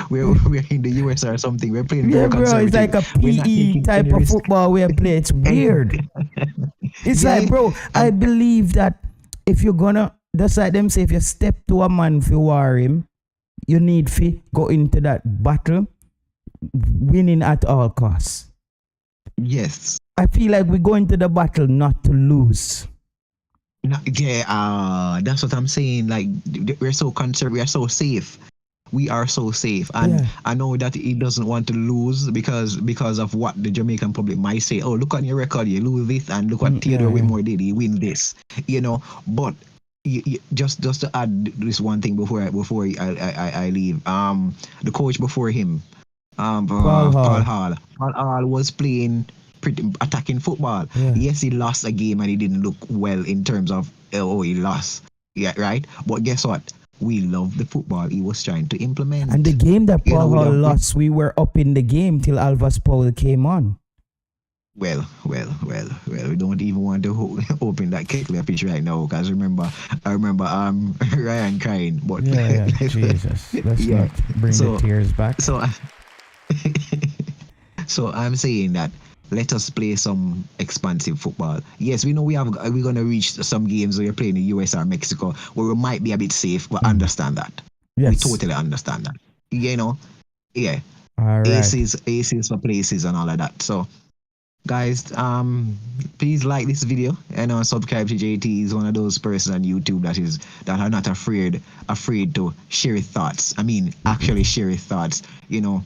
we're in the US or something. We're playing very conservative. It's like a PE type of football we play. It's weird. It's like, bro, I believe that if you're gonna, that's like them say, if you step to a man for war him, you need to go into that battle winning at all costs. Yes. I feel like we go into the battle not to lose. That's what I'm saying. Like, we're so conservative, we are so safe. We are so safe, and I know that he doesn't want to lose because of what the Jamaican public might say. Oh, look on your record, you lose this, and look what Theodore Whitmore did, he win this. You know, but just to add this one thing before I leave. The coach before him, Paul Hall was playing pretty attacking football. Yes, he lost a game and he didn't look well in terms of he lost. Yeah, right. But guess what? We love the football he was trying to implement. And the game that Paul Hall lost, we were up in the game till Alvas Paul came on. Well, we don't even want to open that kettle pitch right now, because I remember Ryan crying. But Jesus, let's not bring the tears back. So I'm saying that let us play some expansive football. Yes, we know we're gonna reach some games where you're playing in the US or Mexico where we might be a bit safe, but understand that. Yes. We totally understand that. You know, yeah. All right. Aces for places and all of that. So, guys, please like this video and subscribe to JT. He's one of those persons on YouTube that are not afraid to share his thoughts. I mean, actually share his thoughts. You know,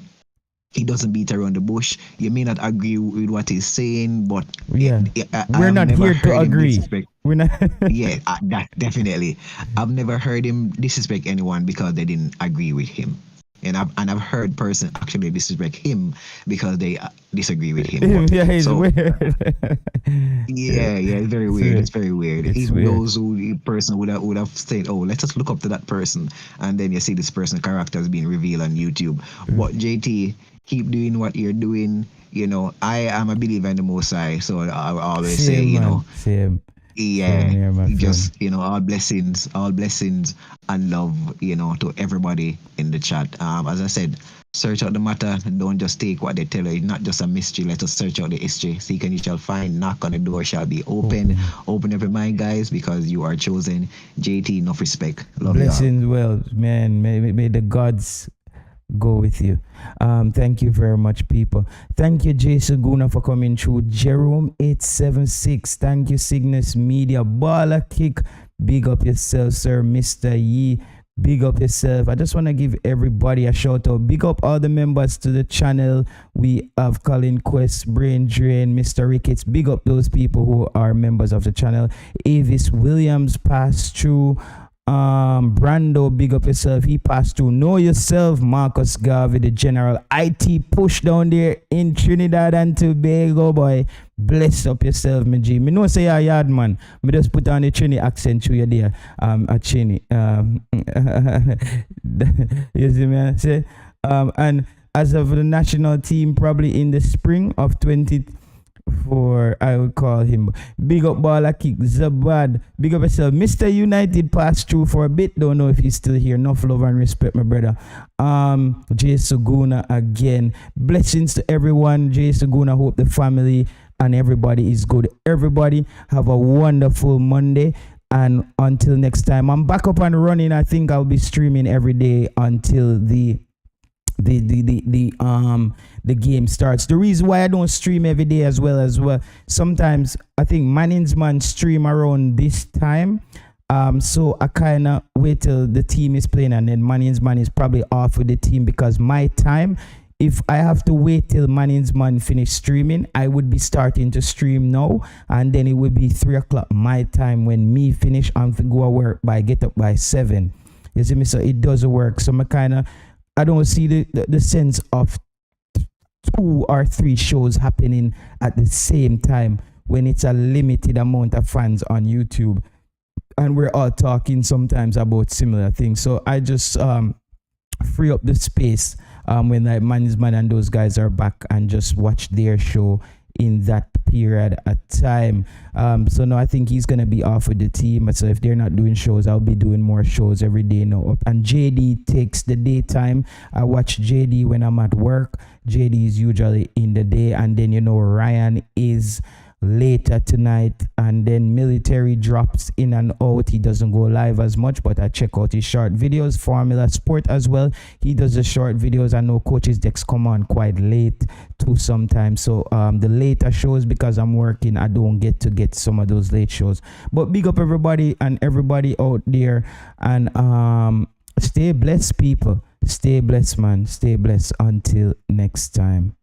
he doesn't beat around the bush. You may not agree with what he's saying, but Yeah. I We're have not never here to heard him agree. disrespect. We're not. Yeah, that definitely. I've never heard him disrespect anyone because they didn't agree with him. And I've heard person actually disrespect him because they disagree with him. But, Yeah, it's so weird. yeah, it's very weird. It's very weird. It's If weird. those who the person would have said, "Oh, let's just look up to that person," and then you see this person's character is being revealed on YouTube. But JT, keep doing what you're doing. You know, I am a believer in the Most High, so I always say, Same, you man. know, Same. yeah, Same here, my just all blessings and love, to everybody in the chat. As I said, search out the matter. Don't just take what they tell you. It's not just a mystery. Let us search out the history. Seek and you shall find. Knock on the door shall be open. Open every mind, guys, because you are chosen. JT, enough respect. Love you all. Blessings, well, man. May the gods go with you. Thank you very much, people. Thank you, Jay Saguna, for coming through. Jerome 876. Thank you, Cygnus Media. Baller Kick. Big up yourself, sir. Mr. Yee. Big up yourself. I just want to give everybody a shout out. Big up all the members to the channel. We have Colin Quest, Brain Drain, Mr. Ricketts. Big up those people who are members of the channel. Avis Williams passed through. Brando, big up yourself. He passed through. Know yourself. Marcus Garvey, the general IT push down there in Trinidad and Tobago, boy. Bless up yourself, my G. Me know say you're yard man. Me just put on the Trini accent through you there. A Trini. You see me? Say, and as of the national team, probably in the spring of 2024, I would call him. Big up Baller Kick, Zabad. Big up yourself. Mr. United passed through for a bit. Don't know if he's still here. Enough love and respect, my brother. Jay Saguna again. Blessings to everyone. Jay Saguna, hope the family and everybody is good. Everybody have a wonderful Monday. And until next time, I'm back up and running. I think I'll be streaming every day until the game starts. The reason why I don't stream every day as well, sometimes I think Manning's man stream around this time. So I kind of wait till the team is playing, and then Manning's man is probably off with the team, because my time, if I have to wait till Manning's man finish streaming, I would be starting to stream now, and then it would be 3 o'clock my time when me finish and go to work get up by 7. You see me? So it doesn't work. So I don't see the sense of 2 or 3 shows happening at the same time when it's a limited amount of fans on YouTube, and we're all talking sometimes about similar things. So I just free up the space when like Man's Man and those guys are back, and just watch their show in that period of time. So now I think he's gonna be off with the team. So if they're not doing shows, I'll be doing more shows every day now. And JD takes the daytime. I watch JD when I'm at work. JD is usually in the day, and then Ryan is later tonight, and then Military drops in and out. He doesn't go live as much, but I check out his short videos. Formula Sport as well, he does the short videos. I know Coach's decks come on quite late too sometimes, so the later shows, because I'm working, I don't get some of those late shows. But big up everybody and everybody out there, and stay blessed, people. Stay blessed, man. Stay blessed until next time.